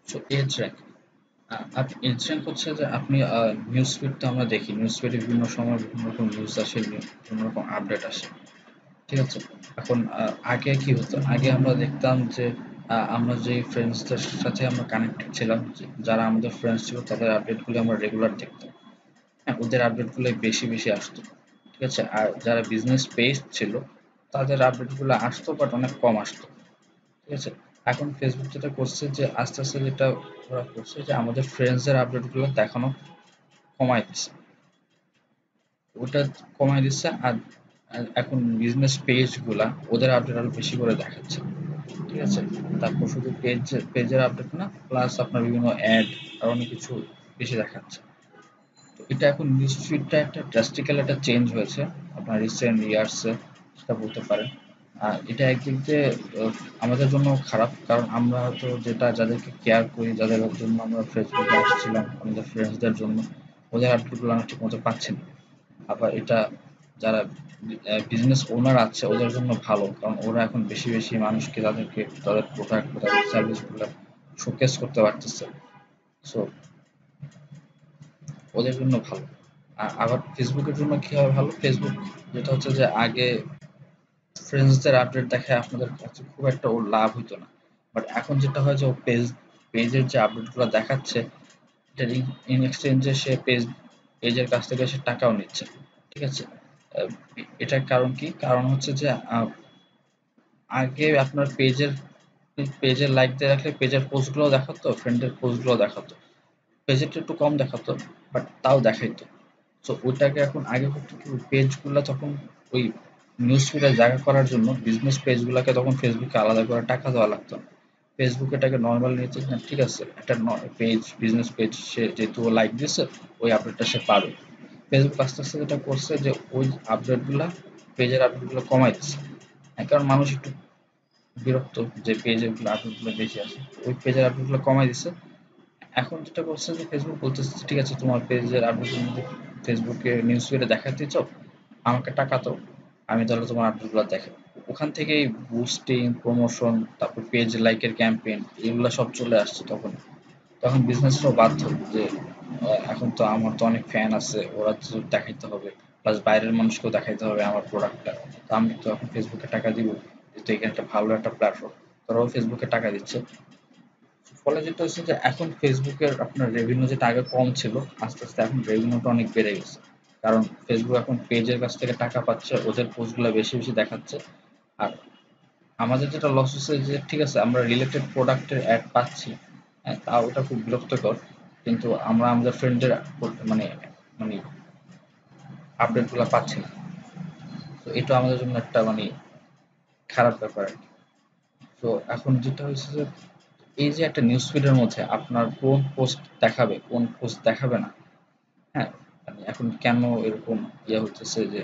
So age rank, আপনি age rank হচ্ছে যে আপনি নিউজ ফিড তো আমরা দেখি, নিউজ ফিডে বিভিন্ন সময় বিভিন্ন রকম নিউজ আসে, বিভিন্ন রকম আপডেট আসে, ঠিক আছে? এখন আগে কি হতো, আগে আমরা দেখতাম যে আমরা যে ফ্রেন্ডসদের সাথে আমরা কানেক্টেড ছিলাম, যারা আমাদের ফ্রেন্ডস ছিল তাদের আপডেটগুলো আমরা রেগুলার দেখতাম। হ্যাঁ, ওদের আপডেটগুলো বেশি বেশি আসতো, ঠিক আছে? আর যারা বিজনেস পেজ ছিল তাদের আপডেটগুলো আসতো বাট অনেক কম আসতো, ঠিক আছে? এখন ফেসবুক যেটা করছে যে আস্তে আস্তে যেটা ওরা করছে যে আমাদের ফ্রেন্ডসদের আপডেটগুলো দেখানো কমায় দিচ্ছে, ওটা কমায় দিচ্ছে। আর আর এখন বিজনেস পেজগুলা ওদের আপডেট আরো বেশি করে দেখাচ্ছে, ঠিক আছে? তারপর শুধু পেজের আপডেট না, প্লাস আপনার বিভিন্ন অ্যাড আর অনেক কিছু বেশি দেখাচ্ছে। তো এটা এখন নিউজ ফিডটা একটা ড্রাস্টিক্যাল একটা চেঞ্জ হয়েছে আপনার রিসেন্ট ইয়ার্সে, সেটা বলতে পারেন। আর এটা একদিক দিয়ে আমাদের জন্য খারাপ, কারণ আমরা তো যেটা যাদেরকে কেয়ার করি, যাদের জন্য আমরা ফেসবুকে আসছিলাম আমাদের ফ্রেন্ডসদের জন্য, ওদের আপডেটগুলো আমরা ঠিক মতো পাচ্ছি না। আবার এটা যারা বিজনেস ওনার আছে ওদের জন্য ভালো, কারণ ওরা এখন বেশি বেশি মানুষকে তাদেরকে তাদের প্রোডাক্ট বা তাদের সার্ভিসগুলো শোকেস করতে পারতেছে। সো ওদের জন্য ভালো। আবার ফেসবুকের জন্য কি হবে ভালো, ফেসবুক যেটা হচ্ছে যে আগে ফ্রেন্ডসদের আপডেট দেখায় আপনাদের কাছে খুব একটা ওর লাভ হইতো না, বাট এখন যেটা হয় যে ও পেজের যে আপডেটগুলো দেখাচ্ছে, এটার ইন এক্সচেঞ্জে সে পেজের কাছ থেকে সে টাকাও নিচ্ছে, ঠিক আছে? আহ, এটার কারণ কি, কারণ হচ্ছে যে আগে আপনার পেজের লাইক দিয়ে রাখলে পেজের পোস্টগুলো দেখাতো, ফ্রেন্ডের পোস্টগুলো দেখাতো, পেজেরটা একটু কম দেখাতো বাট তাও দেখাইতো। সো ওটাকে এখন আগে করতো কি, ওই পেজগুলো তখন ওই নিউজ ফিডে জায়গা করার জন্য বিজনেস পেজগুলোকে তখন ফেসবুকে আলাদা করে টাকা দেওয়া লাগতো না। ফেসবুক এটাকে নর্মাল নিচ্ছে, না ঠিক আছে একটা পেজ, বিজনেস পেজ, সে যেহেতু লাইক দিচ্ছে ওই আপডেটটা সে পাবে। ফেসবুক আস্তে আস্তে যেটা করছে যে ওই আপডেটগুলা, পেজের আপডেটগুলো কমাই দিচ্ছে। হ্যাঁ, কারণ মানুষ একটু বিরক্ত যে পেজের আপডেটগুলো বেশি আসে, ওই পেজের আপডেটগুলো কমাই দিচ্ছে। এখন যেটা করছে যে ফেসবুক বলতেছে ঠিক আছে তোমার পেজের আপডেট যদি ফেসবুকে নিউজ ফিডে দেখাতে চাও আমাকে টাকা দাও, আমি তাহলে তোমার আপডেটগুলো দেখে ওখান থেকেই বুস্টিং, প্রমোশন, তারপর পেজ লাইকের ক্যাম্পেইন, এগুলো সব চলে আসছে। তখন তখন বিজনেসরাও বাধ্য যে এখন তো আমার তো অনেক ফ্যান আছে, ওরা তো দেখাইতে হবে, প্লাস বাইরের মানুষকেও দেখাইতে হবে আমার প্রোডাক্টটা। তো আমি তো এখন ফেসবুকে টাকা দিব, যেহেতু এখানে একটা ভালো একটা প্ল্যাটফর্ম, তারাও ফেসবুকে টাকা দিচ্ছে। ফলে যেটা হচ্ছে যে এখন ফেসবুকের আপনার রেভিনিউ যেটা আগে কম ছিল, আস্তে আস্তে এখন রেভিনিউটা অনেক বেড়ে গেছে। কারণ ফেসবুক এখন পেজের কাছ থেকে টাকা পাচ্ছে, ওদের পোস্টগুলো বেশি বেশি দেখাচ্ছে। আর আমাদের যেটা লস হচ্ছে যে ঠিক আছে আমরা রিলেটেড প্রোডাক্টের অ্যাড পাচ্ছি, হ্যাঁ, তাও ওটা খুব বিরক্তকর। কিন্তু আমরা আমাদের ফ্রেন্ডের মানে মানে আপডেটগুলো পাচ্ছি না। তো এটা আমাদের জন্য একটা মানে খারাপ ব্যাপার আর কি। তো এখন যেটা হয়েছে যে এই যে একটা নিউজ ফিডের মধ্যে আপনার কোন পোস্ট দেখাবে কোন পোস্ট দেখাবে না, হ্যাঁ, মানে এখন কেন এরকম হইতেছে যে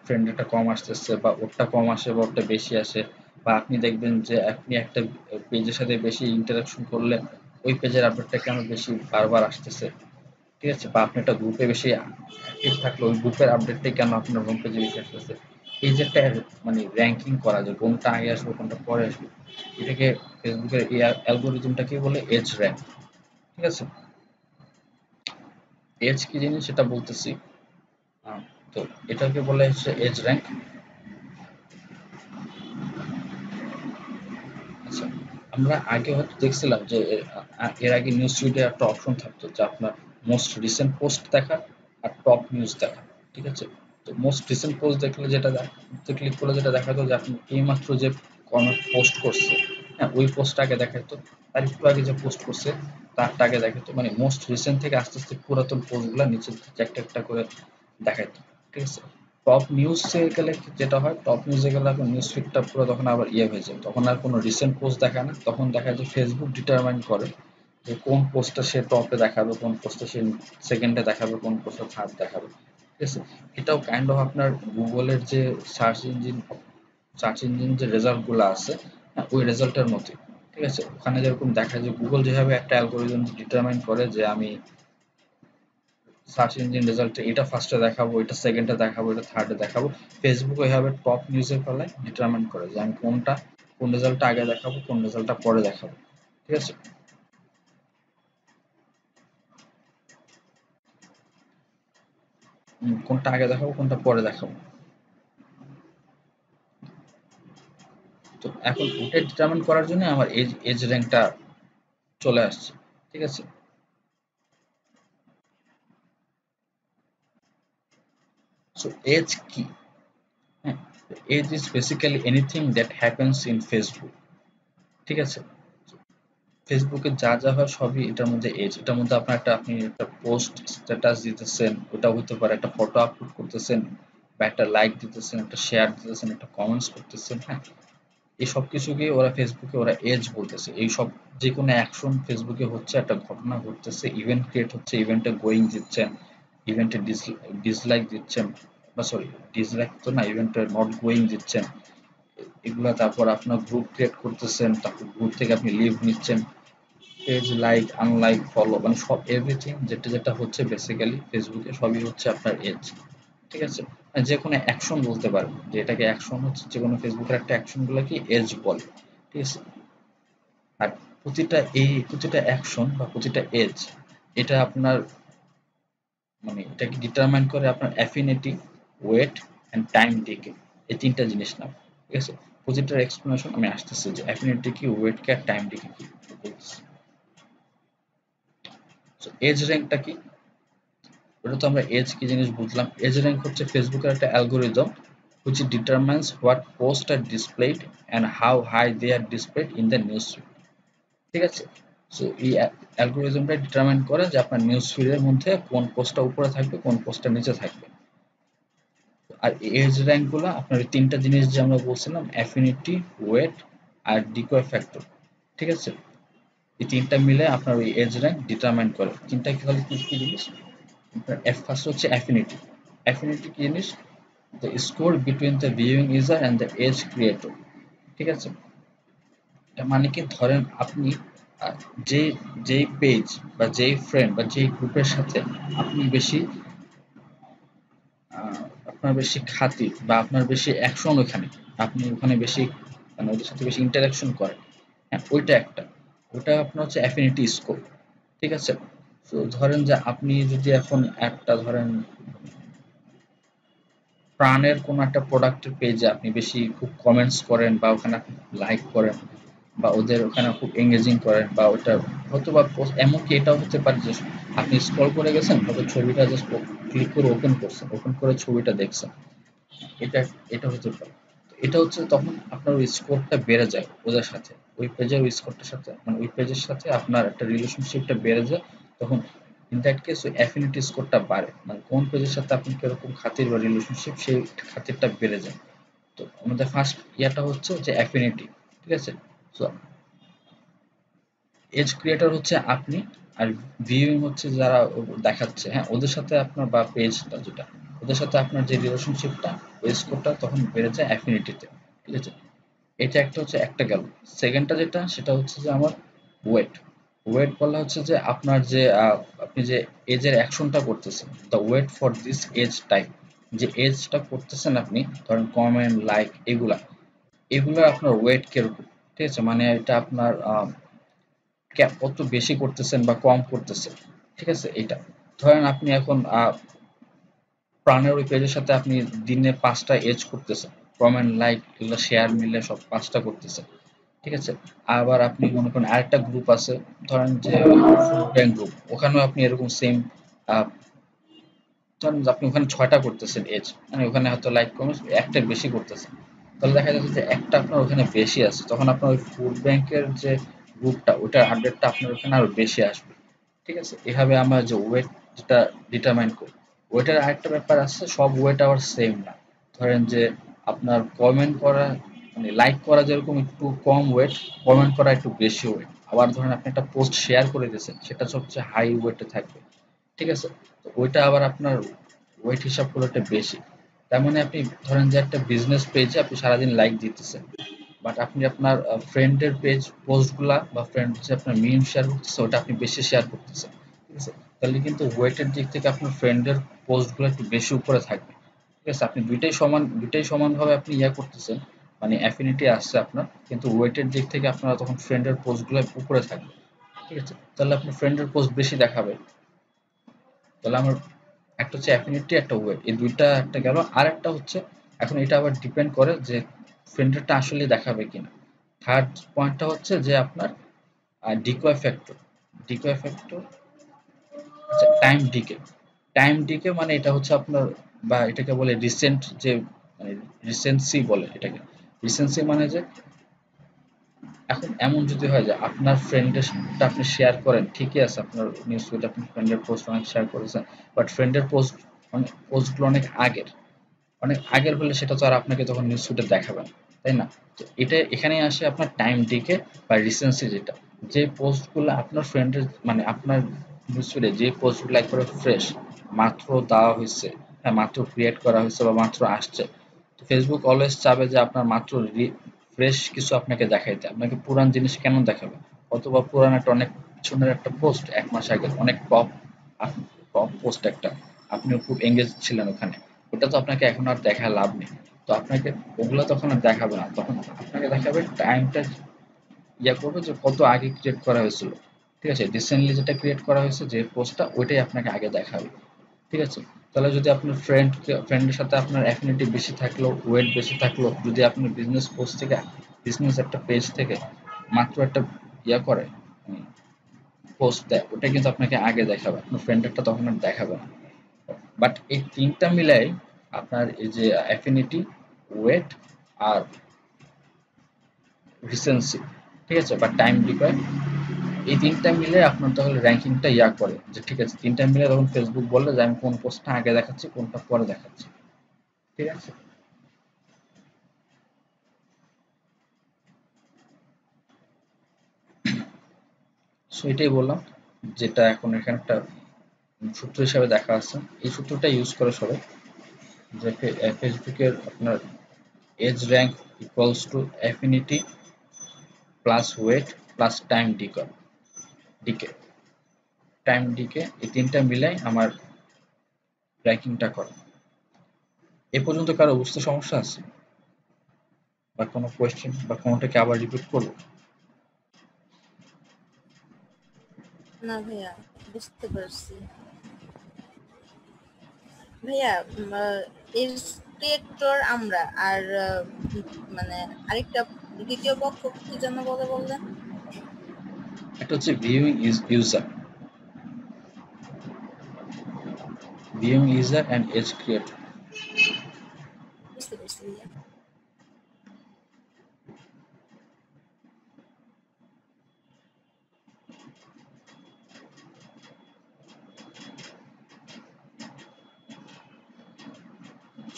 ফ্রেন্ডেরটা কম আসতেছে বা ওরটা কম আসে বা ওরটা বেশি আসে, বা আপনি দেখবেন যে আপনি একটা পেজের সাথে বেশি ইন্টারাকশন করলে ওই পেজের আপডেটটা কেন বেশি বারবার আসতেছে, ঠিক আছে? বা আপনি একটা গ্রুপে বেশি অ্যাক্টিভ থাকলে ওই গ্রুপের আপডেটটাই কেন আপনার হোম পেজে বেশি আসতেছে। এই যে একটা মানে র্যাঙ্কিং করা যায় কোনটা আগে আসবে কোনটা পরে আসবে, এটাকে ফেসবুকের এই অ্যালগোরিদমটাকে বলে এজ র্যাঙ্ক, ঠিক আছে? এজ কি জিনিস সেটা বলতেছি। আহ, তো এটাকে বলে হচ্ছে এজ র্যাঙ্ক। আচ্ছা, আমরা আগে হয়তো দেখছিলাম যে এর আগে নিউজ ফিডে একটা অপশন থাকতো যে আপনার মোস্ট রিসেন্ট পোস্ট দেখা আর টপ নিউজ দেখা, ঠিক আছে? তো মোস্ট রিসেন্ট পোস্ট দেখলে ক্লিক করলে যেটা দেখাতো যে আপনি এইমাত্র যে কোনো পোস্ট করছে, হ্যাঁ, ওই পোস্টটা আগে দেখাতো। তার একটু আগে যে পোস্ট করছে তারটা আগে দেখাতো, মানে মোস্ট রিসেন্ট থেকে আস্তে আস্তে পুরাতন পোস্টগুলো নিচে থেকে একটা একটা করে দেখাইতো, ঠিক আছে? টপ নিউজে গেলে যেটা হয়, টপ নিউজে গেলে আপনার নিউজ ফিডটা পুরো তখন আবার হয়ে যায়, তখন আর কোনো রিসেন্ট পোস্ট দেখায় না, তখন দেখা যায় ফেসবুক ডিটারমাইন করে যে কোন পোস্টটা সে টপে দেখাবে, কোন পোস্টটা সে সেকেন্ডে দেখাবে, কোন পোস্টটা থার্ড দেখাবে, ঠিক আছে? এটাও কাইন্ড অফ আপনার গুগলের যে সার্চ ইঞ্জিন যে রেজাল্ট গুলো আছে, হ্যাঁ, ওই রেজাল্টের মতোই, ঠিক আছে? ওখানে যেরকম দেখা যায় গুগল যেভাবে একটা অ্যালগোরিদম ডিটারমাইন করে যে আমি সার্চ ইঞ্জিন রেজাল্টে এটা ফার্স্টে দেখাবো, এটা সেকেন্ডে দেখাবো, এটা থার্ডে দেখাবো, ফেসবুক ওইভাবে টপ নিউজের বেলায় ডিটারমাইন করে যে আমি কোন রেজাল্টটা আগে দেখাবো, কোন রেজাল্টটা পরে দেখাবো, ঠিক আছে? কোনটা আগে দেখাবো কোনটা পরে দেখাবো। তো এখন ওটা ডিটারমিন করার জন্য আমার এজ এজ র্যাঙ্কটা চলে আসছে, ঠিক আছে। সো এজ কি? হ্যাঁ, edge is basically anything that happens in Facebook, ঠিক আছে। ফেসবুকে যা যা হয় সবই এটার মধ্যে এজ। এটার মধ্যে আপনার একটা আপনি একটা পোস্ট স্ট্যাটাস দিতেছেন, ওটা হতে পারে একটা ফটো আপলোড করতেছেন, বা একটা লাইক দিতেছেন, একটা শেয়ার দিতেছেন, একটা কমেন্টস করতেছেন, হ্যাঁ, এই সব কিছুকে ওরা ফেসবুকে ওরা এজ বলতেছে। এই সব যে কোনো অ্যাকশন ফেসবুকে হচ্ছে, একটা ঘটনা ঘটতেছে, ইভেন্ট ক্রিয়েট হচ্ছে, ইভেন্টে গোয়িং দিচ্ছেন, ইভেন্টে ডিসলাইক দিচ্ছেন, বা সরি ডিসলাইক তো না, ইভেন্টে নট গোয়িং দিচ্ছেন, এগুলা। তারপর আপনার গ্রুপ ক্রিয়েট করতেছেন, তারপর গ্রুপ থেকে আপনি লিভ নিচ্ছেন, পেজ লাইক আনলাইক ফলো, মানে সব এভরিথিং যেটা যেটা হচ্ছে বেসিক্যালি ফেসবুকে সবই হচ্ছে আপনার এজ, ঠিক আছে। মানে যে কোনো অ্যাকশন বলতে পারেন যে এটাকে অ্যাকশন হচ্ছে, যে কোনো ফেসবুকের একটা অ্যাকশন গুলোকে এজ বলে, ঠিক আছে। আর প্রতিটা অ্যাকশন বা প্রতিটা এজ, এটা আপনার মানে এটাকে ডিটারমাইন করে আপনার অ্যাফিনিটি, ওয়েট অ্যান্ড টাইম দিকে, এই তিনটা জিনিস না, ঠিক আছে। প্রতিটার এক্সপ্লেনেশন আমি আসতেছি যে অ্যাফিনিটি কি, ওয়েট কি, আর টাইম দিকে কি বলতেছি। এজ র্যাঙ্কটা কি? ওটা তো আমরা এজ কি জিনিস বুঝলাম। এজ র্যাঙ্ক হচ্ছে ফেসবুকের একটা algorithm which determines what posts are displayed and how high they are displayed in the news feed, ঠিক আছে। সো এই অ্যালগোরিদমটা ডিটারমাইন করে যে আপনার নিউজ ফিডের মধ্যে কোন পোস্টটা উপরে থাকবে, কোন পোস্টটা নিচে থাকবে। আর এজ র্যাঙ্ক গুলো আপনার ওই তিনটা জিনিস যে আমরা বলছিলাম, অ্যাফিনিটি, ওয়েট আর ডিকয় ফ্যাক্টর, ঠিক আছে। এই তিনটা মিলে আপনার ওই এজ র্যাঙ্ক ডিটারমাইন করে। তিনটা কি হলো, কি কি জিনিস? ফার্স্ট হচ্ছে অ্যাফিনিটি। অ্যাফিনিটি কি জিনিস? The score between the viewing user and the edge creator, ঠিক আছে। এটা মানে কি, ধরেন আপনি আহ, যে যেই পেজ বা যেই ফ্রেন্ড বা যেই গ্রুপের সাথে আপনি বেশি আহ, আপনার বেশি খাতির বা আপনার বেশি অ্যাকশন, ওখানে আপনি ওখানে বেশি মানে ওদের সাথে বেশি ইন্টারাকশন করেন, হ্যাঁ, ওইটা একটা, ওটা আপনার হচ্ছে অ্যাফিনিটি স্কোর, ঠিক আছে। তো ধরেন যে আপনি যদি এখন একটা ধরেন প্রাণের কোনো একটা প্রোডাক্টের পেজে আপনি বেশি খুব কমেন্টস করেন, বা ওখানে আপনি লাইক করেন, বা ওদের ওখানে খুব এঙ্গেজিং করেন, বা ওটা হয়তো বা এমনকি এটাও হতে পারে যে আপনি স্ক্রল করে গেছেন, হয়তো ছবিটা জাস্ট ক্লিক করে ওপেন করছেন, ওপেন করে ছবিটা দেখছেন, এটা এটা হতে পারে। তো এটা হচ্ছে তখন আপনার ওই স্কোরটা বেড়ে যায় ওদের সাথে, ওই পেজের ওই স্কোরটার সাথে, মানে ওই পেজের সাথে আপনার একটা রিলেশনশিপটা বেড়ে যায়। তখন ইন দ্যাট কেস ওই অ্যাফিনিটি স্কোরটা বাড়ে, মানে কোন পেজের সাথে আপনি কিরকম খাতির বা রিলেশনশিপ, সেই খাতিরটা বেড়ে যায়। তো আমাদের ফার্স্ট ইয়াটা হচ্ছে যে অ্যাফিনিটি, ঠিক আছে। তো এজ ক্রিয়েটর হচ্ছে আপনি, আর ভিউইং হচ্ছে যারা দেখাচ্ছে, হ্যাঁ, ওদের সাথে আপনার বা পেজটা যেটা, ওদের সাথে আপনার যে রিলেশনশিপটা, ওই স্কোরটা তখন বেড়ে যায় অ্যাফিনিটিতে, ঠিক আছে। এটা একটা হচ্ছে একটা গেল। সেকেন্ডটা যেটা, সেটা হচ্ছে যে আমার ওয়েট। ওয়েট বলা হচ্ছে যে আপনার যে আপনি যে এজের অ্যাকশনটা করতেছেন, the weight for this edge type, যে এজটা করতেছেন আপনি, ধরেন কমেন্ট, লাইক, এগুলা এগুলো আপনার ওয়েট কিরকম, ঠিক আছে। মানে এটা আপনার কত বেশি করতেছেন বা কম করতেছেন, ঠিক আছে। এটা ধরেন আপনি এখন প্রাণের ওই পেজের সাথে আপনি দিনে 5টা এজ করতেছেন, কমেন্ট, লাইক, এগুলো শেয়ার মিলে সব 5টা করতেছেন, ঠিক আছে। আবার আপনি মনে করেন আরেকটা গ্রুপ আছে, ধরেন যে ফুড ব্যাংক গ্রুপ, ওখানেও আপনি এরকম সেম ধরেন যে আপনি ওখানে 6টা করতেছেন এজ, মানে ওখানে হয়তো লাইক কমেন্ট একটা বেশি করতেছেন, তাহলে দেখা যাচ্ছে যে একটা আপনার ওখানে বেশি আছে, তখন আপনার ওই ফুড ব্যাংকের যে গ্রুপটা, ওটার আপডেটটা আপনার ওখানে আরো বেশি আসবে, ঠিক আছে। এভাবে আমরা যে ওয়েট যেটা ডিটারমাইন করি। ওয়েটের আরেকটা ব্যাপার আছে, সব ওয়েট আবার সেম না। ধরেন যে আপনার কমেন্ট করা, মানে লাইক করা যেরকম একটু কম ওয়েট, কমেন্ট করা একটু বেশি ওয়েট। আবার ধরেন আপনি একটা পোস্ট শেয়ার করে দিয়েছেন, সেটা সবচেয়ে হাই ওয়েটে থাকবে, ঠিক আছে। তো ওইটা আবার আপনার ওয়েট হিসাব করলে ওটা বেশি। তার মানে আপনি ধরেন যে একটা বিজনেস পেজে আপনি সারাদিন লাইক দিতেছেন, বাট আপনি আপনার ফ্রেন্ডের পেজ পোস্টগুলা বা ফ্রেন্ড যে আপনার মিম শেয়ার করতেছে, ওটা আপনি বেশি শেয়ার করতেছেন, ঠিক আছে। তাহলে কিন্তু ওয়েটের দিক থেকে আপনার ফ্রেন্ডের পোস্টগুলো একটু বেশি উপরে থাকবে, ঠিক আছে। আপনি দুইটাই সমানভাবে আপনি ইয়া করতেছেন, মানে অ্যাফিনিটি আসছে আপনার, কিন্তু ওয়েটের দিক থেকে আপনারা তখন ফ্রেন্ডের পোস্টগুলো উপরে থাকবে, ঠিক আছে। তাহলে আপনার ফ্রেন্ডের পোস্ট বেশি দেখাবে, তাহলে আমার একটা হচ্ছে অ্যাফিনিটি, একটা ওয়েট, এই দুইটা একটা গেল। আর একটা হচ্ছে এখন এটা আবার ডিপেন্ড করে যে ফ্রেন্ডেরটা আসলে দেখাবে কিনা। থার্ড পয়েন্টটা হচ্ছে যে আপনার ডিকয় ফ্যাক্টর। ডিকয় ফ্যাক্টর, আচ্ছা, টাইম ডিকে। টাইম ডিকে মানে এটা হচ্ছে আপনার, বা এটাকে বলে রিসেন্ট, যে মানে রিসেন্সি বলে এটাকে। রিসেন্সি মানে যে এখন এমন যদি হয় যে আপনার ফ্রেন্ডের সাথে আপনি শেয়ার করেন, ঠিকই আছে, আপনার নিউজ ফিড আপনি ফ্রেন্ডের পোস্ট অনেক শেয়ার করেছেন, বাট ফ্রেন্ডের পোস্ট মানে পোস্টগুলো অনেক আগের হলে সেটা তো আর আপনাকে তখন নিউজ ফিডে দেখাবে না, তাই না? তো এটা এখানেই আসে আপনার টাইম ডিকে বা রিসেন্সি, যেটা যে পোস্টগুলো আপনার ফ্রেন্ডের মানে আপনার নিউজ ফিডে যে পোস্টগুলো একবারে ফ্রেশ, মাত্র দেওয়া হয়েছে, হ্যাঁ মাত্র ক্রিয়েট করা হয়েছে বা মাত্র আসছে, তো ফেসবুক অলওয়েজ চাবে যে আপনার মাত্র ফ্রেশ কিছু আপনাকে দেখাইতে, আপনাকে পুরান জিনিস কেন দেখাবে? অথবা পুরান একটা অনেক পিছনের একটা পোস্ট ১ মাস আগের অনেক টপ টপ পোস্ট একটা, আপনিও খুব এঙ্গেজ ছিলেন ওখানে, ওটা তো আপনাকে এখন আর দেখায় লাভ নেই। তো আপনাকে ওগুলো তখন আর দেখাবে না, তখন আপনাকে দেখাবে টাইমটা, করবে যে কত আগে ক্রিয়েট করা হয়েছিল। ঠিক আছে, রিসেন্টলি যেটা ক্রিয়েট করা হয়েছে যে পোস্টটা, ওইটাই আপনাকে আগে দেখাবে। ঠিক আছে, তাহলে যদি আপনার ফ্রেন্ডের সাথে আপনার অ্যাফিনিটি বেশি থাকলো, ওয়েট বেশি থাকলো, যদি আপনার বিজনেস পোস্ট থেকে, বিজনেস একটা পেজ থেকে মাত্র একটা করে পোস্ট দেয়, ওটা কিন্তু আপনাকে আগে দেখাবে, আপনার ফ্রেন্ডেরটা তখন আর দেখাবে না। বাট এই তিনটা মিলাই আপনার এই যে অ্যাফিনিটি, ওয়েট আর রিসেন্সি, ঠিক আছে, বা টাইম ডিকয়, এই তিনটা মিলে আপনার তাহলে র্যাঙ্কিংটা করে যে ঠিক আছে, তিনটা মিলে তখন ফেসবুক বললে যে আমি কোন পোস্টটা আগে দেখাচ্ছি, কোনটা পরে দেখাচ্ছি। ঠিক আছে, সো এটাই বললাম, যেটা এখন এখানে একটা সূত্র হিসাবে দেখা আছে। এই সূত্রটা ইউজ করে সবাই, যে ফেসবুকের আপনার edge rank equals to affinity plus weight plus time decay time decay, এই তিনটা মিলাই আমার র্যাঙ্কিংটা করে। এ পর্যন্ত কারো বুঝতে সমস্যা আছে, বা কোনো কোয়েশ্চেন, বা কোনোটাকে আবার রিপিট করবো? না ভাইয়া, বুঝতে পারছি। ভাইয়া, এর ক্রিয়েটর আমরা, আর মানে আরেকটা দ্বিতীয় পক্ষ কি জন্য বললেন? এটা হচ্ছে viewing user, viewing user and edge creator. বুঝতে পারছি ভাইয়া।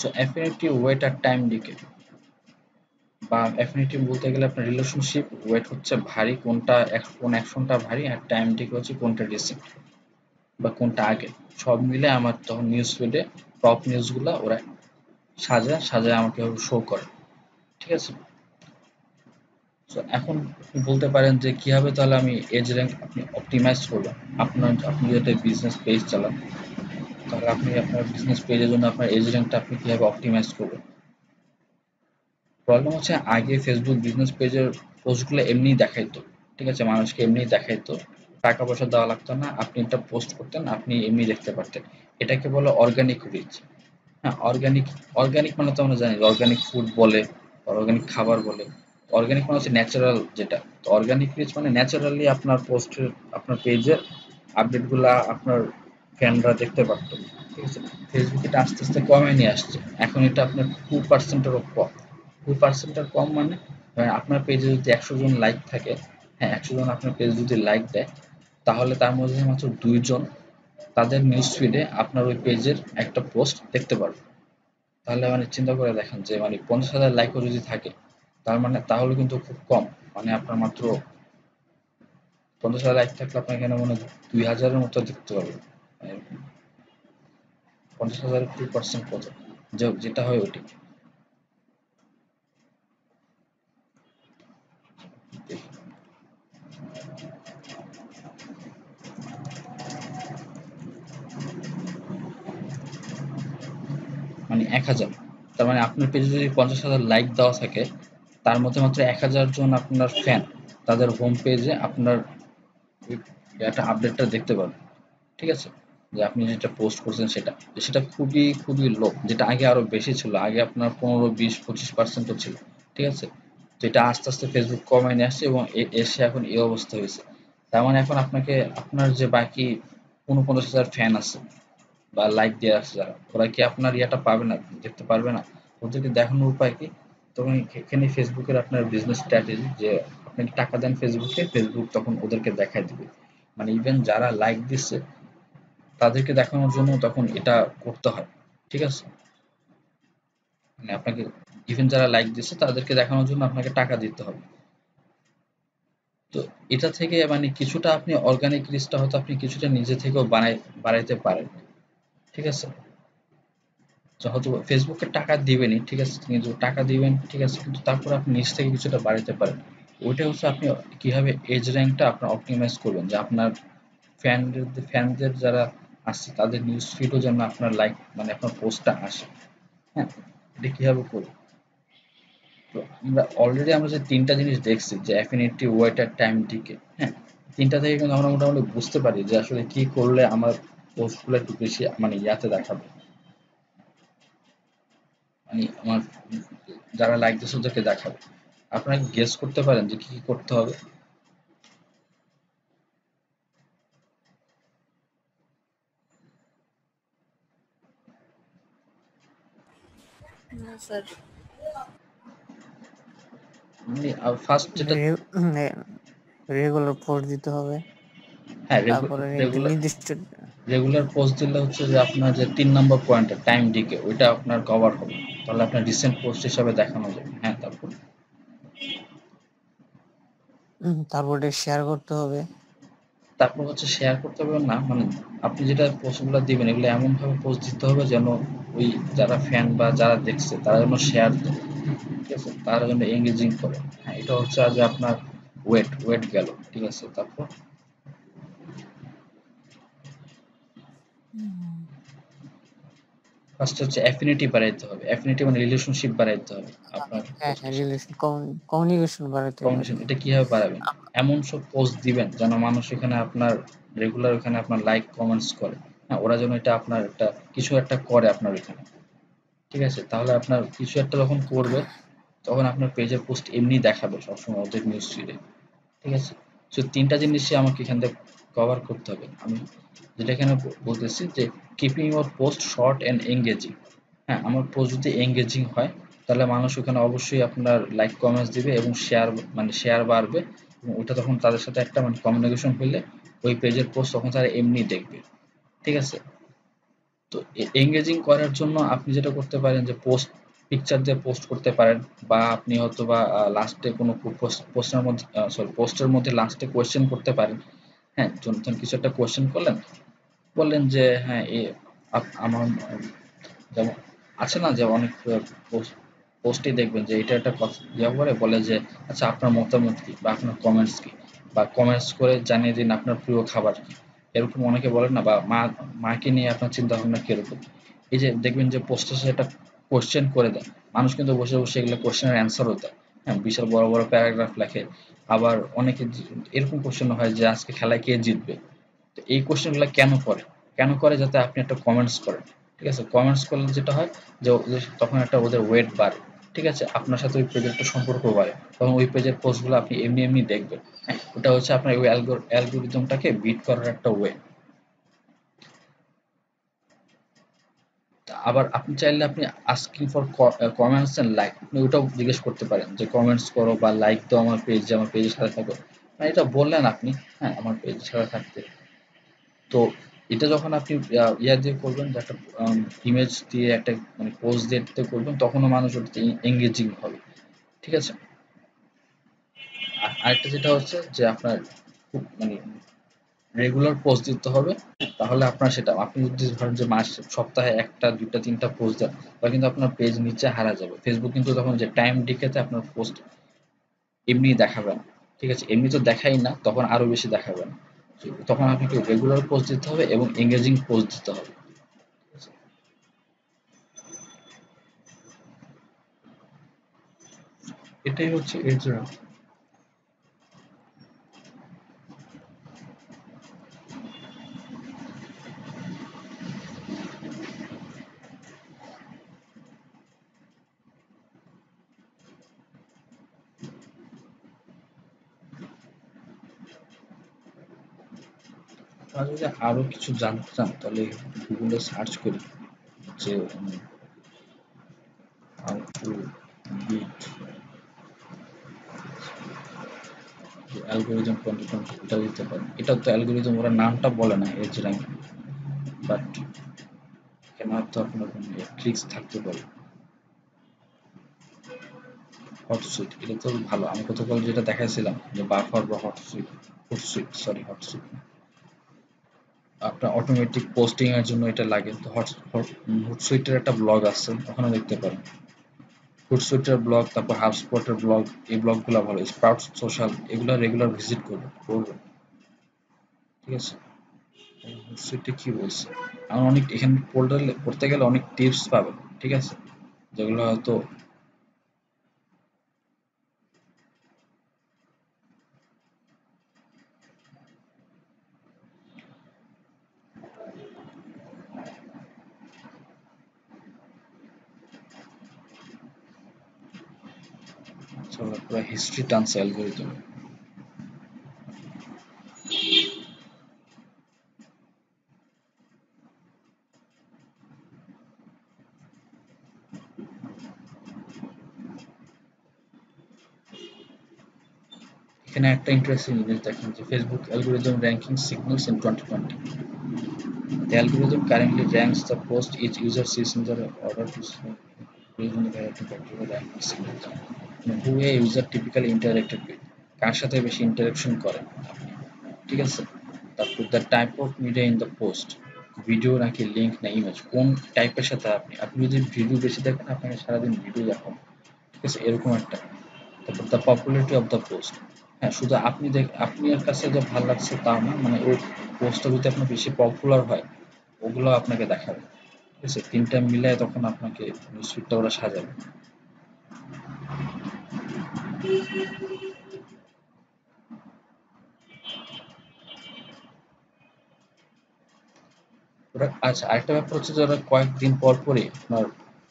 সো অ্যাফিনিটি, ওয়েট আর টাইম ডিকে, বা অ্যাফিনিটি বলতে গেলে আপনার রিলেশনশিপ, ওয়েট হচ্ছে ভারী কোনটা, কোন অ্যাকশনটা ভারী, আর টাইম ডিকে হচ্ছে কোনটা রিসেন্ট বা কোনটা আগে। সব মিলে আমার তখন নিউজ ফিডে টপ নিউজগুলো ওরা সাজায় আমাকে শো করে। ঠিক আছে, তো এখন আপনি বলতে পারেন যে কিভাবে তাহলে আমি এজ র্যাঙ্ক আপনি অপটিমাইজ করবেন। আপনি যদি বিজনেস পেজ চালান, তাহলে আপনি আপনার বিজনেস পেজের জন্য আপনার এজ র্যাঙ্কটা আপনি কিভাবে অপটিমাইজ করবেন? প্রবলেম হচ্ছে আগে ফেসবুক বিজনেস পেজের পোস্টগুলো এমনিই দেখাইতো, ঠিক আছে, মানুষকে এমনিই দেখাইতো, টাকা পয়সা দেওয়া লাগতো না, আপনি এটা পোস্ট করতেন, আপনি এমনি দেখতে পারতেন। এটাকে বলে অর্গানিক রিচ। হ্যাঁ, অর্গানিক মানে তো আমরা জানি অর্গানিক ফুড বলে, অর্গানিক খাবার বলে। অর্গানিক মানে হচ্ছে ন্যাচারাল যেটা, তো অর্গানিক রিচ মানে ন্যাচারালি আপনার পোস্টের, আপনার পেজের আপডেটগুলা আপনার ফ্যানরা দেখতে পারতো। ঠিক আছে, ফেসবুক এটা আস্তে আস্তে কমে নিয়ে আসছে, এখন এটা আপনার 2%-এরও কম। 2%-এর কম মানে আপনার পেজে যদি ১০০ জন লাইক থাকে, হ্যাঁ ১০০ জন আপনার পেজ যদি লাইক দেয়, তাহলে তার মধ্যে মাত্র ২ জন তাদের নিউজ ফিডে আপনার ওই পেজের একটা পোস্ট দেখতে পারবে। তাহলে মানে চিন্তা করে দেখেন যে মানে ৫০,০০০ লাইকও যদি থাকে, তার মানে তাহলে কিন্তু খুব কম, মানে আপনার মাত্র ৫০,০০০ লাইক থাকলে আপনার এখানে মনে হয় ২,০০০-এর মতো দেখতে পারবেন। মানে ৫০,০০০-এর 2% কত? যেটা হয় ওটি। মানে ১,০০০। তার মানে আপনার পেজে যদি ৫০,০০০ লাইক দেওয়া থাকে, তার মধ্যে মাত্র ১,০০০ জন আপনার ফ্যান তাদের হোম পেজে আপনার ওই একটা আপডেটটা দেখতে পাবে। ঠিক আছে? যে আপনি যেটা পোস্ট করছেন সেটা সেটা খুবই খুবই লো, যেটা আগে আরো বেশি ছিল। আগে আপনার 15, 20, 25% ছিল, ঠিক আছে? তো এটা আস্তে আস্তে ফেসবুক কমায় নিয়ে আসছে এবং এসে এখন এই অবস্থা হয়েছে। তার মানে এখন আপনাকে আপনার যে বাকি 49,000 ফ্যান আছে বা লাইক দিয়ে আসছে যারা, ওরা কি আপনার ইয়াটা পাবে না, দেখতে পারবে না? ওদেরকে দেখানোর উপায় কি? তখন এখানে ফেসবুকের আপনার বিজনেস স্ট্র্যাটেজি যে আপনি টাকা দেন ফেসবুকে, ফেসবুক তখন ওদেরকে দেখায় দিবে। মানে ইভেন যারা লাইক দিচ্ছে তাদেরকে দেখানোর জন্য তখন এটা করতে হয়, ঠিক আছে? মানে আপনাকে ইভেন যারা লাইক দিচ্ছে তাদেরকে দেখানোর জন্য আপনাকে টাকা দিতে হবে। তো এটা থেকে মানে কিছুটা আপনি অর্গানিক রিচটা হয়তো আপনি কিছুটা নিজে থেকেও বাড়াইতে পারেন, ঠিক আছে? হয়তো ফেসবুকে টাকা দিবেনই, ঠিক আছে, কিন্তু টাকা দিবেন, ঠিক আছে, কিন্তু তারপর আপনি নিজ থেকে কিছুটা বাড়াতে পারেন। ওইটা হচ্ছে আপনি কিভাবে এজ র্যাঙ্কটা আপনার অপটিমাইজ করবেন, যে আপনার ফ্যানদের যারা আসছে তাদের নিউজ ফিডও যেন আপনার লাইক মানে আপনার পোস্টটা আসে। হ্যাঁ, এটা কিভাবে করবেন? তো আমরা যে তিনটা জিনিস দেখছি, যে অ্যাফিনিটি, ওয়েট আর টাইম ডিকে, হ্যাঁ, তিনটা থেকে কিন্তু আমরা মোটামুটি বুঝতে পারি যে আসলে কি করলে আমার পোস্টগুলো একটু বেশি মানে ইয়াতে দেখাবে, মানে আমার যারা লাইক দিচ্ছে ওদেরকে দেখাবে। আপনারা কি গেস করতে পারেন যে কি কি করতে হবে? না স্যার। মানে ফার্স্ট যেটা, রেগুলার পোস্ট দিতে হবে, হ্যাঁ, তারপরে রেগুলার নির্দিষ্ট রেগুলার পোস্ট দিলে হচ্ছে যে আপনার যে ৩ নম্বর পয়েন্টটা টাইম ডিকে, ওইটা আপনার কভার হবে। তাহলে আপনার রিসেন্ট পোস্ট হিসাবে দেখানো যাবে। হ্যাঁ, তারপর তারপরে শেয়ার করতে হবে। তারপর হচ্ছে শেয়ার করতে হবে না, মানে আপনি যেটা পোস্টগুলো দিবেন এগুলো এমনভাবে পোস্ট দিতে হবে যেন ওই যারা ফ্যান বা যারা দেখছে তারা যেন শেয়ার দেয়, ঠিক আছে? তারা যেন এঙ্গেজিং করে। হ্যাঁ, এটা হচ্ছে আজ আপনার ওয়েট গেল, ঠিক আছে? তারপর ফার্স্ট হচ্ছে অ্যাফিনিটি বাড়াইতে হবে। অ্যাফিনিটি মানে রিলেশনশিপ বাড়াইতে হবে আপনার হ্যাঁ, পোস্টের সাথে। রিলেশন কমিউনিকেশন বাড়াতে হবে আর কমিউনিকেশন, কি। এটা কিভাবে বাড়াবেন? এমন সব পোস্ট দিবেন যেন মানুষ এখানে আপনার রেগুলার ওখানে আপনার লাইক কমেন্টস করে। হ্যাঁ, ওরা যেন এটা আপনার একটা কিছু একটা করে আপনার এখানে, ঠিক আছে? তাহলে আপনার কিছু একটা যখন করবে তখন আপনার পেজের পোস্ট এমনি দেখাবে সবসময় ওদের নিউজ ফিডে, ঠিক আছে? সো ৩টা জিনিসই আমাকে এখান থেকে কভার করতে হবে। আমি যেটা এখানে বলতেছি যে keeping your post short and engaging. হ্যাঁ, আমার পোস্ট যদি এঙ্গেজিং হয় তাহলে মানুষ ওখানে অবশ্যই আপনার লাইক কমেন্টস দিবে এবং শেয়ার বাড়বে এবং ওটা তখন তাদের সাথে একটা মানে কমিউনিকেশন হইলে ওই পেজের পোস্ট তখন তারা এমনি দেখবে, ঠিক আছে? তো এঙ্গেজিং করার জন্য আপনি যেটা করতে পারেন যে পিকচার দিয়ে পোস্ট করতে পারেন, বা আপনি হয়তো বা লাস্টে কোনো পোস্টের মধ্যে পোস্টের মধ্যে লাস্টে কোয়েশ্চেন করতে পারেন। হ্যাঁ, যখন কিছু একটা কোয়েশ্চেন করলেন, বললেন যে হ্যাঁ আমার যেমন আছে না যে অনেক পোস্টে দেখবেন যে এটা একটা কথা ইয়া করে বলে যে আচ্ছা আপনার মতামত কি বা আপনার কমেন্টস কি, বা কমেন্টস করে জানিয়ে দিন আপনার প্রিয় খাবার কি। এরকম অনেকে বলেন না, বা মাকে নিয়ে আপনার চিন্তা ভাবনা কিরকম। এই যে দেখবেন যে পোস্টে সে একটা কোশ্চেন করে দেয়, মানুষ কিন্তু বসে বসে এগুলো কোশ্চেনের অ্যান্সারও দেয়। হ্যাঁ, বিশাল বড় বড় প্যারাগ্রাফ লেখে। আবার অনেকে এরকম কোশ্চেন হয় যে আজকে খেলায় কে জিতবে। তো এই কোশ্চেনগুলো কেন করে? কেন করে? যাতে আপনি একটা কমেন্টস করেন, ঠিক আছে? কমেন্টস করলে যেটা হয় যে তখন একটা ওদের ওয়েট বাড়ে, ঠিক আছে? আপনার সাথে ওই পেজের একটা সম্পর্ক বাড়ে, তখন ওই পেজের পোস্টগুলো আপনি এমনি এমনি দেখবেন। হ্যাঁ, ওটা হচ্ছে আপনার ওই অ্যালগোরিদমটাকে বিট করার একটা ওয়ে। আবার আপনি চাইলে আপনি asking for comments and like, আপনি ওটাও জিজ্ঞেস করতে পারেন যে কমেন্টস করো বা লাইক দাও আমার পেজে, আমার পেজের সাথে থাকো। মানে এটা বললেন আপনি, হ্যাঁ, আমার পেজের সাথে থাকতে। তো এটা যখন আপনি ইয়া দিয়ে করবেন যে একটা ইমেজ দিয়ে একটা মানে পোজ দিয়ে করবেন, তখনও মানুষ ওটাতে এঙ্গেজিং হবে, ঠিক আছে? আর আরেকটা যেটা হচ্ছে যে আপনার খুব মানে রেগুলার পোস্ট দিতে হবে। তাহলে আপনার সেটা আপনি যদি ধরেন যে সপ্তাহে ১টা ২টা ৩টা পোস্ট দেন, তাহলে কিন্তু আপনার পেজ নিচে হারা যাবে। ফেসবুক কিন্তু তখন যে টাইম ডিকেতে আপনার পোস্ট এমনি দেখাবে না, ঠিক আছে? এমনি তো দেখাই না, তখন আরো বেশি দেখাবে না। তখন আপনাকে রেগুলার পোস্ট দিতে হবে এবং এঙ্গেজিং পোস্ট দিতে হবে। এটাই হচ্ছে এর জন্য। আপনারা যদি আরো কিছু জানতে চান তাহলে গুগলে সার্চ করি যে how to beat অ্যালগোরিদম 2020 এটা দিতে পারেন। এটা তো অ্যালগোরিদম ওরা নামটা বলে না এজ র্যাঙ্ক, বাট এখানে হয়তো আপনার কোনো ট্রিক্স থাকতে পারে। হটসুইট এটা তো ভালো, আমি গতকাল যেটা দেখাইছিলাম যে বাফার বা হটসুইট আপনার অটোমেটিক পোস্টিং এর জন্য এটা লাগে। তো হটসুইটের একটা ব্লগ আছে, ওখানে দেখতে পারেন। হুটসুইটের ব্লগ, তারপর হাবস্পটের ব্লগ, এই ব্লগগুলো ভালো। স্প্রাউট সোশ্যাল এগুলো রেগুলার ভিজিট করবেন, ঠিক আছে? হুটসুইটে কি বলছে, আমার অনেক এখানে পড়তে গেলে অনেক টিপস পাবেন, ঠিক আছে, যেগুলো হয়তো পুরো হিস্ট্রি টানছে অ্যালগোরিদম। এখানে একটা ইন্টারেস্টিং জিনিস দেখেন যে Facebook algorithm ranking signals in 2020. The algorithm currently ranks the post each user sees in the order to based on the variety factor ranking signals. Who a user typically interacted with, কার সাথে বেশি interaction করেন আপনি, ঠিক আছে? তারপর the type of media in the post, video নাকি link না image, কোন টাইপের সাথে আপনি যদি ভিডিও বেশি দেখেন আপনাকে সারাদিন ভিডিও দেখাবো, ঠিক আছে, এরকম একটা। তারপর the popularity of the post, হ্যাঁ শুধু আপনার কাছে যে ভালো লাগছে তা না, মানে ওই পোস্টটা যদি আপনার বেশি পপুলার হয় ওগুলো আপনাকে দেখাবে, ঠিক আছে? তিনটা মিলায় তখন আপনাকে নিউজফিডটা ওরা সাজাবে। ওরা আচ্ছা, আরেকটা ব্যাপার হচ্ছে যে ওরা কয়েকদিন পর পরই আপনার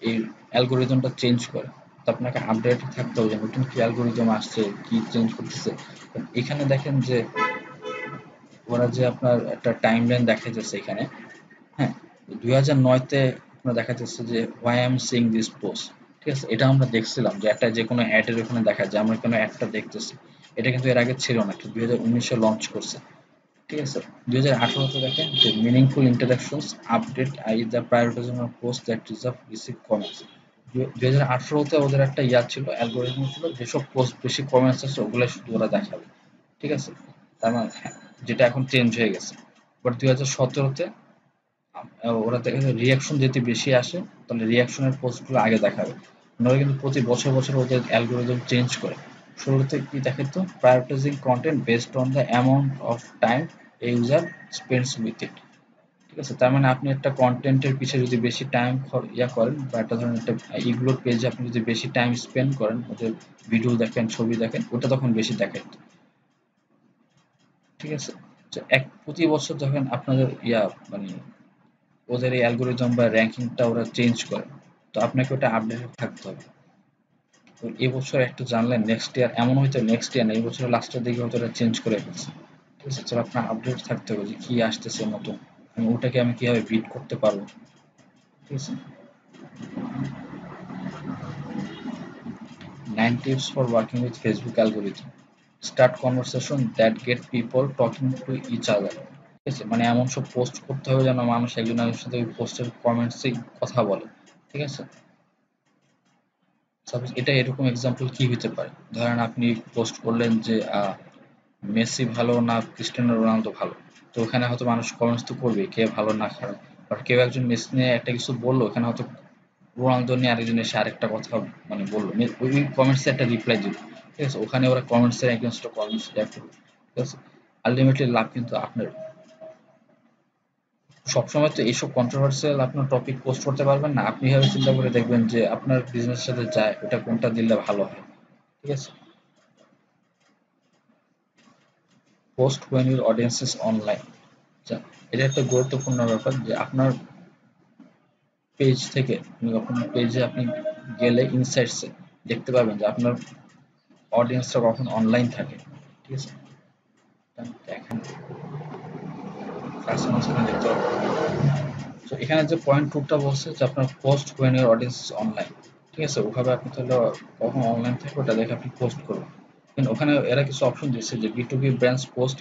এই অ্যালগোরিদমটা চেঞ্জ করে। তো আপনাকে আপডেট থাকতে হবে যে নতুন কি অ্যালগোরিদম আসছে, কি চেঞ্জ করতেছে। এখানে দেখেন যে ওরা যে আপনার একটা টাইমলাইন দেখাইতেছে এখানে, হ্যাঁ, 2009-তে আপনার দেখা যাচ্ছে যে why I am seeing this post, ঠিক আছে? এটা আমরা দেখছিলাম যে একটা যে কোনো অ্যাডের ওখানে দেখা যায় আমরা কোনো একটা দেখতেছি। এটা কিন্তু এর আগে ছিল না, এটা 2019-এ লঞ্চ করছে, ঠিক আছে? 2018-তে দেখেন যে meaningful interactions update I the prioritization of post that reserve receive comments. 2018-তে ওদের একটা ছিল, অ্যালগোরিদম ছিল, যেসব পোস্ট বেশি কমেন্টস আছে ওগুলো শুধু ওরা দেখাবে, ঠিক আছে? তার মানে হ্যাঁ, যেটা এখন চেঞ্জ হয়ে গেছে। বাট 2017-তে ওরা দেখে রিয়াকশন যদি বেশি আসে তাহলে রিয়াকশনের পোস্টগুলো আগে দেখাবে। ওরা কিন্তু প্রতি বছর বছর ওদের অ্যালগোরিদম চেঞ্জ করে। শুরুতে কি দেখাতো, prioritising content based on the amount of time a user spends with it, ঠিক আছে? তার মানে আপনি একটা কন্টেন্টের পিছে যদি বেশি টাইম করেন বা একটা ধরেন একটা এগুলোর পেজে আপনি যদি বেশি টাইম স্পেন্ড করেন, ওদের ভিডিও দেখেন, ছবি দেখেন, ওটা তখন বেশি দেখায়, ঠিক আছে? তো প্রতি বছর যখন আপনাদের মানে ওদের এই অ্যালগোরিদম বা র্যাঙ্কিংটা ওরা চেঞ্জ করে, তো আপনাকে ওটা আপডেটেড থাকতে হবে। তো এবছর একটা জানলেন, নেক্সট ইয়ার এমন হয়তো নেক্সট ইয়ার না, এই বছরের লাস্টের দিকে হয়তো ওরা চেঞ্জ করে ফেলছে, ঠিক আছে? তো আপনার আপডেট থাকতে হবে যে কি আসতেছে নতুন, ওটাকে আমি কিভাবে বিট করতে পারবো, ঠিক আছে? 9 tips for working with Facebook algorithm. Start conversation that get people talking to each other. ঠিক আছে? মানে এমন সব পোস্ট করতে হবে যেন মানুষ একজন আরেকজনের সাথে ওই পোস্টের কমেন্টসে কথা বলে, ঠিক আছে? সাপোজ এটা এরকম এক্সাম্পল কি হতে পারে, ধরেন আপনি পোস্ট করলেন যে মেসি ভালো না ক্রিস্টিয়ানো রোনালদো ভালো, তো ওখানে হয়তো মানুষ কমেন্টস তো করবে কে ভালো না খারাপ। বাট কেউ একজন মেসি নিয়ে একটা কিছু বললো, ওখানে হয়তো রোনালদো নিয়ে আরেকজন এসে আরেকটা কথা মানে বললো, ওই কমেন্টসে একটা রিপ্লাই দিল, ঠিক আছে? ওখানে ওরা কমেন্টসের এগেনস্টে কমেন্টস করবে, ঠিক আছে? আলটিমেটলি লাভ কিন্তু আপনার। সবসময় তো এইসব কন্ট্রোভার্সিয়াল আপনার টপিক পোস্ট করতে পারবেন না, আপনি এভাবে চিন্তা করে দেখবেন যে আপনার বিজনেসের সাথে যায় ওটা কোনটা দিলে ভালো হয়, ঠিক আছে? Post when your audience is online. আচ্ছা, এটা একটা গুরুত্বপূর্ণ ব্যাপার যে আপনার পেজ থেকে যখন পেজে আপনি গেলে ইনসাইটসে দেখতে পাবেন যে আপনার অডিয়েন্সটা কখন অনলাইন থাকে, ঠিক আছে? দেখেন ক্লাসের মাঝখানে দেখতে পারবেন। তো এখানে যে পয়েন্ট 2 টা বলছে যে আপনার post when your audience is online, ঠিক আছে? ওভাবে আপনি তাহলে কখন অনলাইন থাকবে ওটা দেখে আপনি পোস্ট করবেন। কিন্তু ওখানে এরা কিছু অপশন দিচ্ছে যে B2B brands post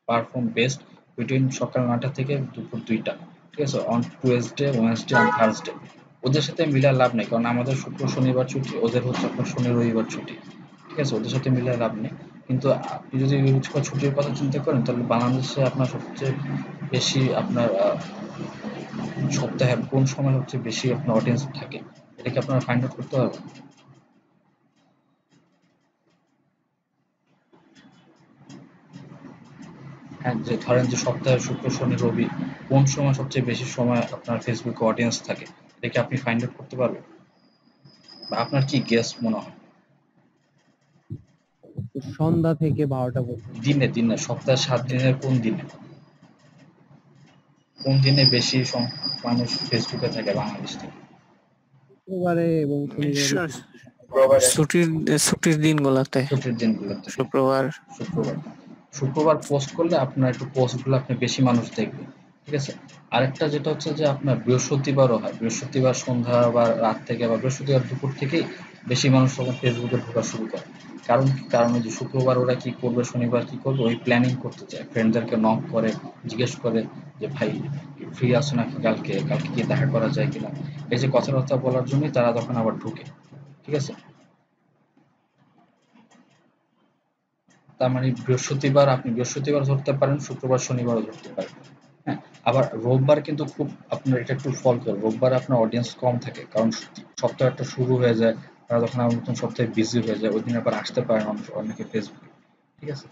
perform best between সকাল 9টা থেকে দুপুর 2টা, ঠিক আছে? On Tuesday, Wednesday and Thursday. ওদের সাথে মিলায় লাভ নেই, কারণ আমাদের শুক্র শনিবার ছুটি, ওদের হচ্ছে আপনার শনি রবিবার ছুটি, ঠিক আছে? ওদের সাথে মিলায় লাভ নেই। কিন্তু আপনি যদি ছুটির কথা চিন্তা করেন তাহলে বাংলাদেশে আপনার সবচেয়ে বেশি আপনার সপ্তাহে কোন সময় সবচেয়ে বেশি আপনার অডিয়েন্স থাকে, এটা কি আপনারা ফাইন্ড আউট করতে পারবেন? হ্যাঁ, যে ধরেন যে সপ্তাহে শুক্র শনি রবি কোন সময় সবচেয়ে বেশি সময় আপনার ফেসবুকে অডিয়েন্স থাকে, এটা কি আপনি ফাইন্ড আউট করতে পারবেন, বা আপনার কি গেস মনে হয়? সন্ধ্যা থেকে 12টা পর্যন্ত। দিনে দিনে সপ্তাহে 7 দিনের কোন দিনে, কোন দিনে বেশি মানুষ ফেসবুকে থাকে বাংলাদেশ থেকে? শুক্রবারে এবং শনিবারে। ছুটির ছুটির দিনগুলোতে, ছুটির দিনগুলোতে, শুক্রবার। শুক্রবার। শুক্রবার পোস্ট করলে আপনার একটু পোস্টগুলো আপনি বেশি মানুষ দেখবে, ঠিক আছে? আরেকটা যেটা হচ্ছে যে আপনার বৃহস্পতিবারও হয়, বৃহস্পতিবার সন্ধ্যা বা রাত থেকে বা বৃহস্পতিবার দুপুর থেকেই বেশি মানুষ তখন ফেসবুকে ঢোকা শুরু করে। কারণ কি? কারণ ওই যে শুক্রবার ওরা কি করবে, শনিবার কি করবে, ওই প্ল্যানিং করতে চায়, ফ্রেন্ডদেরকে নক করে জিজ্ঞেস করে যে ভাই ফ্রি আছো নাকি, কালকে কালকে কি দেখা করা যায় কিনা, এই যে কথাবার্তা বলার জন্যই তারা তখন আবার ঢুকে, ঠিক আছে? তার মানে বৃহস্পতিবার আপনি বৃহস্পতিবার ধরতে পারেন, শুক্রবার শনিবারও ধরতে পারেন। হ্যাঁ, আবার রোববার কিন্তু খুব আপনার এটা একটু ফল করে, রোববার আপনার অডিয়েন্স কম থাকে, কারণ সপ্তাহটা শুরু হয়ে যায়, তারা তখন আমার নতুন সপ্তাহে বিজি হয়ে যায়, ওই দিন আবার আসতে পারেন অনেকে ফেসবুকে, ঠিক আছে?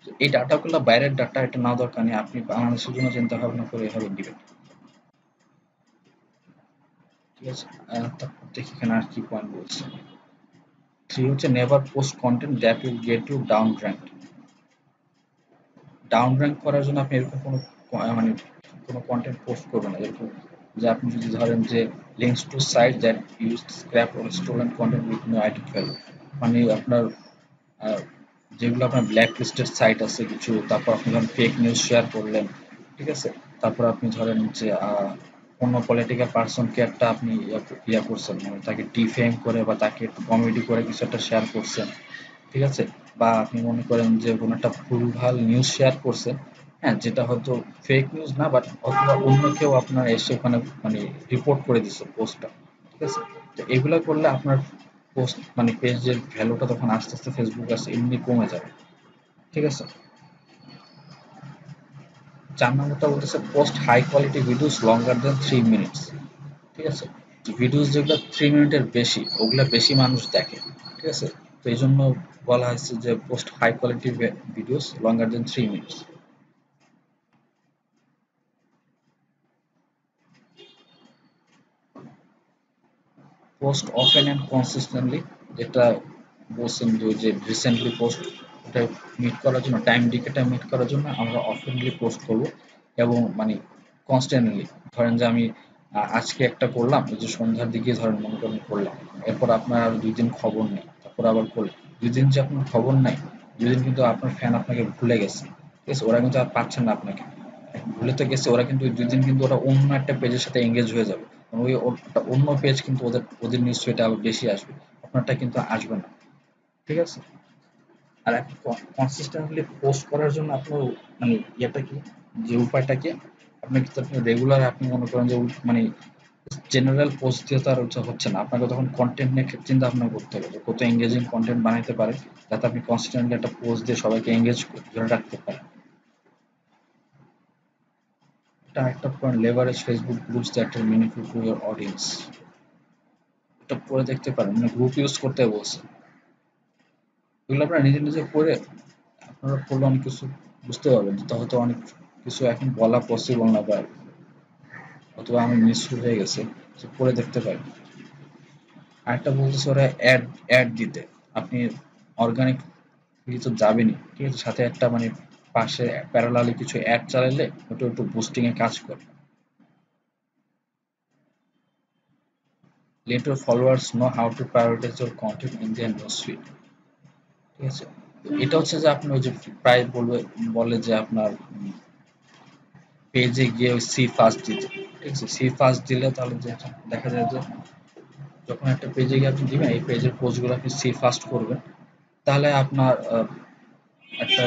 তো এই ডাটাগুলো বাইরের ডাটা, এটা না দরকার নেই, আপনি বাংলাদেশের জন্য চিন্তা ভাবনা করে এভাবে দিবেন, ঠিক আছে? তারপর দেখি এখানে আর কি পয়েন্ট বলছে। 3 হচ্ছে never post content that will get you down rank. Down rank করার জন্য আপনি এরকম কোনো মানে কোনো কন্টেন্ট পোস্ট করবেন না, এরকম যে আপনি যদি ধরেন যে links to site that use scrap or stolen content with no identity value, মানে আপনার আহ, যেগুলো আপনার ব্ল্যাক লিস্টেড সাইট আছে কিছু, তারপর আপনি ধরেন ফেক নিউজ শেয়ার করলেন, ঠিক আছে? তারপর আপনি ধরেন যে অন্য পলিটিক্যাল পার্সনকে একটা আপনি ইয়া করছেন, মানে তাকে ডিফেম করে বা তাকে একটু কমেডি করে কিছু একটা শেয়ার করছেন, ঠিক আছে? বা আপনি মনে করেন যে কোনো একটা ভুলভাল নিউজ শেয়ার করছেন, হ্যাঁ, যেটা হয়তো ফেক নিউজ না, বাট অথবা অন্য কেউ আপনার এসে ওখানে মানে রিপোর্ট করে দিচ্ছে পোস্টটা, ঠিক আছে? তো এগুলা করলে আপনার পোস্ট মানে পেজের ভ্যালুটা তখন আস্তে আস্তে ফেসবুক কাছে এমনি কমে যাবে, ঠিক আছে? 4 নম্বরটা বলতেছে post high quality videos longer than 3 minutes, ঠিক আছে? ভিডিওস যেগুলো 3 মিনিটের বেশি ওগুলা বেশি মানুষ দেখে, ঠিক আছে? তো এই জন্য বলা হয়েছে যে post high quality videos longer than 3 minutes. Post often and consistently, যেটা বলছেন যে রিসেন্টলি পোস্ট, ওটা মিট করার জন্য টাইম ডিকেটা মিট করার জন্য আমরা অফেনলি পোস্ট করব, এবং মানে কনস্ট্যান্টলি। ধরেন যে আমি আজকে একটা করলাম, এই যে সন্ধ্যার দিকে ধরেন মনে করেন করলাম, এরপর আপনার আর 2 দিন খবর নেই, তারপর আবার করলেন, 2 দিন যে আপনার খবর নাই, 2 দিন কিন্তু আপনার ফ্যান আপনাকে ভুলে গেছে, ঠিক আছে? ওরা কিন্তু আর পাচ্ছেন না আপনাকে, ভুলে তো গেছে, ওরা কিন্তু ওই 2 দিন কিন্তু ওরা অন্য একটা পেজের সাথে এঙ্গেজ হয়ে যাবে, কারণ ওই ওটা অন্য পেজ কিন্তু ওদের ওদের নিউজ ফিডে আবার বেশি আসবে, আপনারটা কিন্তু আসবে না, ঠিক আছে? আর কনসিস্টেন্টলি পোস্ট করার জন্য আপনার মানে ইয়েটা কি, যে উপায়টা কি, আপনি কিন্তু আপনি রেগুলার আপনি মনে করেন যে মানে জেনারেল পোস্ট দিয়ে তো আর ওটা হচ্ছে না, আপনাকে তখন কন্টেন্ট নিয়ে চিন্তা ভাবনা করতে হবে যে কত এঙ্গেজিং কন্টেন্ট বানাইতে পারে, যাতে আপনি কনসিস্টেন্টলি একটা পোস্ট দিয়ে সবাইকে এঙ্গেজ ধরে রাখতে পারেন। এটা একটা point, leverage Facebook groups that are meaningful to your audience, এটা পড়ে দেখতে পারেন, মানে গ্রুপ ইউজ করতে বলছে, এগুলো আপনারা নিজে নিজে পড়ে আপনারা পড়লে অনেক কিছু বুঝতে পারবেন, যেটা হয়তো অনেক কিছু এখন বলা পসিবল না, বা অথবা আমি মিস হয়ে গেছে, তো পড়ে দেখতে পারেন। আরেকটা বলতেছে ওরা অ্যাড অ্যাড দিতে, আপনি অর্গানিক তো যাবেনই, ঠিক আছে? সাথে একটা মানে পাশে প্যারালালি কিছু অ্যাড চালাইলে ওটা একটু বুস্টিং এ কাজ করে। Let your followers know how to prioritize your content in their newsfeed, ঠিক আছে? এটা হচ্ছে যে আপনি ওই যে প্রায় বলে যে আপনার পেজে গিয়ে সি ফার্স্ট দিতে, ঠিক আছে? সি ফার্স্ট দিলে তাহলে যেটা দেখা যায় যে যখন একটা পেজে গিয়ে আপনি দিবেন এই পেজের পোস্টগুলো আপনি সি ফার্স্ট করবেন, তাহলে আপনার একটা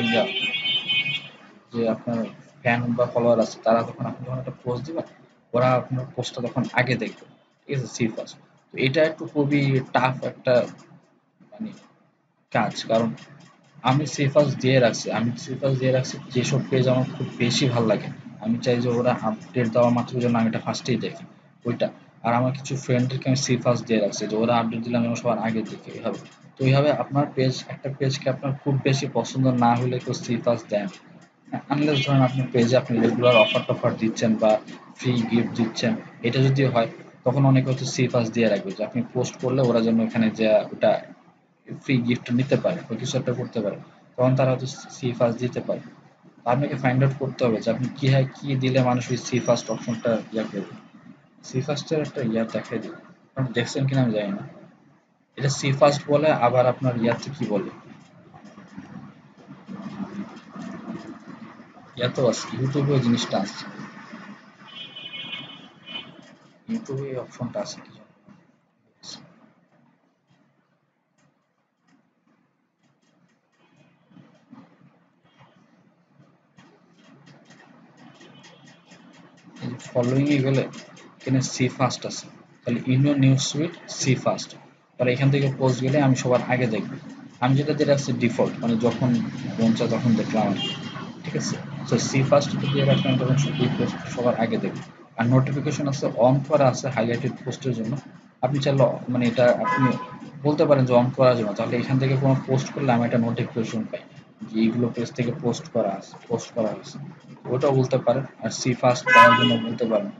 যে আপনার ফ্যান বা ফলোয়ার আছে তারা তখন আপনি যখন একটা পোস্ট দিবেন ওরা আপনার পোস্টটা তখন আগে দেখবে, ঠিক আছে? See first. তো এটা একটু খুবই টাফ একটা মানে কাজ, কারণ আমি সিফাস দিয়ে রাখছি, যেসব পেজ আমার খুব বেশি ভালো লাগে, আমি চাই যে ওরা আপডেট দেওয়া মাত্র যেন আমি এটা ফার্স্টেই দেখি ওইটা। আর আমার কিছু ফ্রেন্ডদেরকে আমি সিফাস দিয়ে রাখছি যে ওরা আপডেট দিলে আমি সবার আগে দেখি এইভাবে। তো এইভাবে আপনার পেজ, একটা পেজকে আপনার খুব বেশি পছন্দ না হলে কেউ সিফাস দেন, আনলেস ধরেন আপনার পেজে আপনি রেগুলার অফার টফার দিচ্ছেন বা ফ্রি গিফট দিচ্ছেন, এটা যদি হয় তখন অনেকে হচ্ছে সিফাস দিয়ে রাখবে যে আপনি পোস্ট করলে ওরা যেন এখানে যে ওটা ফ্রি গিফট নিতে পারে বা কিছু একটা করতে পারে, তখন তারা হয়তো সি ফার্স্ট দিতে পারে। তো আপনাকে ফাইন্ড আউট করতে হবে যে আপনি কি হয় কি দিলে মানুষ ওই সি ফার্স্ট অপশনটা ইয়া করবে। সি ফার্স্টের একটা ইয়া দেখাই দিই, আপনি দেখছেন কিনা আমি জানি না। এটা সি ফার্স্ট বলে, আবার আপনার ইয়াতে কি বলে, ইয়াতেও আছে, ইউটিউবে ওই জিনিসটা আছে, ইউটিউবে এই অপশনটা আছে কি জানি। ফলোইং এ গেলে এখানে সি ফার্স্ট আছে, তাহলে union news sweet see first, তাহলে এখান থেকে পোস্ট গেলে আমি সবার আগে দেখবো। আমি যেটা দিয়ে রাখছি ডিফল্ট, মানে যখন মন চায় তখন দেখলাম আর কি, ঠিক আছে? তো সি ফার্স্ট দিয়ে রাখলাম তখন এই পোস্ট সবার আগে দেখবো। আর নোটিফিকেশন আছে অন করা আছে হাইলাইটেড পোস্টের জন্য, আপনি চাইলে মানে এটা আপনি বলতে পারেন যে অন করার জন্য, তাহলে এখান থেকে কোনো পোস্ট করলে আমি একটা নোটিফিকেশন পাই যে এইগুলো পেজ থেকে পোস্ট করা হয়েছে, ওটাও বলতে পারেন। আর সি ফার্স্ট করার জন্য বলতে পারেন।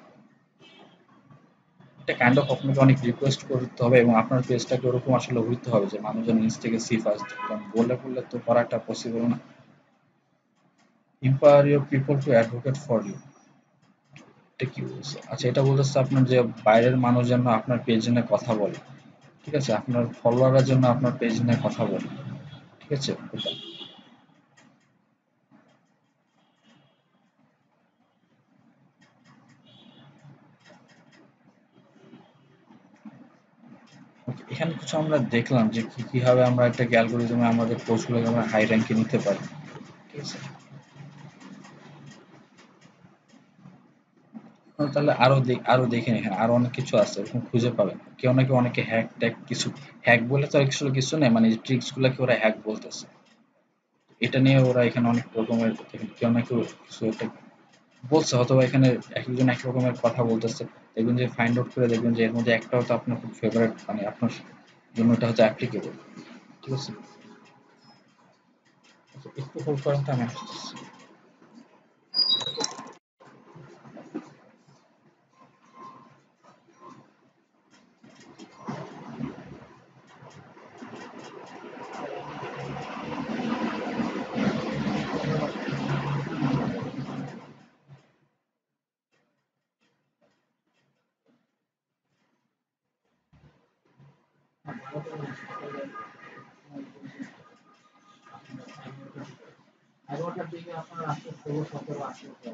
এটা কাইন্ড অফ আপনাকে অনেক রিকোয়েস্ট করতে হবে এবং আপনার পেজটাকে ওরকম আসলে হইতে হবে যে মানুষজন নিজ থেকে সি ফার্স্ট দেয়, কারণ বললে তো করাটা পসিবল না। Empower your people to advocate for you, এটা কি বলছে? আচ্ছা, এটা বলতেছে আপনার যে বাইরের মানুষ যেন আপনার পেজ নিয়ে কথা বলে, ঠিক আছে? আপনার ফলোয়াররা যেন আপনার পেজ নিয়ে কথা বলে, ঠিক আছে? ওটা ওকে। এখানে কিছু আমরা দেখলাম যে কিভাবে আমরা একটা অ্যালগরিদমে আমাদের পোস্টগুলোকে আমরা হাই র্যাঙ্কে নিতে পারি, ঠিক আছে? তাহলে আরো দেখেন, এখানে আরো অনেক কিছু আছে, এরকম খুঁজে পাবেন। কেউ না কেউ অনেকে হ্যাক ট্যাক কিছু, হ্যাক বলে তো আসলে কিছু নেই, মানে ট্রিক্স গুলাকে ওরা হ্যাক বলতেছে। এটা নিয়ে ওরা এখানে অনেক রকমের দেখেন, কেউ না কেউ কিছু একটা বলছে, অথবা এখানে এক একজন এক রকমের কথা বলতেছে। দেখবেন যে ফাইন্ড আউট করে দেখবেন যে এর মধ্যে একটা হয়তো আপনার খুব ফেভারিট, মানে আপনার জন্য এটা হয়তো অ্যাপ্লিকেবল, ঠিক আছে? আচ্ছা, একটু হোল্ড করেন তো, আমি আসতেছি। এগারোটার দিকে আপনার আসতে 16-17 আসতে।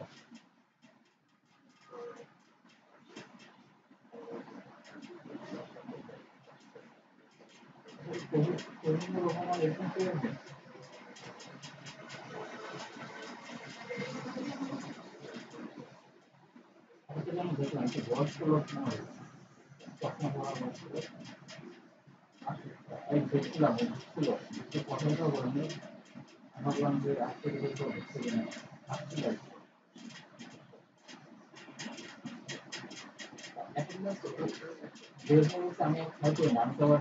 রহমান এরকম করে আমি দেখলাম যে বয়স্ক লোক না হয় চশমা পরা বয়স্ক লোক, আমি দেখছিলাম ছিল সে কথাটা বলেনি, ভাবলাম যে আজকে তো হচ্ছে না, আসছিল আমি হয়তো নামটা আবার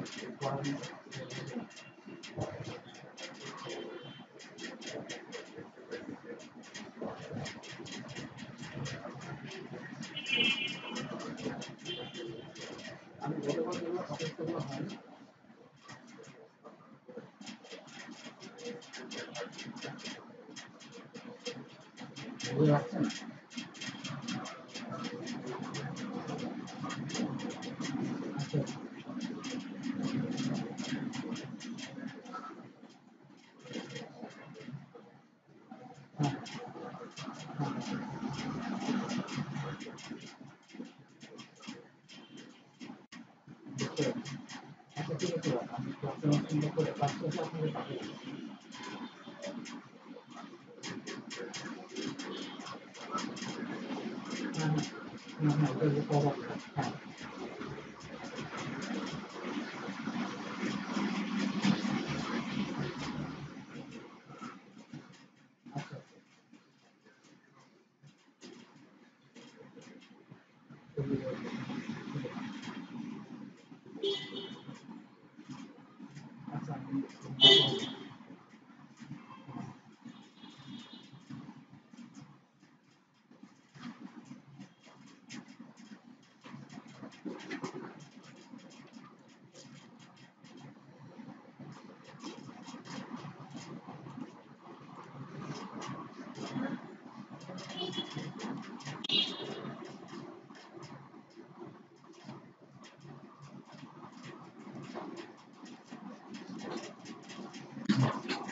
আমি বলে বলতে অসুস্থ হয়নি, বুঝতে পারছেন? আচ্ছা ঠিক আছে, আমি ক্লাসে সুন্দর করে ক্লাস শেষে আপনাকে পাঠিয়ে দিচ্ছি। হ্যাঁ হ্যাঁ হ্যাঁ হ্যাঁ, ওটা যে প্রভাব, হ্যাঁ আচ্ছা আচ্ছা আমি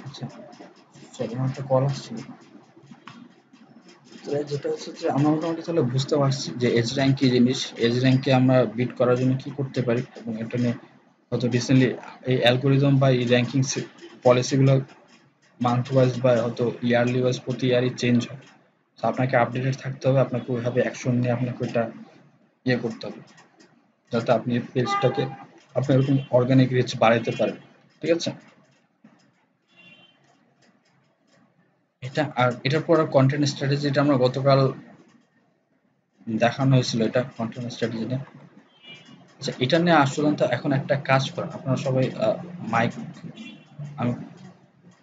আচ্ছা সরি আমার একটা কল আসছিল। তো যেটা হচ্ছে যে আমরা মোটামুটি তাহলে বুঝতে পারছি যে এজ র্যাঙ্ক কি জিনিস, এজ র্যাঙ্ককে আমরা বিট করার জন্য কি করতে পারি, এবং এটা নিয়ে হয়তো রিসেন্টলি এই অ্যালগোরিদম বা এই র্যাঙ্কিং পলিসিগুলো মান্থ ওয়াইজ বা হয়তো ইয়ারলি ওয়াইজ প্রতি ইয়ারই চেঞ্জ হয়। তো আপনাকে আপডেটেড থাকতে হবে, আপনাকে ওইভাবে অ্যাকশন নিয়ে আপনাকে ওইটা ইয়ে করতে হবে, যাতে আপনি পেজটাকে আপনি এরকম অর্গানিক রিচ বাড়াইতে পারেন। ঠিক আছে? এটা আর এটার পর কন্টেন্ট স্ট্র্যাটেজি, এটা আমরা গতকাল দেখানো হয়েছিল, এটা কন্টেন্ট স্ট্র্যাটেজিটা। আচ্ছা এটা নিয়ে আসলে তো এখন একটা কাজ করেন আপনারা সবাই, মাইক আমি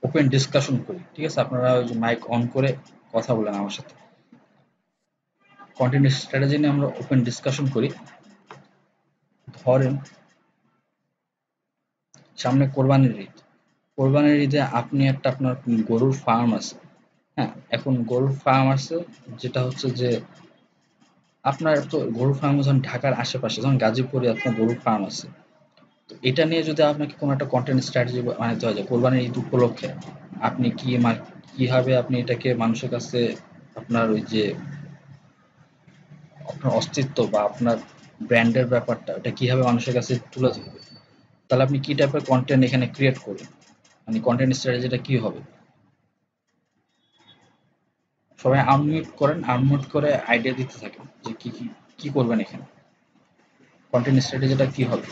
ওপেন ডিসকাশন করি, ঠিক আছে? আপনারা ওই যে মাইক অন করে কথা বলেন আমার সাথে, কন্টেন্ট স্ট্র্যাটেজি নিয়ে আমরা ওপেন ডিসকাশন করি। ধরেন সামনে কোরবানির ঈদ, কোরবানির ঈদে আপনি একটা আপনার গরুর ফার্ম আছে, হ্যাঁ এখন গরুর ফার্ম আছে, যেটা হচ্ছে যে আপনার তো গরুর ফার্ম যখন ঢাকার আশেপাশে, যখন গাজীপুরে আপনার গরুর ফার্ম আছে, তো এটা নিয়ে যদি আপনাকে কোনো একটা কন্টেন্ট স্ট্র্যাটেজি বানাতে হয় যে কোরবানির ঈদ উপলক্ষে আপনি কিভাবে আপনি এটাকে মানুষের কাছে আপনার ওই যে আপনার অস্তিত্ব বা আপনার ব্র্যান্ডের ব্যাপারটা এটা কিভাবে মানুষের কাছে তুলে ধরবে, তাহলে আপনি কি টাইপের কন্টেন্ট এখানে ক্রিয়েট করবেন, মানে কন্টেন্ট স্ট্র্যাটেজিটা কি হবে? সবাই আনমিউট করেন, আনমিউট করে আইডিয়া দিতে থাকেন যে কি কি কি করবেন এখানে, কন্টেন্ট স্ট্র্যাটেজিটা কি হবে?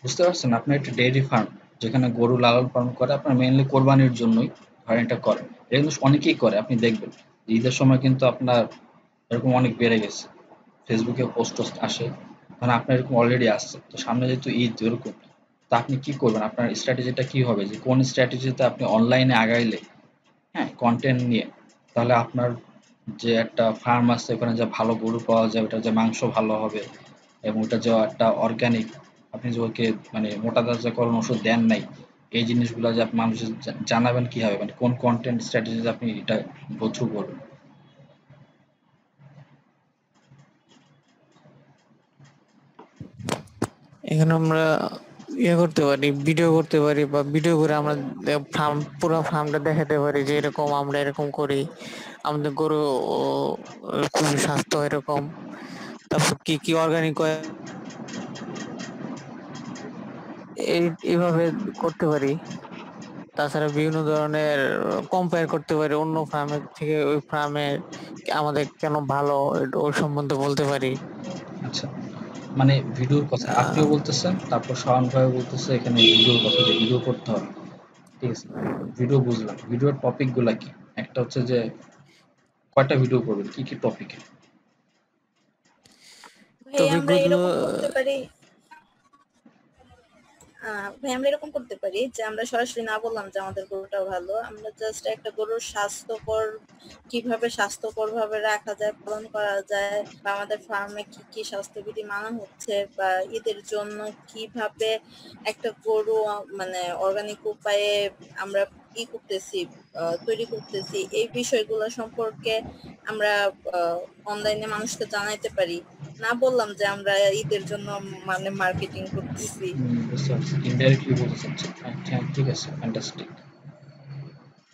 বুঝতে পারছেন? আপনার একটা ডেইরি ফার্ম যেখানে গরু লালন পালন করে, আপনার মেইনলি কোরবানির জন্যই ধরেন এটা করে, এটা কিন্তু অনেকেই করে, আপনি দেখবেন যে ঈদের সময় কিন্তু আপনার এরকম অনেক বেড়ে গেছে, ফেসবুকে পোস্ট টোস্ট আসে, মানে আপনার এরকম অলরেডি আসছে, তো সামনে যেহেতু ঈদ এরকম, তো আপনি কি করবেন, আপনার স্ট্র্যাটেজিটা কি হবে, যে কোন স্ট্র্যাটেজিতে আপনি অনলাইনে আগাইলে, হ্যাঁ কন্টেন্ট নিয়ে, তাহলে আপনার যে একটা ফার্ম আছে ওখানে যে ভালো গরু পাওয়া যায়, ওটার যে মাংস ভালো হবে, এবং ওটা যে একটা অর্গানিক, আপনি যে ওকে মানে মোটা তাজাকরণ ওষুধ দেন নাই, এই জিনিসগুলো যে আপনি মানুষের জানাবেন কিভাবে, মানে কোন কন্টেন্ট স্ট্র্যাটেজি আপনি এটা গো থ্রু করবেন? এখানে আমরা করতে পারি, ভিডিও করতে পারি, বা ভিডিও করে আমরা ফার্ম, পুরো ফার্মটা দেখাতে পারি যে এরকম আমরা এরকম করি, আমাদের গরু খুবই স্বাস্থ্য এরকম, তারপর কি কি অর্গানিক এইভাবে করতে পারি। তাছাড়া বিভিন্ন ধরনের কম্পেয়ার করতে পারি অন্য ফার্মের থেকে, ওই ফার্মে আমাদের কেন ভালো ওই সম্বন্ধে বলতে পারি। আচ্ছা, মানে ভিডিওর কথা আহ, আপনিও বলতেছেন, তারপর শাওন ভাইও বলতেছে এখানে ভিডিওর কথা, যে ভিডিও করতে হবে। ঠিক আছে, ভিডিও বুঝলাম, ভিডিওর টপিক গুলা কি? একটা হচ্ছে যে কয়টা ভিডিও করবেন, কি কি টপিকে? ভাই টপিক আমরা গুলো এরকম করতে পারি, ভাই আমরা এরকম করতে পারি যে আমরা সরাসরি না বললাম যে আমাদের গরুটা ভালো, আমরা জাস্ট একটা গরুর স্বাস্থ্যকর, কিভাবে স্বাস্থ্যকর ভাবে রাখা যায়, পালন করা যায়, বা আমাদের ফার্মে কি কি স্বাস্থ্যবিধি মানা হচ্ছে, বা ঈদের জন্য কিভাবে একটা গরু মানে অর্গানিক উপায়ে আমরা করতেছি, তৈরি করতেছি, এই বিষয়গুলো সম্পর্কে আমরা অনলাইনে মানুষকে জানাইতে পারি। না বললাম যে আমরা ঈদের জন্য মানে মার্কেটিং করতেছি। বুঝতে পারছি, ইনডাইরেক্টলি বলতে চাচ্ছেন। হ্যাঁ ঠিক আছে, ফ্যান্টাস্টিক।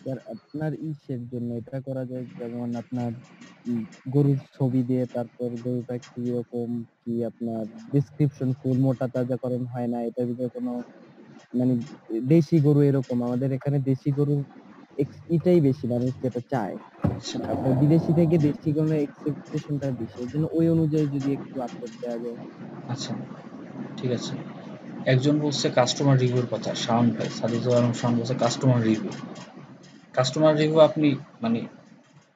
স্যার আপনার ইসের জন্য এটা করা যায়, যেমন আপনার গরুর ছবি দিয়ে তারপর গরুটা কিরকম কি আপনার ডিসক্রিপশন ফুল মোটা তাজাকরণ হয় না, এটার ভিতরে কোনো মানে দেশি গরু এরকম, আমাদের এখানে দেশি গরু এটাই বেশি মানুষ যেটা চায়, আচ্ছা আপনার বিদেশি থেকে দেশি গরুর এক্সপেকটেশনটা বেশি, এর জন্য ওই অনুযায়ী যদি একটু আপলোড দেওয়া যায়। আচ্ছা ঠিক আছে। একজন বলছে কাস্টমার রিভিউর কথা, শাওন ভাই, সাদিকুল আলম শাওন বলছে কাস্টমার রিভিউ। কাস্টমার রিভিউ আপনি মানে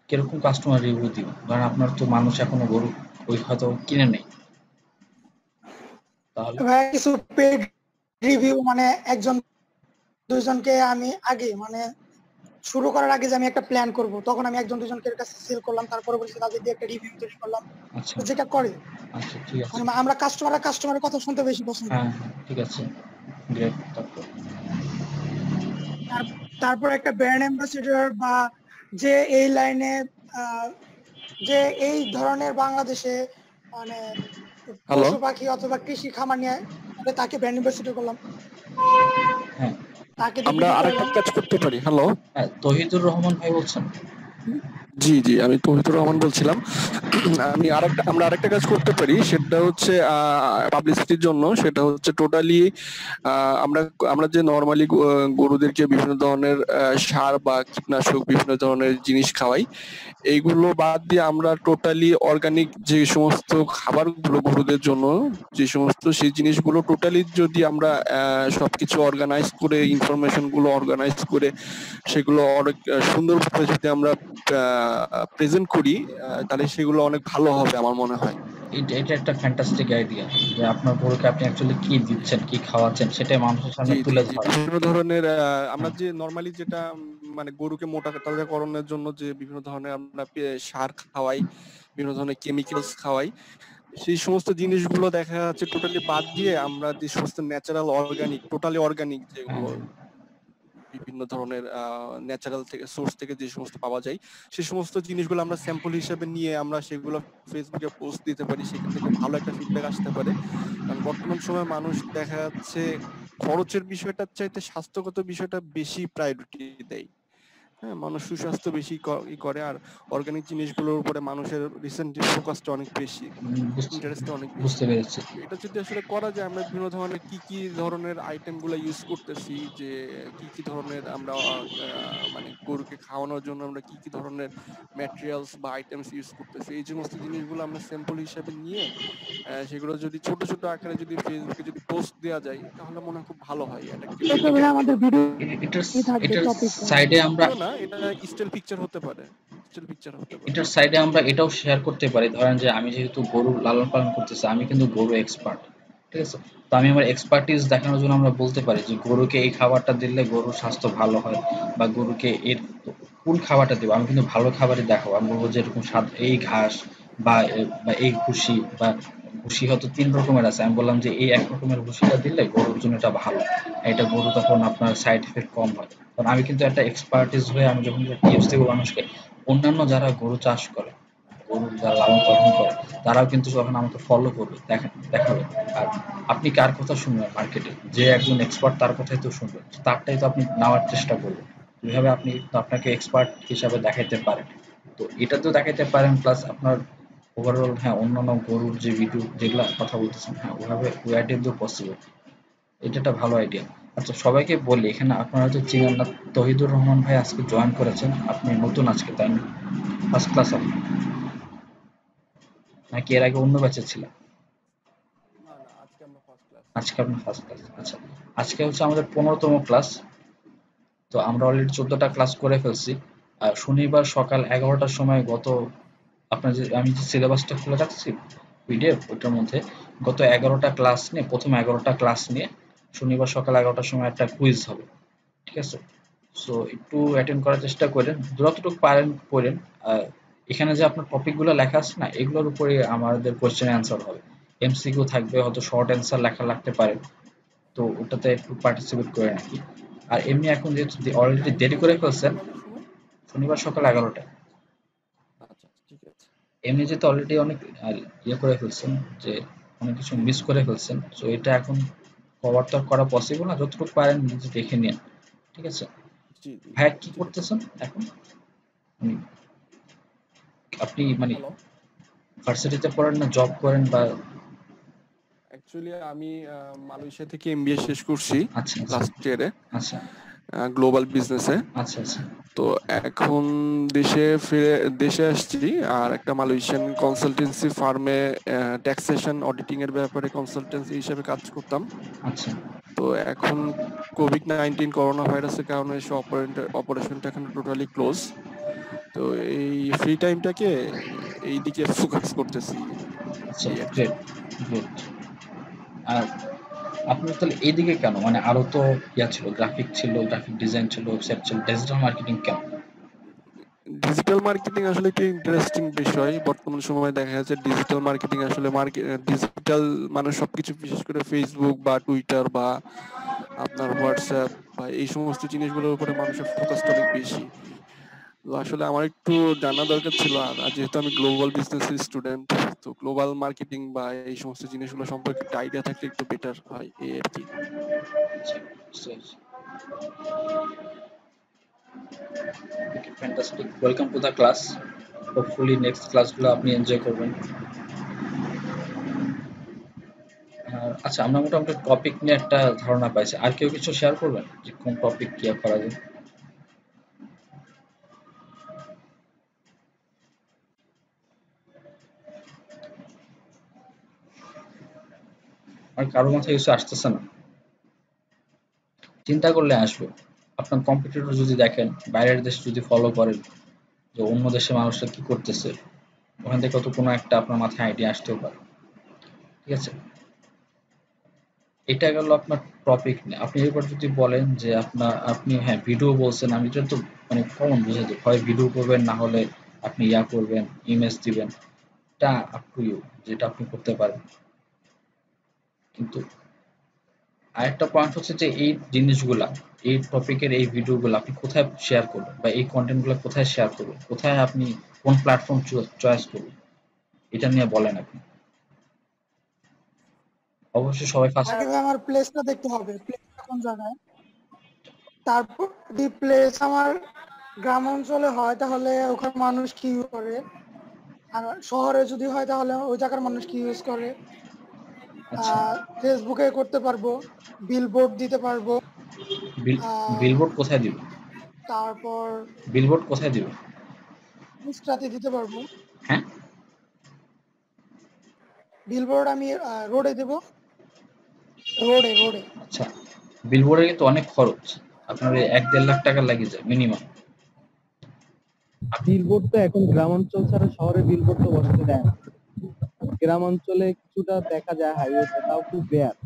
কিরকম কাস্টমার রিভিউ দিবেন? কারণ আপনার তো মানুষ এখনো গরু ওই হয়তো কিনে নেই, তাহলে ভাই কিছু পেড রিভিউ মানে একজন দুইজনকে আমি আগে মানে শুরু করার আগে যে আমি একটা প্ল্যান করব, তখন আমি একজন দুইজনকে কাছে সেল করলাম, তারপরে বলছি তাদের দিয়ে একটা রিভিউ তৈরি করলাম। আচ্ছা তো যেটা করে আচ্ছা ঠিক আছে। মানে আমরা কাস্টমারের কথা শুনতে বেশি পছন্দ হ্যাঁ করি। হ্যাঁ ঠিক আছে, গ্রেট। তারপর তারপর একটা ব্র্যান্ড অ্যাম্বাসেডর বা যে এই লাইনে যে এই ধরনের বাংলাদেশে মানে হ্যালো, পশু পাখি অথবা কৃষি খামার নিয়ে তাকে ব্র্যান্ড অ্যাম্বাসেডর করলাম, হ্যাঁ তাকে দিয়ে আমরা ভিডিও আরেকটা করালাম। কাজ করতে পারি। হ্যালো, হ্যাঁ, তহিদুর রহমান ভাই বলছেন? জি জি, আমি তৌহিদুর রহমান বলছিলাম। আমরা আরেকটা কাজ করতে পারি, সেটা হচ্ছে পাবলিসিটির জন্য। সেটা হচ্ছে টোটালি আমরা আমরা যে নর্মালি গরুদেরকে বিভিন্ন ধরনের সার বা কীটনাশক বিভিন্ন ধরনের জিনিস খাওয়াই, এইগুলো বাদ দিয়ে আমরা টোটালি অর্গানিক যে সমস্ত খাবারগুলো গরুদের জন্য, যে সমস্ত সেই জিনিসগুলো টোটালি যদি আমরা সবকিছু অর্গানাইজ করে, ইনফরমেশন গুলো অর্গানাইজ করে, সেগুলো অনেক সুন্দরভাবে যদি আমরা প্রেজেন্ট করি, তাহলে সেগুলো অনেক ভালো হবে আমার মনে হয়। এটা একটা ফ্যান্টাস্টিক আইডিয়া, যে আপনার গরুকে আপনি অ্যাকচুয়ালি কি দিচ্ছেন, কি খাওয়াচ্ছেন, সেটাই মানুষের সামনে জি জি তুলে জি, ধরা। বিভিন্ন ধরনের আমরা হ্যাঁ যে নরমালি যেটা মানে গরুকে মোটা তাজাকরণের জন্য যে বিভিন্ন ধরনের আমরা সার খাওয়াই, বিভিন্ন ধরনের কেমিক্যালস খাওয়াই, সেই সমস্ত জিনিসগুলো দেখা যাচ্ছে টোটালি বাদ দিয়ে আমরা যে সমস্ত ন্যাচারাল অর্গানিক, টোটালি অর্গানিক যেগুলো হ্যাঁ বিভিন্ন ধরনের ন্যাচারাল থেকে সোর্স থেকে যে সমস্ত পাওয়া যায়, সেই সমস্ত জিনিসগুলো আমরা স্যাম্পল হিসেবে নিয়ে আমরা সেগুলো ফেসবুকে পোস্ট দিতে পারি, সেখান থেকে ভালো একটা ফিডব্যাক আসতে পারে। কারণ বর্তমান সময়ে মানুষ দেখা যাচ্ছে খরচের বিষয়টার চাইতে স্বাস্থ্যগত বিষয়টা বেশি প্রায়োরিটি দেয়। হ্যাঁ, মানুষ সুস্বাস্থ্য বেশি করে, আর অর্গানিক জিনিসগুলোর উপরে মানুষের রিসেন্টলি ফোকাসটা অনেক বেশি, ইন্টারেস্টটা অনেক বেশি। বুঝতে পেরেছি। তো এটা যদি আসলে করা যায়, আমরা বিভিন্ন ধরনের কি ধরনের আইটেম গুলা ইউজ করতেছি, যে কি ধরনের আমরা মানে গরুকে খাওয়ানোর জন্য আমরা কি ধরনের ম্যাটেরিয়ালস বা আইটেমস ইউজ করতেছি, এই সমস্ত জিনিসগুলো আমরা স্যাম্পল হিসেবে নিয়ে সেগুলো যদি ছোট ছোট আকারে যদি ফেসবুকে যদি পোস্ট দেওয়া যায়, তাহলে মনে হয় খুব ভালো হয়। এটা ভাই আমাদের ভিডিও এটার থাকবে এটার টপিকটা। সাইডে আমরা না, এটা স্টিল পিকচার হতে পারে, স্টিল পিকচার হতে পারে। এটার সাইডে আমরা এটাও শেয়ার করতে পারি, ধরেন যে আমি যেহেতু গরু লালন পালন করতেছি, আমি কিন্তু গরু এক্সপার্ট, ঠিক আছে? তো আমি আমার এক্সপার্টিস দেখানোর জন্য আমরা বলতে পারি যে গরুকে এই খাবারটা দিলে গরুর স্বাস্থ্য ভালো হয়, বা গরুকে এর কোন খাবারটা দেবো, আমি কিন্তু ভালো খাবারই দেখাবো। আমি বলবো যে এরকম স্বাদ এই ঘাস বা এই ভুসি, বা ভুসি হয়তো ৩ রকমের আছে, আমি বললাম যে এই ১ রকমের ভুসিটা দিলে গরুর জন্য এটা ভালো, এটা গরু তখন আপনার সাইড এফেক্ট কম হয়। কারণ আমি কিন্তু একটা এক্সপার্টিস হয়ে আমি যখন টিপস দেবো মানুষকে, অন্যান্য যারা গরু চাষ করে, গরু যারা লালন পালন করে, তারাও কিন্তু তখন আমাকে ফলো করবে, দেখাবে। আর আপনি কার কথা শুনবেন মার্কেটে? যে একজন এক্সপার্ট তার কথাই তো শুনবেন, তারটাই তো আপনি নেওয়ার চেষ্টা করবেন। এইভাবে আপনি তো আপনাকে এক্সপার্ট হিসাবে দেখাইতে পারেন। তো এটা তো দেখাইতে পারেন, প্লাস আপনার ওভারঅল, হ্যাঁ, অন্যান্য গরুর যে ভিডিও যেগুলা কথা বলতেছেন, হ্যাঁ, ওভাবে ওয়াইড তো পসিবল। এটা একটা ভালো আইডিয়া। আচ্ছা, সবাইকে বলি, এখানে আপনারা হয়তো চিনেন না, তহিদুর রহমান ভাই আজকে জয়েন করেছেন। আপনি নতুন আজকে, তাই না? ফার্স্ট ক্লাস আপনি, নাকি এর আগে অন্য ব্যাচে ছিলেন? না না, আজকে আমরা ফার্স্ট ক্লাস। আজকে আপনার ফার্স্ট ক্লাস। আচ্ছা, আজকে হচ্ছে আমাদের 15তম ক্লাস। তো আমরা অলরেডি 14টা ক্লাস করে ফেলছি। আর শনিবার সকাল 11টার সময় আপনার যে আমি যে সিলেবাসটা খুলে রাখছি পিডিএফ, ওইটার মধ্যে গত 11টা ক্লাস নিয়ে, প্রথম 11টা ক্লাস নিয়ে শনিবার সকাল 11টার সময় একটা কুইজ হবে, ঠিক আছে? সো একটু অ্যাটেন্ড করার চেষ্টা করেন, যতটুকু পারেন করেন। আর এখানে যে আপনার টপিকগুলো লেখা আছে না, এগুলোর উপরে আমাদের কোয়েশ্চেন অ্যান্সার হবে, এমসিকিউ থাকবে, হয়তো শর্ট অ্যান্সার লেখা লাগতে পারে। তো ওটাতে একটু পার্টিসিপেট করে নাকি। আর এমনি এখন যেহেতু অলরেডি দেরি করে শনিবার ফেলছেন, কটার সময়? শনিবার সকাল 11টায়। আচ্ছা, ঠিক আছে। এমনি যেহেতু অলরেডি অনেক ইয়ে করে ফেলছেন, যে অনেক কিছু মিস করে ফেলছেন, তো এটা এখন কভার তো আর করা পসিবল না, যতটুকু পারেন নিজে দেখে নিন, ঠিক আছে? জি জি ভাইয়া কি ঠিক আছে। করতেছেন এখন? মানে আপনি মানে হ্যালো, ভার্সিটিতে পড়েন না জব করেন বা? অ্যাকচুয়ালি আমি মালয়েশিয়া থেকে এমবিএ শেষ করছি আচ্ছা আচ্ছা লাস্ট ইয়ারে আচ্ছা গ্লোবাল বিজনেসে। আচ্ছা আচ্ছা তো এখন দেশে আসছি, আর একটা মালয়েশিয়ান কনসালটেন্সি ফার্মে ট্যাক্সেশন অডিটিং এর ব্যাপারে কনসালটেন্সি হিসেবে কাজ করতাম। আচ্ছা তো এখন কোভিড-19 করোনা ভাইরাসের কারণে সব অপারেশনটা এখন টোটালি ক্লোজ। তো এই ফ্রি টাইমটাকে এইদিকে ফোকাস করতেছি, আচ্ছা, এই আর কি। Great great. আর আপনার তাহলে এইদিকে কেন, মানে আরো তো ইয়া ছিল, গ্রাফিক ছিল, গ্রাফিক ডিজাইন ছিল, ওয়েবসাইট ছিল, ডিজিটাল মার্কেটিং কেন? ডিজিটাল মার্কেটিং আসলে একটা ইন্টারেস্টিং বিষয়। বর্তমান সময়ে দেখা যাচ্ছে ডিজিটাল মার্কেটিং আসলে ডিজিটাল মানে সবকিছু, বিশেষ করে ফেসবুক বা টুইটার বা আপনার হোয়াটসঅ্যাপ বা এই সমস্ত জিনিসগুলোর উপরে মানুষের ফোকাসটা অনেক বেশি। তো আসলে আমার একটু জানা দরকার ছিল, আর যেহেতু আমি গ্লোবাল বিজনেসের স্টুডেন্ট, তো গ্লোবাল মার্কেটিং বা এই সমস্ত জিনিসগুলো সম্পর্কে একটা আইডিয়া থাকলে একটু বেটার হয়, এই আর কি। আচ্ছা, বুঝতে পেরেছি। Okay, fantastic. Welcome to the class. Hopefully next ক্লাসগুলো আপনি এনজয় করবেন। আচ্ছা, আমরা মোটামুটি টপিক নিয়ে একটা ধারণা পাইছি। আর কেউ কিছু শেয়ার করবেন যে কোন টপিক কি করা যায়? আর কারো মাথায় কিছু আসতেছে না? চিন্তা করলে আসবে। আপনার কম্পিটিটর যদি দেখেন, বাইরের দেশ যদি ফলো করেন যে অন্য দেশের মানুষরা কি করতেছে, ওখান থেকে তো কোনো একটা আপনার মাথায় আইডিয়া আসতেও পারে, ঠিক আছে? এটা গেল আপনার টপিক নিয়ে। আপনি এরপর যদি বলেন যে আপনি হ্যাঁ ভিডিও বলছেন, আমি এটা তো মানে কমন বুঝে যায়, হয় ভিডিও করবেন না হলে আপনি ইয়া করবেন, ইমেজ দিবেন, এটা আপ টু ইউ, যেটা আপনি করতে পারেন। কিন্তু আরেকটা পয়েন্ট হচ্ছে যে এই জিনিসগুলা, এই টপিকের এই ভিডিওগুলো আপনি কোথায় শেয়ার করবেন, বা এই কন্টেন্টগুলো কোথায় শেয়ার করবেন, কোথায় আপনি কোন প্ল্যাটফর্ম চয়েস করবেন, এটা নিয়ে বলেন আপনি। অবশ্যই সবাই ফার্স্ট। আগে ভাই আমার প্লেসটা দেখতে হবে, প্লেসটা কোন জায়গায়। তারপর যদি প্লেস আমার গ্রাম অঞ্চলে হয় তাহলে ওখানে মানুষ কি ইউজ করে, আর শহরে যদি হয় তাহলে ওই জায়গার মানুষ কি ইউজ করে। আচ্ছা, ফেসবুকে করতে পারবো, বিলবোর্ড দিতে পারবো। আহ, বিলবোর্ড কোথায় দিবেন? তারপর বিলবোর্ড কোথায় দিবেন? ইনস্টাতে দিতে পারবো। হ্যাঁ, বিলবোর্ড আমি রোডে দেব, রোডে রোডে। আচ্ছা। বিলবোর্ডে কিন্তু অনেক খরচ, আপনার এই 1-1.5 লাখ টাকা লাগে যায় মিনিমাম। বিলবোর্ড তো এখন গ্রাম অঞ্চল ছাড়া শহরে বিলবোর্ড তো বসাতে দেয় না। গ্রাম অঞ্চলে কিছুটা দেখা যায় হাইওয়েতে, তাও খুব রেয়ার।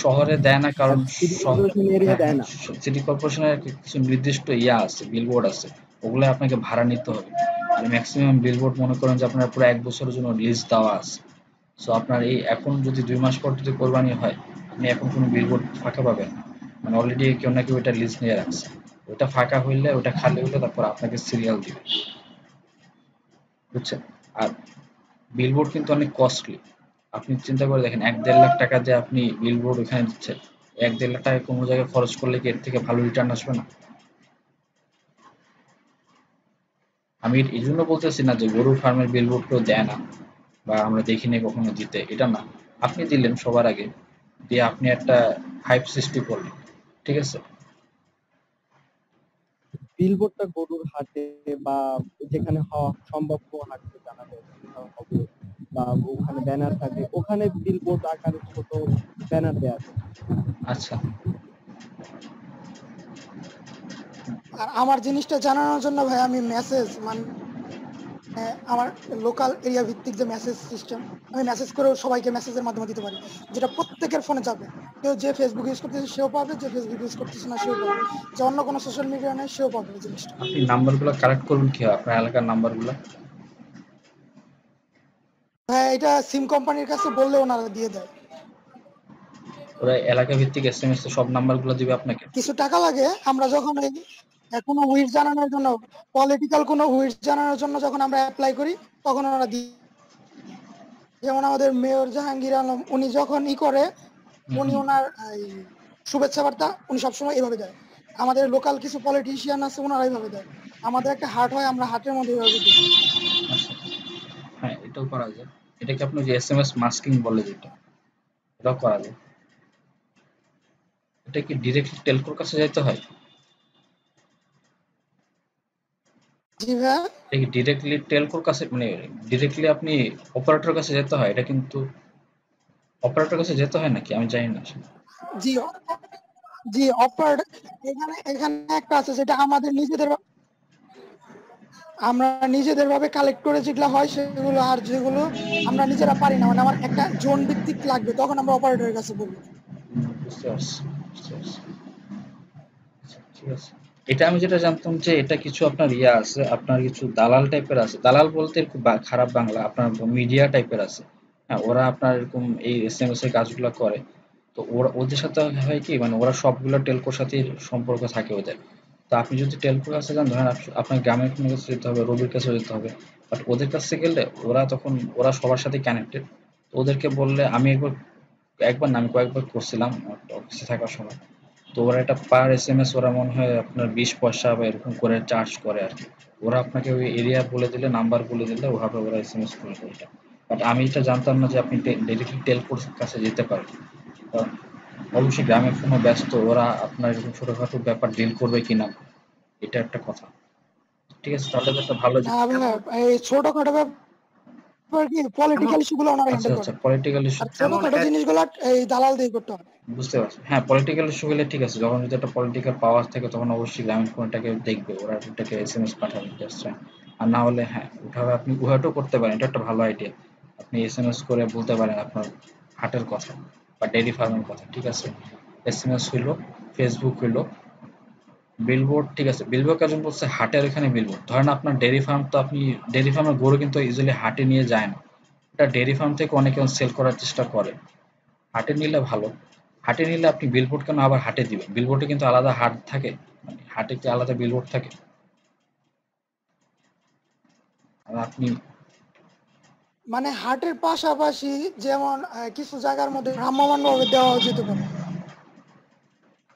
শহরে দেয় না আর কারণ সিটি কর্পোরেশন এরিয়া দেয় না। সিটি কর্পোরেশনের কিছু নির্দিষ্ট ইয়া আছে, বিলবোর্ড আছে, ওগুলো আপনাকে ভাড়া নিতে হবে। আর ম্যাক্সিমাম বিলবোর্ড মনে করেন যে আপনার পুরো 1 বছরের জন্য লিজ দেওয়া আছে। সো আপনার এই এখন যদি 2 মাস পর যদি কোরবানি হয়, আপনি এখন কোনো বিলবোর্ড ফাঁকা পাবেন না। মানে অলরেডি কেউ না কেউ ওটা লিজ নিয়ে রাখছে, ওটা ফাঁকা হইলে, ওটা খালি হইলে তারপর আপনাকে সিরিয়াল দিবে, বুঝছেন? আর বিলবোর্ড কিন্তু অনেক কস্টলি। আপনি চিন্তা করে দেখেন, 1-1.5 লাখ টাকা যে আপনি বিলবোর্ড ওখানে দিচ্ছেন, 1-1.5 লাখ টাকা কোনো জায়গায় খরচ করলে কি এর থেকে ভালো রিটার্ন আসবে না? আমি এই জন্য বলতেছি না যে গরুর ফার্মের বিলবোর্ড কেউ দেয় না বা আমরা দেখিনি কখনো দিতে, এটা না। আপনি দিলেন সবার আগে, দিয়ে আপনি একটা হাইপ সৃষ্টি করলেন, ঠিক আছে? বিলবোর্ডটা গরুর হাটে বা যেখানে হওয়া সম্ভাব্য হাটে জানাবে হবে, বা ওখানে ব্যানার থাকে, ওখানে বিলবোর্ড আকারে ছোট ব্যানার দেওয়া আছে। আচ্ছা, আর আমার জিনিসটা জানানোর জন্য ভাই আমি মেসেজ মানে আমার লোকাল এরিয়া ভিত্তিক যে মেসেজ সিস্টেম, আমি মেসেজ করেও সবাইকে মেসেজের মাধ্যমে দিতে পারি, যেটা প্রত্যেকের ফোনে যাবে। কেউ যে ফেসবুক ইউজ করতেছে সেও পাবে, যে ফেসবুক ইউজ করতেছে না সেও পাবে, যে অন্য কোনো সোশ্যাল মিডিয়া নেই সেও পাবে এই জিনিসটা। আপনি নাম্বারগুলো কালেক্ট করবেন কি হয়, আপনার এলাকার নাম্বারগুলো? হ্যাঁ, এটা সিম কোম্পানির কাছে বললে ওনারা দিয়ে দেয়। ওরা এলাকা ভিত্তিক এসএমএস সব নাম্বারগুলো দিবে আপনাকে? কিছু টাকা লাগে, আমরা যখন কোনো উইশ জানানোর জন্য, পলিটিক্যাল কোনো উইশ জানানোর জন্য যখন আমরা অ্যাপ্লাই করি তখন ওরা যেমন আমাদের মেয়র জাহাঙ্গীর আলম উনি যখন করে উনি ওনার শুভেচ্ছা বার্তা উনি সবসময় এইভাবে দেয়। আমাদের লোকাল কিছু পলিটিশিয়ান আছে ওনারা এইভাবে দেয়। আমাদের একটা হাট হয়, আমরা হাটের মধ্যে এইভাবে দিই। আচ্ছা, হ্যাঁ এটাও করা যায়। এটাকে আপনি যে এসএমএস মাস্কিং বলে যেটা, এটাও করা যায়। এটা কি ডিরেক্টলি টেলকোর কাছে যাইতে হয়? জি ভাইয়া, এটা কি ডিরেক্টলি টেলকোর কাছে, মানে ডিরেক্টলি আপনি অপারেটর কাছে যেতে হয়? এটা কিন্তু অপারেটর কাছে যেতে হয় নাকি আমি জানি না আসলে। জি জি অপারেটর এখানে একটা আছে যেটা আমাদের আমরা নিজেদের ভাবে কালেক্ট করে যেগুলো হয় সেগুলো, আর যেগুলো আমরা নিজেরা পারি না, মানে আমার একটা জোন ভিত্তিক লাগবে, তখন আমরা অপারেটরের কাছে বলবো। বুঝতে পারছি, বুঝতে পারছি। আচ্ছা, ঠিক আছে। এটা আমি যেটা জানতাম যে এটা কিছু আপনার ইয়া আছে, আপনার কিছু দালাল টাইপের আছে। দালাল বলতে খুব খারাপ বাংলা, আপনার মিডিয়া টাইপের আছে। হ্যাঁ, ওরা আপনার এরকম এই এসএমএস এর কাজগুলো করে। তো ওরা ওদের সাথে হয় কি, মানে ওরা সবগুলো টেলকোর সাথে সম্পর্ক থাকে ওদের। তো আপনি যদি টেলকোর কাছে যান, ধরেন আপনার গ্রামের কোনো কাছে যেতে হবে, রবির কাছে যেতে হবে, বাট ওদের কাছে গেলে ওরা তখন ওরা সবার সাথে কানেক্টেড। তো ওদেরকে বললে, আমি একবার না, আমি কয়েকবার করছিলাম অফিসে থাকার সময়। তো ওরা এটা পার এসএমএস ওরা মনে হয় আপনার 20 পয়সা বা এরকম করে চার্জ করে আর কি। ওরা আপনাকে ওই এরিয়া বলে দিলে, নাম্বার বলে দিলে ওভাবে ওরা এসএমএস করে দেয় এটা। বাট আমি এটা জানতাম না যে আপনি ডাইরেক্টলি টেলকোর কাছে যেতে পারেন। কারণ অবশ্যই গ্রামের ফোনও ব্যস্ত, ওরা আপনার এরকম ছোটখাটো ব্যাপার ডিল করবে কিনা, এটা একটা কথা। ঠিক আছে, তাহলে তো একটা ভালো এই ছোটখাটো ব্যাপার কি পলিটিক্যাল ইস্যুগুলো ওনারা আচ্ছা হ্যান্ডেল আচ্ছা, করে, পলিটিক্যাল ইস্যু। আর ছোটখাটো জিনিসগুলো এই দালাল দিয়ে করতে হবে। বুঝতে পারছি। হ্যাঁ, পলিটিক্যাল ইস্যু হলে ঠিক আছে। যখন যদি একটা পলিটিক্যাল পাওয়ার থাকে তখন অবশ্যই গ্রামীণ ফোন এটাকে দেখবে, ওরা এটাকে এসএমএস পাঠাবে জাস্ট। আর না হলে হ্যাঁ, ওঠাবে, আপনি উহাটাও করতে পারেন, এটা একটা ভালো আইডিয়া। আপনি এসএমএস করে বলতে পারেন আপনার হাটের কথা বা ডেইরি ফার্মের কথা। ঠিক আছে, এসএমএস হইলো, ফেসবুক হইলো, বিলবোর্ড। ঠিক আছে, বিলবোর্ড কাজন বলছে হাটের এখানে বিলবোর্ড। ধরেন আপনার ডেইরি ফার্ম, তো আপনি ডেইরি ফার্মের গরু কিন্তু ইজিলি হাটে নিয়ে যায় না। এটা ডেইরি ফার্ম থেকে অনেকে সেল করার চেষ্টা করে। হাটে নিলে ভালো। হাটে নিলে আপনি বিলবোর্ড কেন আবার হাটে দিবেন? বিলবোর্ডে কিন্তু আলাদা হাট থাকে, মানে হাটে কি আলাদা বিলবোর্ড থাকে? আর আপনি মানে হাটের পাশাপাশি যেমন কিছু জায়গার মধ্যে ভ্রাম্যমাণ ভাবে দেওয়া যেতে পারে।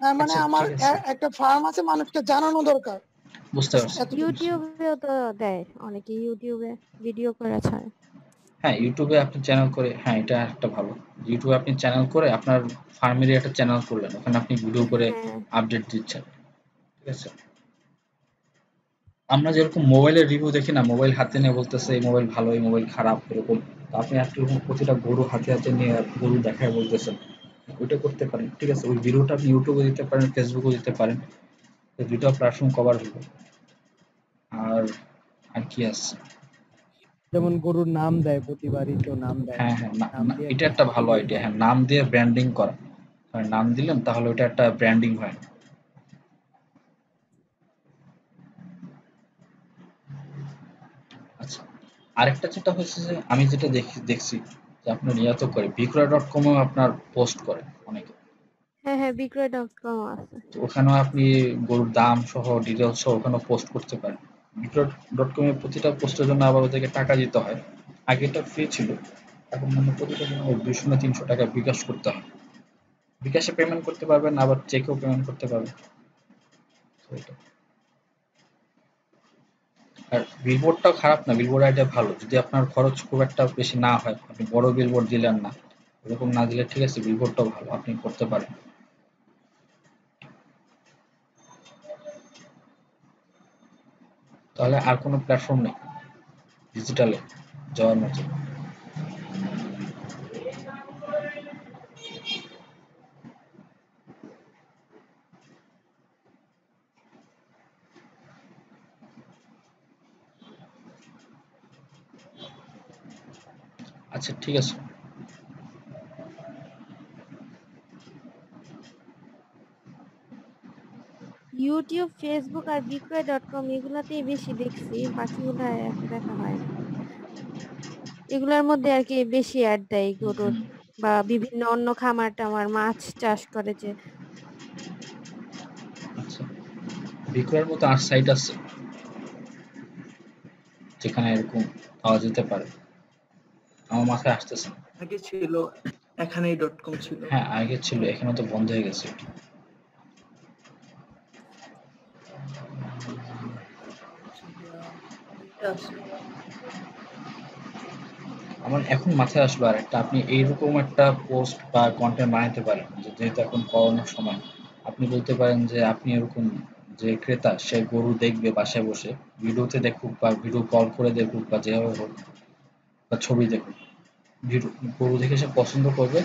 মানে আচ্ছা আমার ঠিক আছে, একটা ফার্ম আছে, মানুষকে জানানো দরকার। বুঝতে পারছি। ইউটিউবেও তো দেয়, অনেকে ইউটিউবে ভিডিও করে ছাড়ে। হ্যাঁ, ইউটিউবে আপনি চ্যানেল করে, হ্যাঁ এটা একটা ভালো। ইউটিউবে আপনি চ্যানেল করে আপনার ফার্মেরই একটা চ্যানেল করলেন, ওখানে আপনি ভিডিও করে হ্যাঁ আপডেট দিচ্ছেন। ঠিক আছে, আমরা যেরকম মোবাইলের রিভিউ দেখি না, মোবাইল হাতে নিয়ে বলতেছে এই মোবাইল ভালো, এই মোবাইল খারাপ, এরকম। তো আপনি এরকম প্রতিটা গরু হাতে হাতে নিয়ে গরু দেখায় বলতেছেন, ওইটা করতে পারেন। ঠিক আছে, ওই ভিডিওটা আপনি ইউটিউবে দিতে পারেন, ফেসবুকেও দিতে পারেন। এই দুটো প্ল্যাটফর্ম কভার হলো। আর আর কি আছে? যেমন গরুর নাম দেয়, প্রতিবারই তো নাম দেয়। হ্যাঁ হ্যাঁ, নাম দিয়ে এটা একটা ভালো আইডিয়া। হ্যাঁ, নাম দিয়ে ব্র্যান্ডিং করা। নাম দিলেন তাহলে ওটা একটা ব্র্যান্ডিং হয়। আচ্ছা, আরেকটা যেটা হচ্ছে যে আমি যেটা দেখছি যে আপনার তো করে বিক্রয়.com-এও আপনার পোস্ট করে অনেকে। হ্যাঁ হ্যাঁ, বিক্রয়.com আছে। তো ওখানেও আপনি গরুর দাম সহ ডিটেলস সহ ওখানেও পোস্ট করতে পারেন। বিক্রয়.com এর প্রতিটা পোস্টের জন্য আবার ওদেরকে টাকা দিতে হয়। আগে এটা ফ্রি ছিল, এখন মানে প্রতিটা জন্য 200 না 300 টাকা বিকাশ করতে হয়। বিকাশে পেমেন্ট করতে পারবেন, আবার চেকেও পেমেন্ট করতে পারবেন। তো এটা। আর বিলবোর্ডটাও খারাপ না, বিলবোর্ড আইডিয়া ভালো। যদি আপনার খরচ খুব একটা বেশি না হয়, আপনি বড় বিলবোর্ড দিলেন না, এরকম না দিলে ঠিক আছে, বিলবোর্ডটাও ভালো, আপনি করতে পারেন। তাহলে আর কোনো প্ল্যাটফর্ম নেই ডিজিটালে যাওয়ার মতো? আচ্ছা ঠিক আছে। ইউটিউব, ফেসবুক আর বিক্রয়.com এগুলাতেই বেশি দেখছি, বাকিগুলা এত দেখা হয় না। এগুলার মধ্যে আর কি বেশি অ্যাড দেয় গরুর, বা বিভিন্ন অন্য খামার টামার মাছ চাষ করে যে। আচ্ছা, বিক্রয়ের মতো আর সাইট আছে যেখানে এরকম পাওয়া যেতে পারে? আমার মাথায় আসতেছে না। আগে ছিল এখানেই.com ছিল। হ্যাঁ আগে ছিল, এখানে তো বন্ধ হয়ে গেছে। এটা আছে। আমার এখন মাথায় আসলো আর একটা, আপনি এইরকম একটা পোস্ট বা কন্টেন্ট বানাতে পারেন যেহেতু এখন করোনার সময়, আপনি বলতে পারেন যে আপনি এরকম যে ক্রেতা সে গরু দেখবে বাসায় বসে, ভিডিওতে দেখুক বা ভিডিও কল করে দেখুক বা যেভাবে হোক, বা ছবি দেখুক, ভিডিও গরু দেখে সে পছন্দ করবে,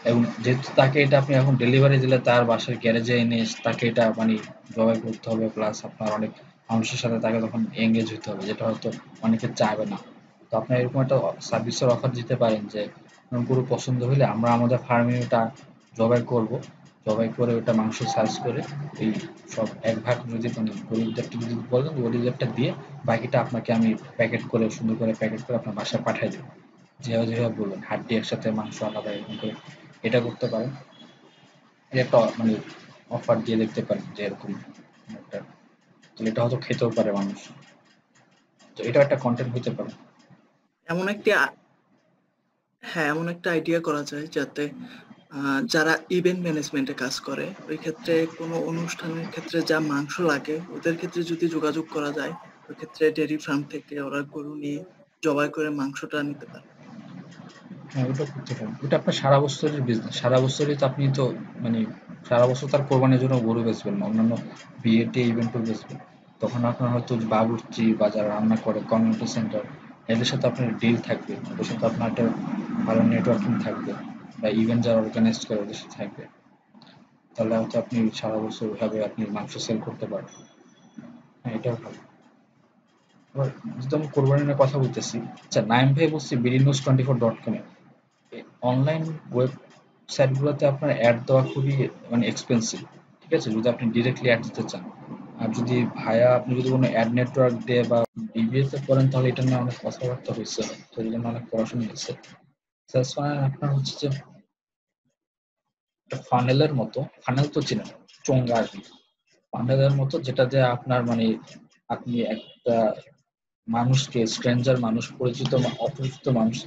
এবং যেহেতু তাকে এটা আপনি এখন ডেলিভারি দিলে তার বাসার গ্যারেজে এনে তাকে এটা মানে জবাই করতে হবে, প্লাস আপনার অনেক মানুষের সাথে তাকে তখন এঙ্গেজ হতে হবে, যেটা হয়তো অনেকে চাইবে না। তো আপনি এরকম একটা সার্ভিসের অফার দিতে পারেন যে গরু পছন্দ হলে আমরা আমাদের ফার্মে ওটা জবাই করব, জবাই করে ওটা মাংস সার্চ করে এই সব এক ভাগ যদি মানে গরিবদেরটা যদি বলেন গরিবদেরটা দিয়ে বাকিটা আপনাকে আমি প্যাকেট করে সুন্দর করে প্যাকেট করে আপনার বাসায় পাঠিয়ে দেবো, যেভাবে যেভাবে বলবেন হাড্ডি একসাথে মাংস আলাদা এরকম করে এটা করতে পারেন। এটা একটা মানে অফার দিয়ে দেখতে পারেন যে এরকম একটা, তাহলে এটা হয়তো খেতেও পারে মানুষ, তো এটা একটা কন্টেন্ট হতে পারে। এমন একটা আইডিয়া করা যায় যাতে যারা ইভেন্ট ম্যানেজমেন্টে কাজ করে ওই ক্ষেত্রে কোনো অনুষ্ঠানের ক্ষেত্রে যা মাংস লাগে ওদের ক্ষেত্রে যদি যোগাযোগ করা যায়, ওই ক্ষেত্রে ডেয়ারি ফার্ম থেকে ওরা গরু নিয়ে জবাই করে মাংসটা নিতে পারে। হ্যাঁ ওটা করতে পারেন, ওটা আপনার সারা বছরের বিজনেস, সারা বছরই তো আপনি তো মানে সারা বছর তার কোরবানির জন্য গরু বেচবেন না, অন্যান্য বিয়েতে ইভেন্টও বেচবেন, তখন আপনার হয়তো বাবুর্চি বা যারা রান্না করে কমিউনিটি সেন্টার এদের সাথে আপনার ডিল থাকবে, ওদের সাথে আপনার একটা ভালো নেটওয়ার্কিং থাকবে, বা ইভেন্ট যারা অর্গানাইজ করে ওদের সাথে থাকবে, তাহলে হয়তো আপনি সারা বছর ওইভাবে আপনি মাংস সেল করতে পারবেন। হ্যাঁ এটাও ভালো। এবার যেহেতু আমি কোরবানি নিয়ে কথা বলতেছি, আচ্ছা নাইম ভাই বলছি bdnews24.com এ অনলাইন ওয়েবসাইটগুলোতে আপনার অ্যাড দেওয়া খুবই মানে এক্সপেন্সিভ, ঠিক আছে, যদি আপনি ডিরেক্টলি অ্যাড দিতে চান। আর যদি ভায়া আপনি যদি কোনো অ্যাড নেটওয়ার্ক দিয়ে বা বিবিএতে করেন তাহলে এটা নিয়ে অনেক কথাবার্তা হয়েছে, তো এই জন্য অনেক পড়াশোনা হয়েছে। সেলস ফানেল আপনার হচ্ছে যে একটা ফানেলের মতো, ফানেল তো চিনেন, চোঙ্গা আর কি, ফানেলের মতো যেটা দিয়ে আপনার মানে আপনি একটা মানুষকে, স্ট্রেঞ্জার মানুষ, পরিচিত অপরিচিত মানুষ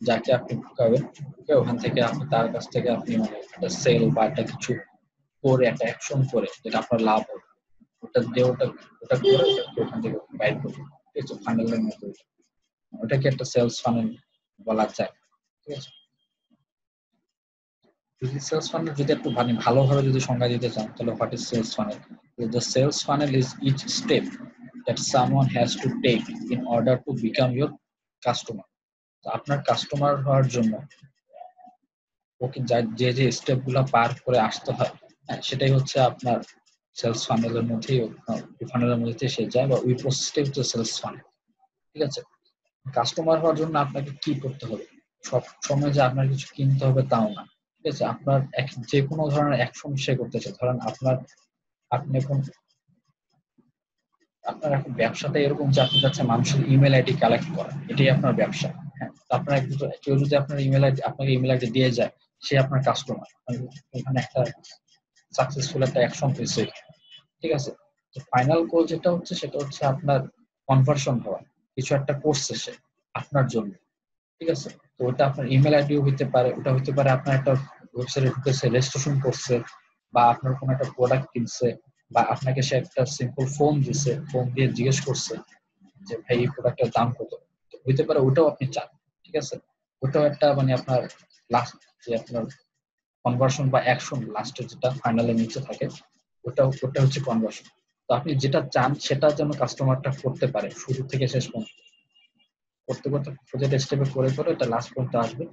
যাকে আপনি ঢুকাবেন, ঢুকে ওখান থেকে আপনি তার কাছ থেকে আপনি মানে একটা সেল বা একটা কিছু করে একটা অ্যাকশন করে যেটা আপনার লাভ হবে, ওটা দিয়ে ওটা ওটা করে ওটাকে ওখান থেকে বাইর করবে, ঠিক আছে, ফানেলের মতো ওটাকে একটা সেলস ফানেল বলা যায়, ঠিক আছে। যদি সেলস ফানেল যদি একটু মানে ভালোভাবে যদি সংজ্ঞা দিতে চান তাহলে what is sales funnel? The sales funnel is each step that someone has to take in order to become your customer. তো আপনার কাস্টমার হওয়ার জন্য ওকে যে যে স্টেপ গুলা পার করে আসতে হয়, হ্যাঁ সেটাই হচ্ছে আপনার সেলস ফানেলের মধ্যেই, ফানেলের মধ্যে সে যায়, বা ওই প্রসেসটাই হচ্ছে সেলস ফানেল, ঠিক আছে। কাস্টমার হওয়ার জন্য আপনাকে কি করতে হবে? সব সময় যে আপনার কিছু কিনতে হবে তাও না, ঠিক আছে। আপনার যে কোনো ধরনের অ্যাকশন সে করতেছে, ধরেন আপনি এখন আপনার এখন ব্যবসাটা এরকম যে আপনি চাচ্ছেন মানুষের ইমেল আইডি কালেক্ট করা, এটাই আপনার ব্যবসা। হ্যাঁ, তো আপনার কেউ যদি আপনার ইমেল আইডি আপনাকে ইমেল আইডি দিয়ে যায়, সে আপনার কাস্টমার, এখানে একটা সাকসেসফুল একটা অ্যাকশন হয়েছে, ঠিক আছে। তো ফাইনাল গোল যেটা হচ্ছে সেটা হচ্ছে আপনার কনভার্সন হওয়া, কিছু একটা করছে সে আপনার জন্য, ঠিক আছে। তো ওটা আপনার ইমেল আইডিও হইতে পারে, ওটা হইতে পারে আপনার একটা ওয়েবসাইটে ঢুকেছে, রেজিস্ট্রেশন করছে, বা আপনার কোনো একটা প্রোডাক্ট কিনছে, বা আপনাকে সে একটা সিম্পল ফোন দিছে, ফোন দিয়ে জিজ্ঞেস করছে যে ভাই এই প্রোডাক্টের দাম কত, হইতে পারে ওটাও আপনি চান, ঠিক আছে। ওটাও একটা মানে আপনার লাস্ট যে আপনার কনভার্সন বা অ্যাকশন লাস্টে যেটা ফাইনালের নিচে থাকে, ওটা হচ্ছে কনভার্সন। তো আপনি যেটা চান সেটা যেন কাস্টমারটা করতে পারে শুরু থেকে শেষ পর্যন্ত, করতে করতে প্রজেক্ট স্টেপে করে করে এটা লাস্ট পর্যন্ত আসবে,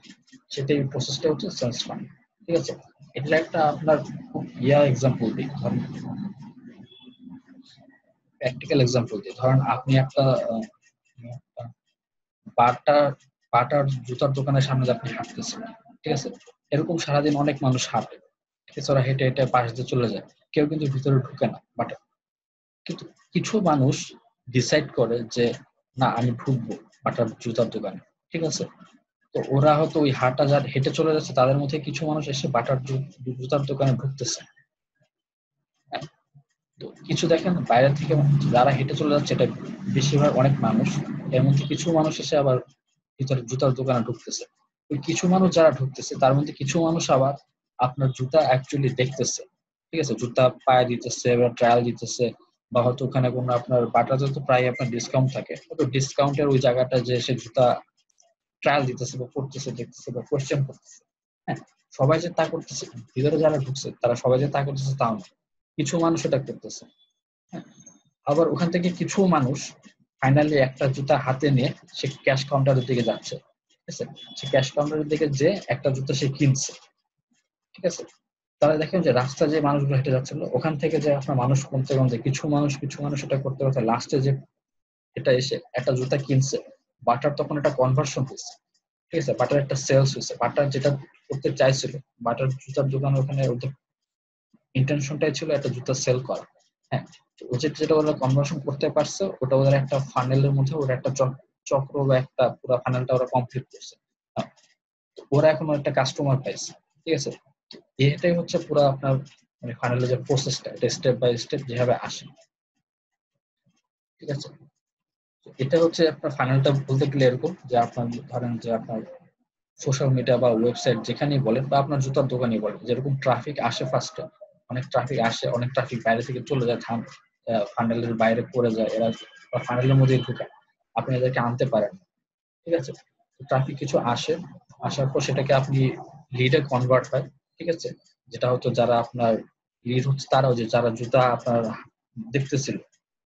সেটাই প্রসেসটা হচ্ছে সেলস ফানেল, ঠিক আছে। এটা একটা আপনার খুব এক্সাম্পল দিই, ধরেন প্র্যাকটিক্যাল এক্সাম্পল দিই, ধরেন আপনি একটা বাটা বাটার জুতার দোকানের সামনে যে আপনি হাঁটতেছেন, ঠিক আছে, এরকম সারাদিন অনেক মানুষ হাঁটে, ঠিক আছে, ওরা হেঁটে হেঁটে পাশ দিয়ে চলে যায়, কেউ কিন্তু ভিতরে ঢুকে না, বাট কিন্তু কিছু মানুষ ডিসাইড করে যে না আমি ঢুকবো বাটার জুতার দোকানে, ঠিক আছে। তো ওরা হয়তো ওই হাঁটা যা হেঁটে চলে যাচ্ছে, তাদের মধ্যে কিছু মানুষ এসে বাটার জুতার দোকানে ঢুকতেছে, হ্যাঁ। তো কিছু দেখেন বাইরে থেকে যারা হেঁটে চলে যাচ্ছে, এটা বেশিরভাগ অনেক মানুষ, এর মধ্যে কিছু মানুষ এসে আবার ভিতরে জুতার দোকানে ঢুকতেছে। ওই কিছু মানুষ যারা ঢুকতেছে তার মধ্যে কিছু মানুষ আবার আপনার জুতা অ্যাকচুয়ালি দেখতেছে, ঠিক আছে, জুতা পায়ে দিতেছে বা ট্রায়াল দিতেছে, বা হয়তো ওখানে কোনো আপনার বাটাতে তো প্রায় আপনার ডিসকাউন্ট থাকে, তো ডিসকাউন্টের ওই জায়গাটা যে সে জুতা ট্রায়াল দিতেছে বা পড়তেছে, দেখতেছে বা কোয়েশ্চেন করতেছে। হ্যাঁ, সবাই যে তা করতেছে, ভিতরে যারা ঢুকছে তারা সবাই যে তা করতেছে তাও না, কিছু মানুষ এটা করতেছে। হ্যাঁ, আবার ওখান থেকে কিছু মানুষ ফাইনালি একটা জুতা হাতে নিয়ে সে ক্যাশ কাউন্টারের দিকে যাচ্ছে, ঠিক আছে, সে ক্যাশ কাউন্টারের দিকে যে একটা জুতা সে কিনছে, ঠিক আছে। তারা দেখেন যে রাস্তা যে মানুষগুলো হেঁটে যাচ্ছিল ওখান থেকে যে আপনার মানুষ কমতে কমতে কিছু মানুষ এটা করতে করতে লাস্টে যে এটা এসে একটা জুতা কিনছে, বাটার তখন একটা কনভার্সন হয়েছে, ঠিক আছে, বাটার একটা সেলস হয়েছে, বাটার যেটা করতে চাইছিল, বাটার জুতার দোকান ওখানে ওদের ইন্টেনশনটাই ছিল একটা জুতা সেল করা। হ্যাঁ, ও যেটা ওরা কনভার্সন করতে পারছে ওটা ওদের একটা ফানেলের মধ্যে ওরা একটা চক্র বা একটা পুরো ফানেলটা ওরা কমপ্লিট করছে। হ্যাঁ, তো ওরা এখন একটা কাস্টমার পাইছে, ঠিক আছে। এটাই হচ্ছে পুরো আপনার মানে ফানেলের যে প্রসেসটা, এটা স্টেপ বাই স্টেপ যেভাবে আসে, ঠিক আছে। এটা হচ্ছে আপনার ফাইনালটা বলতে গেলে এরকম যে আপনার ধরেন যে আপনার সোশ্যাল মিডিয়া বা ওয়েবসাইট যেখানেই বলেন বা আপনার জুতার দোকানেই বলেন, যেরকম ট্রাফিক আসে ফার্স্টে, অনেক ট্রাফিক আসে, অনেক ট্রাফিক বাইরে থেকে চলে যায়, ফানেলের বাইরে পড়ে যায়, এরা ফানেলের মধ্যেই ঢুকে, আপনি এদেরকে আনতে পারেন, ঠিক আছে। ট্রাফিক কিছু আসে, আসার পর সেটাকে আপনি লিডে কনভার্ট হয়, ঠিক আছে, যেটা হতো যারা আপনার লিড হচ্ছে তারাও যে যারা জুতা আপনার দেখতেছিল,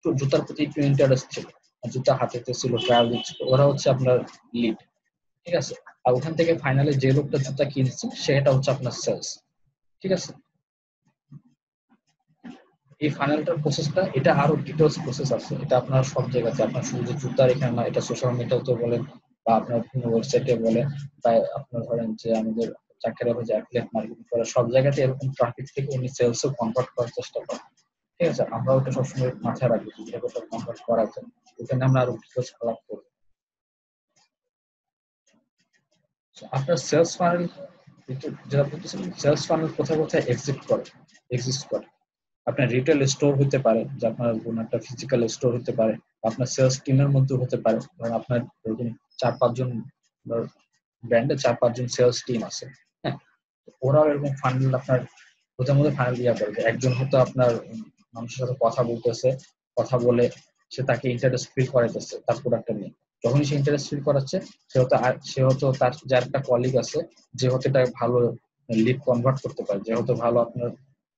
তো জুতার প্রতি একটু ইন্টারেস্ট ছিল, জুতা হাতেতে ছিল, ট্রায়াল দিচ্ছিল, ওরা হচ্ছে আপনার লিড, ঠিক আছে। আর ওখান থেকে ফাইনালি যে লোকটা জুতা কিনছে সেটা হচ্ছে আপনার সেলস, ঠিক আছে। এই ফাইনালটার প্রসেসটা এটা আরো ডিটেলস প্রসেস আছে, এটা আপনার সব জায়গাতে, আপনার শুধু যে জুতার এখানে না, এটা সোশ্যাল মিডিয়াতে বলেন বা আপনার বিভিন্ন ওয়েবসাইটে বলেন, বা আপনার ধরেন যে আমাদের চাকরিরা যে অ্যাফিলিয়েট মার্কেটিং করে, সব জায়গাতে এরকম ট্রাফিক থেকে উনি সেলসও কনভার্ট করার চেষ্টা করেন, ঠিক আছে। আমরা ওটা সবসময় মাথায় রাখবো যে ওটা কনভার্ট করা যায়, ওখানে আমরা আরো ডিটেলস খেলা করবো। আপনার সেলস ফানেল যেটা বলতেছিলেন, সেলস ফানেল কোথায় কোথায় এক্সিস্ট করে। আপনার রিটেল স্টোর হতে পারে, যে আপনার কোনো একটা ফিজিক্যাল স্টোর হতে পারে, আপনার সেলস টিমের মধ্যে হতে পারে, কারণ আপনার এরকম 4-5 জন ব্র্যান্ডে 4-5 জন সেলস টিম আছে। হ্যাঁ, ওরাও এরকম ফানেল আপনার ওদের মধ্যে ফানেল ইয়া করে, যে একজন হয়তো আপনার মানুষের সাথে কথা বলতেছে, কথা বলে সে তাকে ইন্টারেস্ট ফিল করাইতেছে তার প্রোডাক্টটা নিয়ে, যখনই সে ইন্টারেস্ট ফিল করাচ্ছে সে হয়তো তার যে একটা কলিগ আছে যে হয়তো এটা ভালো লিড কনভার্ট করতে পারে, যে হয়তো ভালো আপনার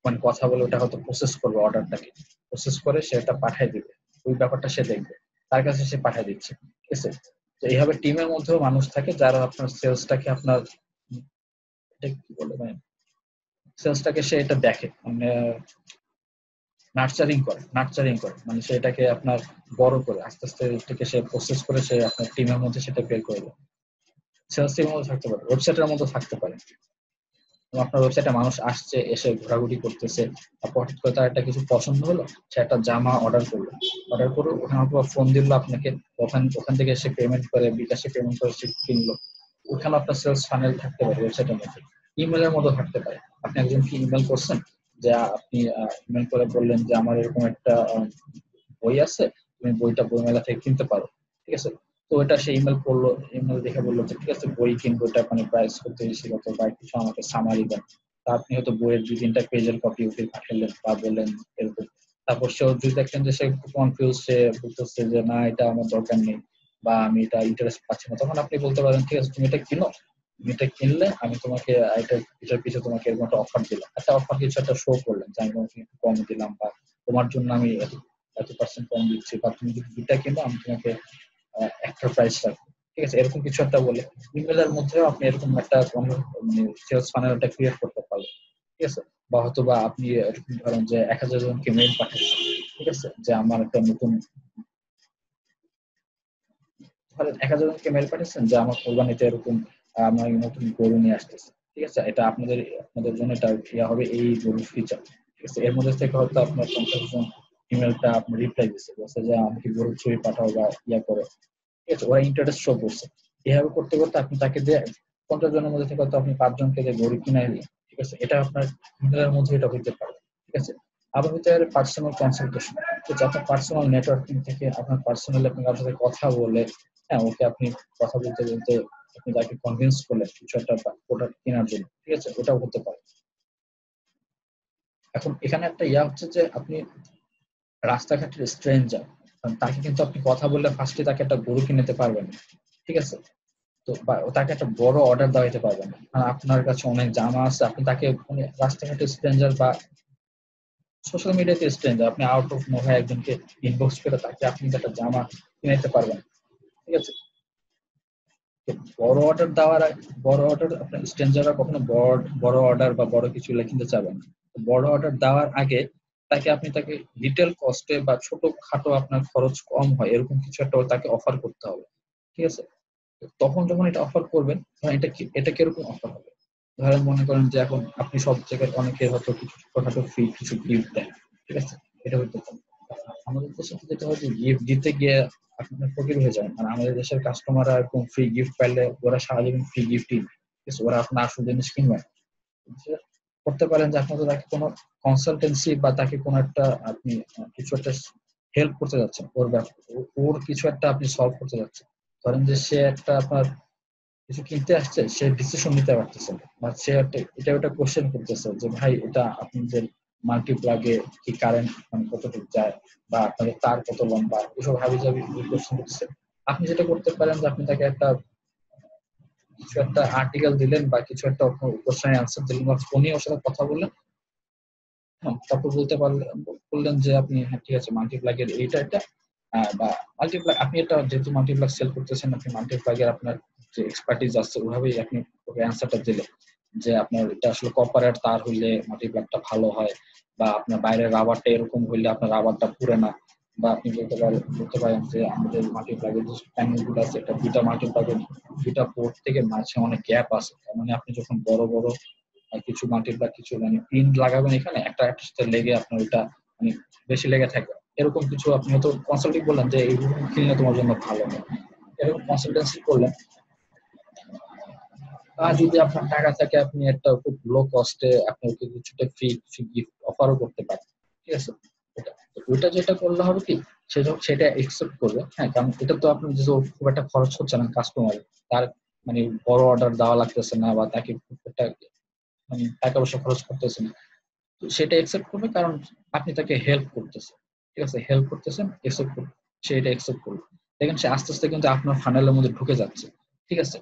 মানে কথা বলে ওটা হয়তো প্রসেস করবে, অর্ডারটাকে প্রসেস করে সে এটা পাঠিয়ে দিবে, ওই ব্যাপারটা সে দেখবে, তার কাছে সে পাঠিয়ে দিচ্ছে, ঠিক আছে। তো এইভাবে টিমের মধ্যেও মানুষ থাকে যারা আপনার সেলসটাকে আপনার কি বলে মানে সেলসটাকে সে এটা দেখে, মানে নার্চারিং করে মানে সেটাকে আপনার বড় করে আস্তে আস্তে এটাকে সে প্রসেস করে সে আপনার টিমের মধ্যে সেটা বের করে দেয়। সেলস টিমের মধ্যে থাকতে পারে, ওয়েবসাইটের মধ্যে থাকতে পারে, আপনার ওয়েবসাইটে মানুষ আসছে, এসে ঘোরাঘুরি করতেছে, তারপর হঠাৎ করে তার একটা কিছু পছন্দ হলো, সে একটা জামা অর্ডার করে ওখানে ফোন দিল আপনাকে, ওখান থেকে সে পেমেন্ট করে, বিকাশে পেমেন্ট করে সে কিনলো, ওখানে আপনার সেলস ফানেল থাকতে পারে ওয়েবসাইটের মধ্যে। ইমেলের মতো থাকতে পারে, আপনি একজনকে ইমেল করছেন, যে আপনি ইমেল করে বললেন যে আমার এরকম একটা বই আছে, তুমি বইটা বইমেলা থেকে কিনতে পারো, ঠিক আছে। তো এটা সে ইমেল করলো, ইমেল দেখে বললো যে ঠিক আছে বই কিনবো, এটা মানে প্রাইস করতে বেশি কত বা কিছু আমাকে সামারি দেন, তা আপনি হয়তো বইয়ের 2-3টা পেজের কপি উঠে পাঠালেন বা বললেন এরকম, তারপর সেও যদি দেখেন যে সে কনফিউজ, সে বলতেছে যে না এটা আমার দরকার নেই বা আমি এটা ইন্টারেস্ট পাচ্ছি না, তখন আপনি বলতে পারেন ঠিক আছে তুমি এটা কিনো, তুমি এটা কিনলে আমি তোমাকে এটার পিছনে তোমাকে এরকম একটা অফার দিলাম, একটা অফার কিছু একটা শো করলেন যে আমি তোমাকে একটু কম দিলাম বা তোমার জন্য আমি এত পার্সেন্ট কম দিচ্ছি, বা তুমি যদি দুইটা কিনো আমি তোমাকে একটা প্রাইস রাখবো, ঠিক আছে, এরকম কিছু একটা বলে ইমেলের মধ্যেও আপনি এরকম একটা সেলস ফানেল একটা ক্রিয়েট করতে পারবেন, ঠিক আছে। বা হয়তো বা আপনি এরকম ধরেন যে 1000 জনকে মেইল পাঠাচ্ছেন, ঠিক আছে, যে আমার একটা নতুন ধরেন 1000 জনকে মেইল পাঠাচ্ছেন যে আমার কোরবানিতে এরকম আমার নতুন গরু নিয়ে আসতেছে, ঠিক আছে, এটা আপনাদের জন্য এটা ইয়া হবে এই গরুর ফিচার, ঠিক আছে। এর মধ্যে থেকে হয়তো আপনার 50 জন ইমেলটা আপনি রিপ্লাই দিচ্ছে, বলছে যে আমাকে গরুর ছবি পাঠাও বা ইয়া করে, ঠিক আছে, ওরা ইন্টারেস্ট শো করছে, এভাবে করতে করতে আপনি তাকে দিয়ে 50 জনের মধ্যে থেকে হয়তো আপনি 5 জনকে দিয়ে গরু কিনে নিলেন, ঠিক আছে, এটা আপনার ইমেলের মধ্যে এটা হইতে পারে, ঠিক আছে। আবার হতে পারে পার্সোনাল কনসালটেশন। তো যত পার্সোনাল নেটওয়ার্কিং থেকে আপনার পার্সোনালি আপনি কারোর সাথে কথা বলে, হ্যাঁ ওকে আপনি কথা বলতে বলতে আপনি তাকে কনভিন্স করলেন কিছু একটা প্রোডাক্ট কেনার জন্য, ঠিক আছে, ওটাও হতে পারে। এখন এখানে একটা ইয়া হচ্ছে যে আপনি রাস্তাঘাটের স্ট্রেঞ্জার, তাকে কিন্তু আপনি কথা বললে ফার্স্টে তাকে একটা গরু কিনে নিতে পারবেন না, ঠিক আছে। তো তাকে একটা বড় অর্ডার দেওয়াইতে পারবেন না, আর আপনার কাছে অনেক জামা আছে, আপনি তাকে রাস্তাঘাটের স্ট্রেঞ্জার বা সোশ্যাল মিডিয়াতে স্ট্রেঞ্জার আপনি আউট অফ নোভায় একজনকে ইনবক্স করে তাকে আপনি একটা জামা কিনে নিতে পারবেন, ঠিক আছে। তো বড় অর্ডার আপনার স্ট্রেঞ্জাররা কখনো বড় অর্ডার বা বড় কিছু কিনতে চাবেন না। বড় অর্ডার দেওয়ার আগে তাকে রিটেল কস্টে বা ছোট খাটো আপনার খরচ কম হয় এরকম কিছু একটা তাকে অফার করতে হবে, ঠিক আছে। তখন যখন এটা অফার করবেন এটা কিরকম অফার হবে, ধরেন মনে করেন যে এখন আপনি সব জায়গায় অনেকের হয়তো কিছু ছোটখাটো ফ্রি কিছু গিফট দেন, ঠিক আছে, এটা হইতে পারে। আমাদের দেশে যেটা হয় যে গিফট দিতে গিয়ে আপনার ফকির হয়ে যাবেন, মানে আমাদের দেশের কাস্টমাররা এরকম ফ্রি গিফট পাইলে ওরা সারা জীবন ফ্রি গিফটই, ওরা আপনার আসল জিনিস কিনবে। করতে পারেন যে আপনাদের তাকে কোনো কনসালটেন্সি বা তাকে কোনো একটা আপনি কিছু একটা হেল্প করতে যাচ্ছেন, ওর কিছু একটা আপনি সলভ করতে যাচ্ছেন। ধরেন যে সে একটা আপনার কিছু কিনতে আসছে, সে ডিসিশন নিতে পারতেছে না, বা সে এটা ওটা কোশ্চেন করতেছে যে ভাই এটা আপনাদের মাল্টিপ্লাগে কি কারেন্ট মানে কতটুকু যায়, বা আপনাদের তার কত লম্বা, এসব হাবি জাবি কোশ্চেন করতেছে। আপনি যেটা করতে পারেন যে আপনি তাকে কিছু একটা আর্টিকেল দিলেন বা কিছু একটা কোশ্চেনের অ্যান্সার দিলেন, বা ফোনে ওর সাথে কথা বললেন, তারপর বললেন যে আপনি হ্যাঁ ঠিক আছে মাল্টিপ্লাগের এটা বা মাল্টিপ্লাগ আপনি এটা যেহেতু মাল্টিপ্লাগ সেল করতেছেন, আপনি মাল্টিপ্লাগের আপনার যে এক্সপার্টিজ আছে ওইভাবেই আপনি ওকে অ্যান্সারটা দিলেন যে আপনার এটা আসলে কপারের তার হইলে মাল্টিপ্লাগটা ভালো হয়, বা আপনার বাইরের রাবারটা এরকম হইলে আপনার রাবারটা পুড়ে না, বা আপনি বলতে পারেন যে আমাদের মাল্টিপ্লাগের যে প্যানেল গুলো আছে এটা দুইটা মাল্টিপ্লাগের দুইটা পোর্ট থেকে মাঝে অনেক গ্যাপ আছে, তার মানে আপনি যখন বড় বড় কিছু মাল্টিপ্লাগ কিছু মানে পিন লাগাবেন এখানে একটা সাথে লেগে আপনার ওটা মানে বেশি লেগে থাকবে, এরকম কিছু আপনি হয়তো কনসাল্টিং বললেন যে এইরকম কিনলে তোমার জন্য ভালো হয়, এরকম কনসালটেন্সি করলেন। আর যদি আপনার টাকা থাকে আপনি একটা খুব লো কস্টে আপনি ওকে কিছুটা ফ্রি গিফট অফারও করতে পারেন, ঠিক আছে। ওইটা যেটা করলে হবে কি সেটা একসেপ্ট করবে, হ্যাঁ, কারণ এটা তো আপনার যে খুব একটা খরচ হচ্ছে না কাস্টমার, তার মানে বড় অর্ডার দেওয়া লাগতেছে না, বা তাকে খুব একটা মানে টাকা পয়সা খরচ করতেছে না, সেটা একসেপ্ট করবে কারণ আপনি তাকে হেল্প করতেছেন, ঠিক আছে, হেল্প করতেছেন, একসেপ্ট করবে, সে এটা একসেপ্ট করবে। দেখেন সে আস্তে আস্তে কিন্তু আপনার ফানেলের মধ্যে ঢুকে যাচ্ছে, ঠিক আছে।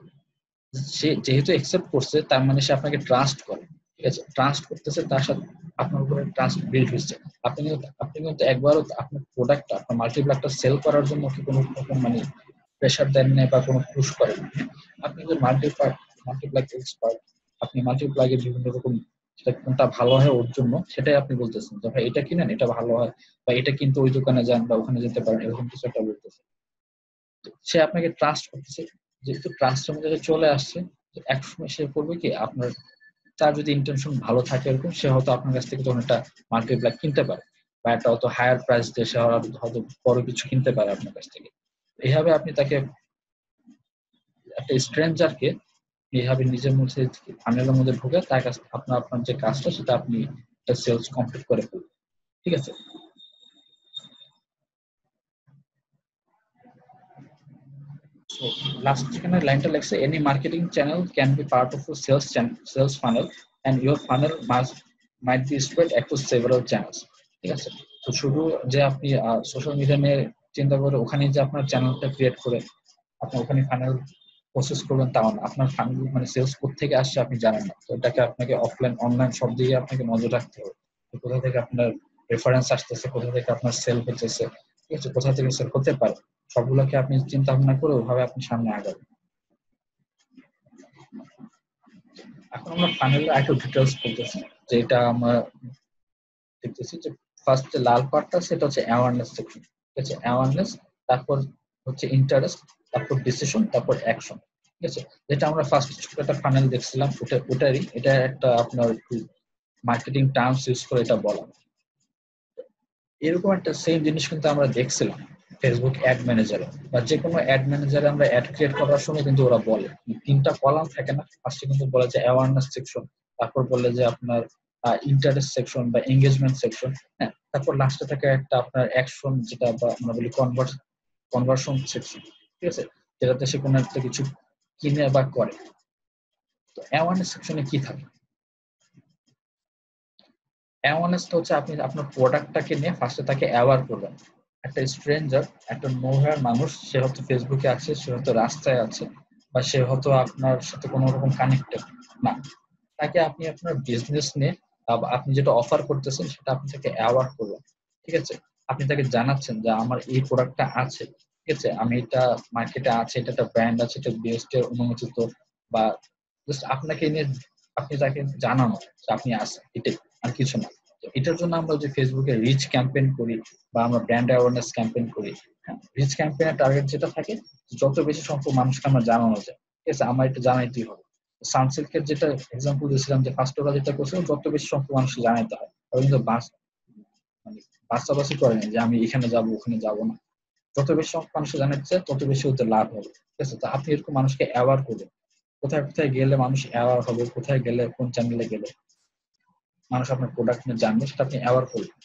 সে যেহেতু একসেপ্ট করছে তার মানে সে আপনাকে ট্রাস্ট করে, ঠিক আছে, ট্রাস্ট করতেছে, তার সাথে আপনার উপরে ট্রাস্ট বিল্ড হচ্ছে। আপনি কিন্তু একবারও আপনার প্রোডাক্টটা আপনার মাল্টিপ্লাগটা সেল করার জন্য কি কোনো রকম মানে প্রেশার দেন নাই বা কোনো পুশ করেন, আপনি যে মাল্টিপ্লাগ এক্সপার্ট, আপনি মাল্টিপ্লাগের বিভিন্ন রকম সেটা কোনটা ভালো হয় ওর জন্য সেটাই আপনি বলতেছেন যে ভাই এটা কিনেন এটা ভালো হয়, বা এটা কিন্তু ওই দোকানে যান বা ওখানে যেতে পারেন, এরকম কিছু একটা বলতেছে। সে আপনাকে ট্রাস্ট করতেছে, যেহেতু ট্রাস্টের মধ্যে চলে আসছে, একসময় সে করবে কি আপনার তার যদি ইন্টেনশন ভালো থাকে এরকম, সে হয়তো আপনার কাছ থেকে তখন একটা মাল্টিপ্লাগ কিনতে পারে, বা একটা হয়তো হায়ার প্রাইস দিয়ে সে হয়তো বড় কিছু কিনতে পারে আপনার কাছ থেকে। এইভাবে আপনি তাকে একটা স্ট্রেঞ্জারকে এইভাবে নিজের মধ্যে ফানেলের মধ্যে ঢুকে তার কাছে আপনার যে কাজটা সেটা আপনি সেলস কমপ্লিট করে ফেলবেন, ঠিক আছে। So last যেখানে লাইনটা লেখছে any marketing channel can be part of a sales funnel and your funnel might be spread across several channels, ঠিক আছে। তো শুধু যে আপনি সোশ্যাল মিডিয়া নিয়ে চিন্তা করে ওখানে যে আপনার চ্যানেলটা ক্রিয়েট করে আপনি ওখানে ফানেল প্রসেস করবেন তাও না, আপনার ফানেল মানে সেলস কোথা থেকে আসছে আপনি জানেন না, তো এটাকে আপনাকে অফলাইন অনলাইন সব দিকে আপনাকে নজর রাখতে হবে, কোথা থেকে আপনার রেফারেন্স আসতেছে, কোথা থেকে আপনার সেল হতেছে, ঠিক আছে, কোথা থেকে সেল হতে পারে, সবগুলোকে আপনি চিন্তা ভাবনা করে ওইভাবে আপনি সামনে আগাবেন। এখন আমরা ফানেলের একটু ডিটেলস বলতেছি, যে এটা আমরা দেখতেছি যে ফার্স্ট যে লাল পার্টটা সেটা হচ্ছে অ্যাওয়ারনেস সেকশন, ঠিক আছে, অ্যাওয়ারনেস, তারপর হচ্ছে ইন্টারেস্ট, তারপর ডিসিশন, তারপর অ্যাকশন, ঠিক আছে। যেটা আমরা ফার্স্ট ছোট একটা ফানেল দেখছিলাম ওটারই এটা একটা আপনার মার্কেটিং টার্মস ইউজ করে এটা বলা, এরকম একটা সেম জিনিস কিন্তু আমরা দেখছিলাম ফেসবুক অ্যাড ম্যানেজারে, বা যে কোনো অ্যাড ম্যানেজারে আমরা অ্যাড ক্রিয়েট করার সময় কিন্তু ওরা বলে তিনটা কলাম থাকে না, ফার্স্টে কিন্তু বলে যে অ্যাওয়ারনেস সেকশন, তারপর বলে যে আপনার ইন্টারেস্ট সেকশন বা এঙ্গেজমেন্ট সেকশন, হ্যাঁ, তারপর লাস্টে থাকে একটা আপনার অ্যাকশন, যেটা বা আমরা বলি কনভার্সন সেকশন, ঠিক আছে, যেটাতে সে কোনো একটা কিছু কিনে বা করে। তো অ্যাওয়ারনেস সেকশনে কি থাকে? অ্যাওয়ারনেসটা হচ্ছে আপনি আপনার প্রোডাক্টটাকে নিয়ে ফার্স্টে তাকে অ্যাওয়ার করবেন। একটা স্ট্রেঞ্জার, একটা নোহার মানুষ, সে হয়তো ফেসবুকে আছে, সে হয়তো রাস্তায় আছে, বা সে হয়তো আপনার সাথে কোনো রকম কানেক্টেড না, তাকে আপনি আপনার বিজনেস নিয়ে আপনি যেটা অফার করতেছেন সেটা আপনি তাকে অ্যাওয়ার করবেন, ঠিক আছে। আপনি তাকে জানাচ্ছেন যে আমার এই প্রোডাক্টটা আছে, ঠিক আছে, আমি এটা মার্কেটে আছে, এটা একটা ব্র্যান্ড আছে, এটা বিএসটি অনুমোদিত, বা জাস্ট আপনাকে নিয়ে আপনি তাকে জানানো যে আপনি আছেন, এটাই, আর কিছু না। তো এটার জন্য আমরা যে ফেসবুকে রিচ ক্যাম্পেইন করি বা আমরা ব্র্যান্ড অ্যাওয়ারনেস ক্যাম্পেইন করি, হ্যাঁ, রিচ ক্যাম্পেইনের টার্গেট যেটা থাকে, যত বেশি সংখ্যক মানুষকে আমরা জানানো যায়, ঠিক আছে, আমার এটা জানাইতেই হবে। সানসিল্কের যেটা এক্সাম্পল দিয়েছিলাম যে ফার্স্ট ওরা যেটা করছিল, যত বেশি সংখ্যক মানুষকে জানাইতে হয়, ওরা কিন্তু মানে বাছাবাছি করেনি যে আমি এখানে যাব ওখানে যাব না, যত বেশি সংখ্যক মানুষকে জানাচ্ছে তত বেশি ওদের লাভ হবে, ঠিক আছে। তো আপনি এরকম মানুষকে অ্যাওয়ার করবেন, কোথায় কোথায় গেলে মানুষ অ্যাওয়ার হবে, কোথায় গেলে কোন চ্যানেলে গেলে মানুষ আপনার প্রোডাক্ট নিয়ে জানবে, সেটা আপনি অ্যাওয়ার করবেন।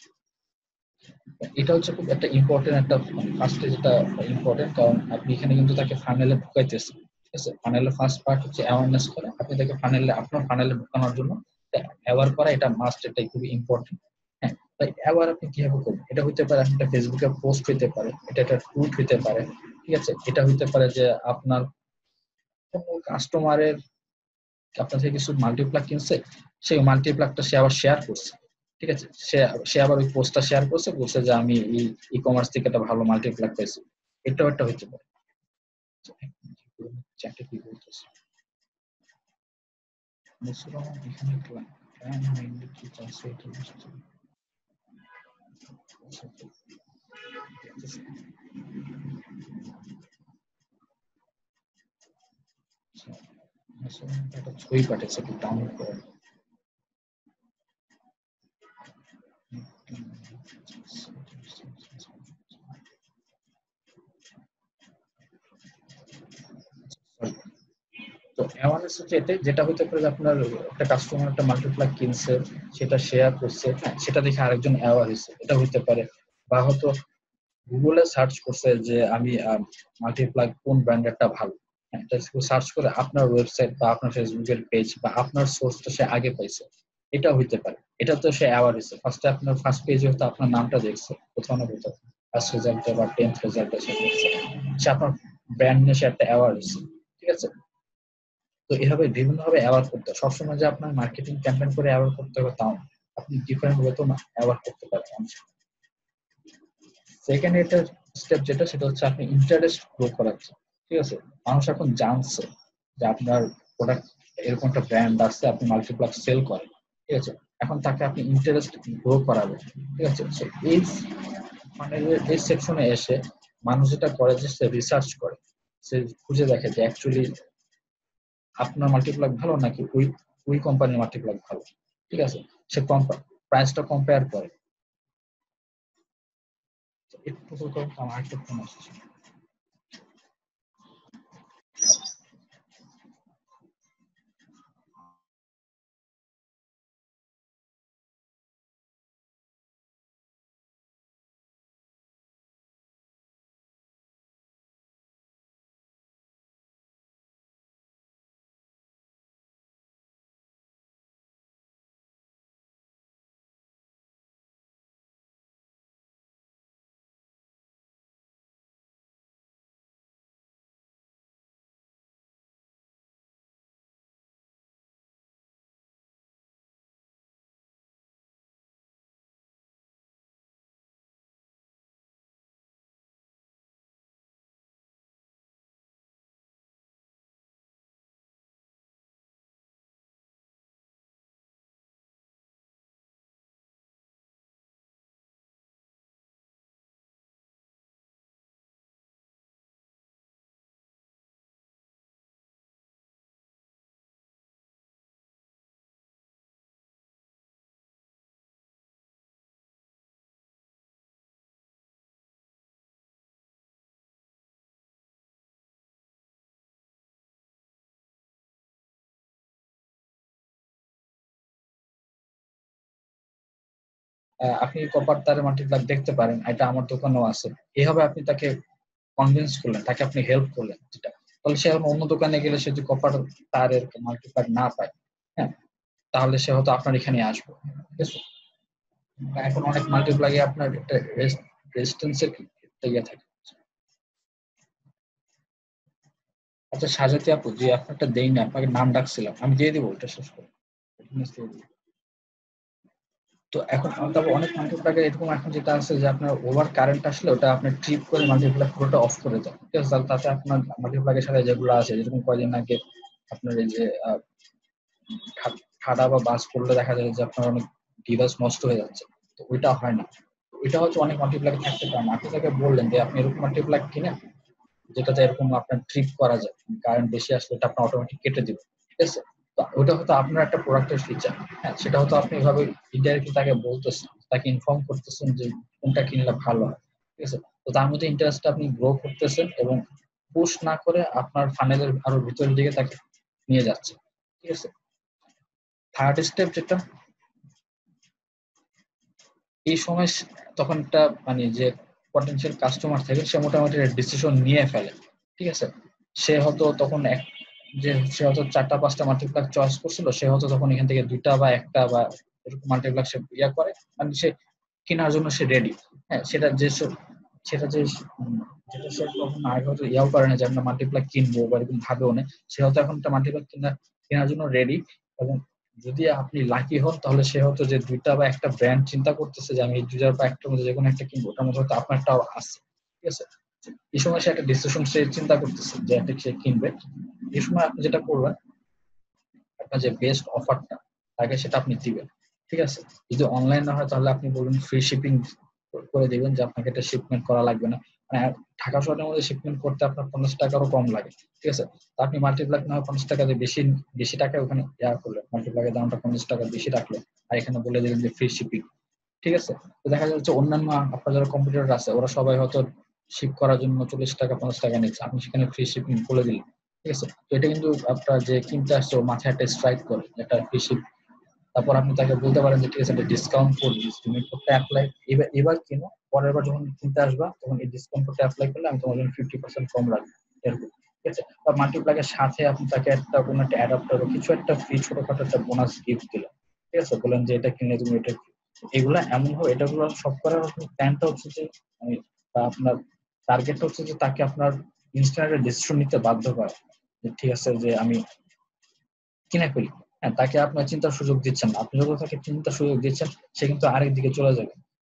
এটা হচ্ছে খুব একটা ইম্পর্টেন্ট একটা ফার্স্টে যেটা ইম্পর্টেন্ট, কারণ আপনি এখানে কিন্তু তাকে ফানেলে ঢুকাইতেছেন, ঠিক আছে। ফানেলের ফার্স্ট পার্ট হচ্ছে অ্যাওয়ারনেস করা, আপনি তাকে ফানেলে আপনার ফানেলে ঢুকানোর জন্য অ্যাওয়ার করা, এটা মাস্ট, এটাই খুবই ইম্পর্টেন্ট। হ্যাঁ, তাই অ্যাওয়ার আপনি কিভাবে করবেন? এটা হতে পারে একটা ফেসবুকে পোস্ট হইতে পারে, এটা একটা টুইট হইতে পারে, ঠিক আছে। এটা হইতে পারে যে আপনার কোনো কাস্টমারের আপনার থেকে কিছু মাল্টিপ্লাগ কিনছে, সেই মাল্টিপ্লাগটা সে আবার শেয়ার করছে, ঠিক আছে, সে সে আবার ওই পোস্টটা শেয়ার করছে, বলছে যে আমি এই ই কমার্স থেকে একটা ভালো মাল্টিপ্লাগ পাইছি, এটাও একটা হতে পারে। চ্যাটে কি বলতেছে মুসুর রহমান, এখানে ক্লায়েন্ট মাইন্ডে কি চাচ্ছে এটা বুঝতে হবে। মুসুর রহমান একটা ছবি পাঠিয়েছে, একটু ডাউনলোড করে। তো অ্যাওয়ারনেস হচ্ছে এটাই, যেটা হতে পারে যে আপনার একটা কাস্টমার একটা মাল্টিপ্লাগ কিনছে, সেটা শেয়ার করছে, হ্যাঁ, সেটা দেখে আরেকজন অ্যাওয়ার হয়েছে, এটা হতে পারে। বা হয়তো গুগলে সার্চ করছে যে আমি মাল্টিপ্লাগ কোন ব্র্যান্ডেরটা ভালো, হ্যাঁ, এটা সার্চ করে আপনার ওয়েবসাইট বা আপনার ফেসবুকের পেজ বা আপনার সোর্সটা সে আগে পাইছে, এটা হইতে পারে। এটা তো সে অ্যাওয়ার হয়েছে, ফার্স্টে আপনার ফার্স্ট পেজে হয়তো আপনার নামটা দেখছে কোথাও না কোথাও, ফার্স্ট রেজাল্টে বা 10th রেজাল্টে সে দেখছে, সে আপনার ব্র্যান্ড নিয়ে সে একটা অ্যাওয়ার হয়েছে, ঠিক আছে। তো এভাবে বিভিন্ন ভাবে অ্যাওয়ার করতে হয়। সবসময় যে আপনার মার্কেটিং ক্যাম্পেইন করে অ্যাওয়ার করতে হবে তাও না, আপনি ডিফারেন্ট ওয়ে তো অ্যাওয়ার করতে পারেন মানুষকে। সেকেন্ড এটার স্টেপ যেটা, সেটা হচ্ছে আপনি ইন্টারেস্ট গ্রো করাচ্ছেন, ঠিক আছে। মানুষ এখন জানছে যে আপনার প্রোডাক্ট এরকম একটা ব্র্যান্ড আছে, আপনি মাল্টিপ্লাক সেল করেন, ঠিক আছে। এখন তাকে আপনি ইন্টারেস্ট গ্রো করাবেন, ঠিক আছে। So, এই মানে এই সেকশনে এসে মানুষ যেটা করে যে সে রিসার্চ করে, সে খুঁজে দেখে যে অ্যাকচুয়ালি আপনার মাল্টিপ্লাক ভালো নাকি ওই ওই কোম্পানির মাল্টিপ্লাক ভালো, ঠিক আছে। সে প্রাইসটা কম্পেয়ার করে। একটু আমার একটা ফোন আসছে। আপনি কপার তারের মাল্টিপ্লাগ দেখতে পারেন, এটা আমার দোকানেও আছে। এইভাবে আপনি তাকে কনভিন্স করলেন, তাকে আপনি হেল্প করলেন যেটা, তাহলে সে অন্য দোকানে গেলে সে যদি কপার তারের মাল্টিপ্লাগ না পায়, হ্যাঁ, তাহলে সে হয়তো আপনার এখানে আসবে। ঠিক আছে, এখন অনেক মাল্টিপ্লাগে আপনার একটা রেজিস্ট্যান্সের ইয়ে থাকে। আচ্ছা সাজাতি আপু, যে আপনারটা দেই না, আপনাকে নাম ডাকছিলাম, আমি দিয়ে দিব, ওটা শেষ করে। তো এখন তারপর অনেক মাল্টিপ্লাগে এরকম এখন যেটা আছে যে আপনার ওভার কারেন্ট আসলে ওটা আপনার ট্রিপ করে মাল্টিপ্লাগ পুরোটা অফ করে দেয়। ঠিক আছে, তাহলে তাতে আপনার মাল্টিপ্লাগের সাথে যেগুলো আছে, যেরকম কয়দিন আগে আপনার এই যে ঠাডা বা বাস করলে দেখা যায় যে আপনার অনেক ডিভাইস নষ্ট হয়ে যাচ্ছে, তো ওইটা হয় না। ওইটা হচ্ছে অনেক মাল্টিপ্লাগে থাকতে পারে না। আপনি তাকে বললেন যে আপনি এরকম মাল্টিপ্লাগ কিনেন যেটাতে এরকম আপনার ট্রিপ করা যায়, কারেন্ট বেশি আসলে এটা আপনার অটোমেটিক কেটে দিবে। ঠিক আছে, তো ওটা হয়তো আপনার একটা প্রোডাক্টের ফিচার, হ্যাঁ, সেটা হয়তো আপনি এভাবে ইনডাইরেক্টলি তাকে বলতেছেন, তাকে ইনফর্ম করতেছেন যে কোনটা কিনলে ভালো হয়। ঠিক আছে, তো তার মধ্যে ইন্টারেস্টটা আপনি গ্রো করতেছেন এবং পুশ না করে আপনার ফানেলের আরো ভিতরের দিকে তাকে নিয়ে যাচ্ছে। ঠিক আছে, থার্ড স্টেপ যেটা, এই সময় তখন একটা মানে যে পটেনশিয়াল কাস্টমার থাকে সে মোটামুটি ডিসিশন নিয়ে ফেলে। ঠিক আছে, সে হয়তো তখন সে হয়তো 4টা-5টা মাল্টিপ্লাগ চয়েস করছিল, সে হয়তো তখন এখান থেকে 2টা বা 1টা বা এরকম মাল্টিপ্লাগ সে করে, মানে সে কেনার জন্য সে রেডি। হ্যাঁ, সেটা যে যেটা সে তখন আগে হয়তো ইয়াও করে না যে আমরা মাল্টিপ্লাগ কিনবো বা এরকম ভাবেও না, সে হয়তো এখন একটা মাল্টিপ্লাগ কেনার জন্য রেডি। এবং যদি আপনি লাকি হন তাহলে সে হয়তো যে 2টা বা 1টা ব্র্যান্ড চিন্তা করতেছে যে আমি এই 2টার বা 1টার মধ্যে যে কোনো একটা কিনবো, ওটার মধ্যে হয়তো আপনারটাও আছে। ঠিক আছে, এই সময় সে একটা ডিসিশন সে চিন্তা করতেছে যে একটা সে কিনবে। এই সময় আপনি যেটা করবেন, আপনার যে বেস্ট অফারটা তাকে সেটা আপনি দিবেন। ঠিক আছে, যদি অনলাইন না হয় তাহলে আপনি বলবেন ফ্রি শিপিং করে দিবেন, যে আপনাকে এটা শিপমেন্ট করা লাগবে না। মানে ঢাকা শহরের মধ্যে শিপমেন্ট করতে আপনার 50 টাকারও কম লাগে। ঠিক আছে, তো আপনি মাল্টিপ্লাগ না হয় 50 টাকা দিয়ে বেশি বেশি টাকা ওখানে করলেন, মাল্টিপ্লাগের দামটা 50 টাকা বেশি রাখলেন, আর এখানে বলে দিলেন যে ফ্রি শিপিং। ঠিক আছে, তো দেখা যাচ্ছে অন্যান্য আপনার যারা কম্পিউটার আছে ওরা সবাই হয়তো শিপ করার জন্য 40 টাকা 50 টাকা নিচ্ছে, আপনি সেখানে ফ্রি শিপিং বলে দিলেন। ঠিক আছে, তো এটা কিন্তু আপনার যে কিনতে আসছে ওর মাথায় একটা স্ট্রাইক করে একটা ফ্রি শিপ। তারপর আপনি তাকে বলতে পারেন যে ঠিক আছে, একটা ডিসকাউন্ট কোড দিচ্ছি, তুমি কোডটা অ্যাপ্লাই এবার কিনো, পরের বার যখন কিনতে আসবা তখন এই ডিসকাউন্ট কোডটা অ্যাপ্লাই করলে আমি তোমার জন্য 50% কম রাখবো, এরকম। ঠিক আছে, বা মাল্টিপ্লাগের সাথে আপনি তাকে একটা কোনো একটা অ্যাডাপ্টার বা কিছু একটা ফ্রি ছোটখাটো একটা বোনাস গিফট দিলেন। ঠিক আছে, বললেন যে এটা কিনলে তুমি এটা, এগুলা এমন হয়, এটাগুলো সব করার প্ল্যানটা হচ্ছে যে বা আপনার টার্গেটটা হচ্ছে যে তাকে আপনার ইনস্ট্যান্ট ডিসিশন নিতে বাধ্য করা, যে ঠিক আছে যে আমি কিনে ফেলি। হ্যাঁ, তাকে আপনার চিন্তার সুযোগ দিচ্ছেন না, আপনি যত তাকে চিন্তার সুযোগ দিচ্ছেন সে কিন্তু আরেক দিকে চলে যাবে।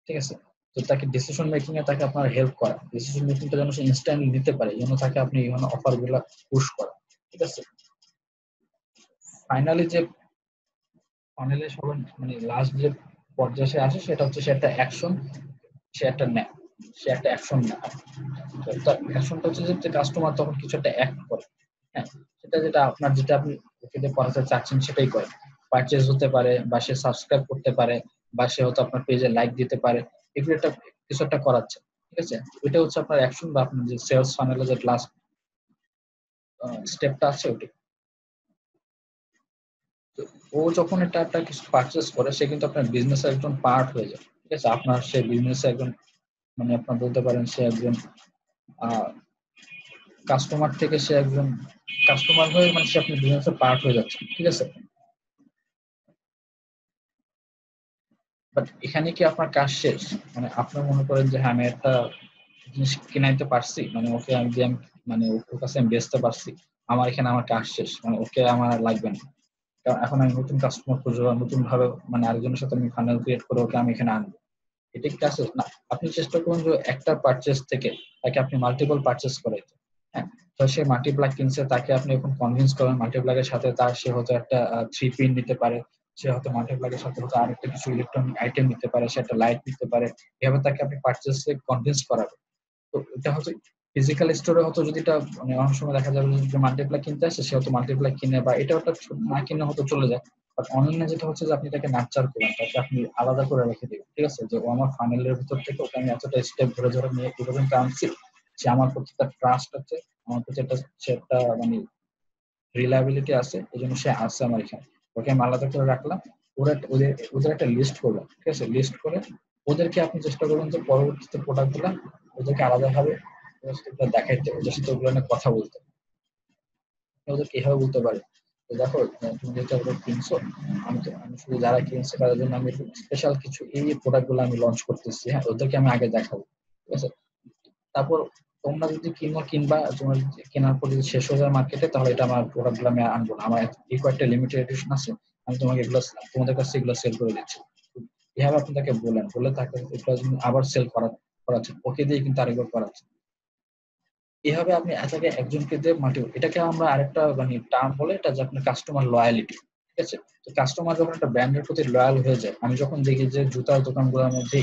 ঠিক আছে, তো তাকে ডিসিশন মেকিং এ তাকে আপনার হেল্প করা, ডিসিশন মেকিংটা যেন সে ইনস্ট্যান্টলি নিতে পারে, যেন তাকে আপনি এই অফার গুলা পুশ করা। ঠিক আছে, ফাইনালি যে ফাইনালি সবার মানে লাস্ট যে পর্যায়ে সে আসে সেটা হচ্ছে সে একটা অ্যাকশন, সে একটা নেয়, সে একটা অ্যাকশন নেয়। তার অ্যাকশনটা হচ্ছে যে কাস্টমার তখন কিছু একটা অ্যাক্ট করে। হ্যাঁ, সেটা যেটা আপনার যেটা আপনি ওকে দিয়ে করাতে চাচ্ছেন সেটাই করে, পারচেজ হতে পারে বা সে সাবস্ক্রাইব করতে পারে বা সে হয়তো আপনার পেজে লাইক দিতে পারে, এগুলো একটা কিছু একটা করাচ্ছে। ঠিক আছে, ওইটা হচ্ছে আপনার অ্যাকশন বা আপনার যে সেলস ফানেলের যে লাস্ট স্টেপটা আছে ওইটা। তো ও যখন এটা একটা কিছু পারচেজ করে সে কিন্তু আপনার বিজনেসের একজন পার্ট হয়ে যায়। ঠিক আছে, আপনার সে বিজনেসে একজন মানে আপনার বলতে পারেন সে একজন কাস্টমার থেকে সে একজন কাস্টমার হয়ে মানে সে আপনার বিজনেসের পার্ট হয়ে যাচ্ছে। ঠিক আছে, বাট এখানে কি আপনার কাজ শেষ? মানে আপনার মনে করেন যে হ্যাঁ আমি একটা জিনিস কিনাইতে পারছি, মানে ওকে আমি যে মানে ওর কাছে আমি বেচতে পারছি, আমার এখানে আমার কাজ শেষ, মানে ওকে আমার আর লাগবে না, কারণ এখন আমি নতুন কাস্টমার খুঁজবো, নতুন ভাবে মানে আরেকজনের সাথে আমি ফাইনাল ক্রিয়েট করে ওকে আমি এখানে আনবো। এটা কি কাজ শেষ? না, আপনি চেষ্টা করুন যে একটা পারচেস থেকে তাকে আপনি মাল্টিপল পারচেস করাইতে। হ্যাঁ, তো সে মাল্টিপ্লাগ কিনছে, তাকে আপনি এখন কনভিন্স করেন মাল্টিপ্লাগের সাথে তার সে হয়তো একটা 3 পিন নিতে পারে, সে হয়তো মাল্টিপ্লাগের সাথে হয়তো আরেকটা কিছু ইলেকট্রনিক আইটেম নিতে পারে, সে একটা লাইট নিতে পারে, এভাবে তাকে আপনি পারচেসে কনভিন্স করাবেন। তো এটা হচ্ছে ফিজিক্যাল স্টোরে হয়তো যদি এটা মানে অনেক সময় দেখা যাবে যে মাল্টিপ্লাই কিনতে আসে সে হয়তো মাল্টিপ্লাই কিনে বা এটা ওটা না কিনে হয়তো চলে যায়। বাট অনলাইনে যেটা হচ্ছে যে আপনি তাকে নার্চার করেন, তাকে আপনি আলাদা করে রেখে দিবেন। ঠিক আছে, যে ও আমার ফানেলের ভিতর থেকে ওকে আমি এতটা স্টেপ ধরে ধরে নিয়ে এই পর্যন্ত আনছি, সে আমার প্রতি তার ট্রাস্ট আছে, আমার প্রতি সে একটা মানে রিলায়েবিলিটি আছে, এই জন্য সে আসছে আমার এখানে, ওকে আমি আলাদা করে রাখলাম। ওদের একটা লিস্ট করবেন, ঠিক আছে? লিস্ট করে ওদেরকে আপনি চেষ্টা করবেন যে পরবর্তীতে প্রোডাক্টগুলো ওদেরকে আলাদাভাবে ওদের সাথে দেখাইতে, ওদের সাথে ওগুলো নিয়ে কথা বলতে। ওদেরকে এভাবে বলতে পারে যে দেখো তুমি যেটা ওদের কিনছো, আমি শুধু যারা কিনছে তাদের জন্য আমি স্পেশাল কিছু এই প্রোডাক্ট গুলো আমি লঞ্চ করতেছি, হ্যাঁ ওদেরকে আমি আগে দেখাবো, ঠিক আছে? তারপর তোমরা যদি কিনবা তোমার কেনার পর যদি শেষ হয়ে যায় মার্কেটে, তাহলে এটা আমার প্রোডাক্ট গুলো আমি আনবো না, আমার এই কয়েকটা লিমিটেড এডিশন আছে, আমি তোমাকে এগুলো তোমাদের কাছে এগুলো সেল করে দিচ্ছি। এভাবে আপনি তাকে বলে তাকে এগুলো আবার সেল করাচ্ছেন, ওকে দিয়ে কিন্তু আরেকবার করাচ্ছেন। এভাবে আপনি একজনকে দিয়ে এটাকে আমরা আরেকটা মানে টার্ম বলে এটা যে আপনার কাস্টমার লয়ালিটি, ঠিক আছে? তো কাস্টমার যখন একটা ব্র্যান্ডের প্রতি লয়াল হয়ে যায়, আমি যখন দেখি যে জুতার দোকানগুলোর মধ্যে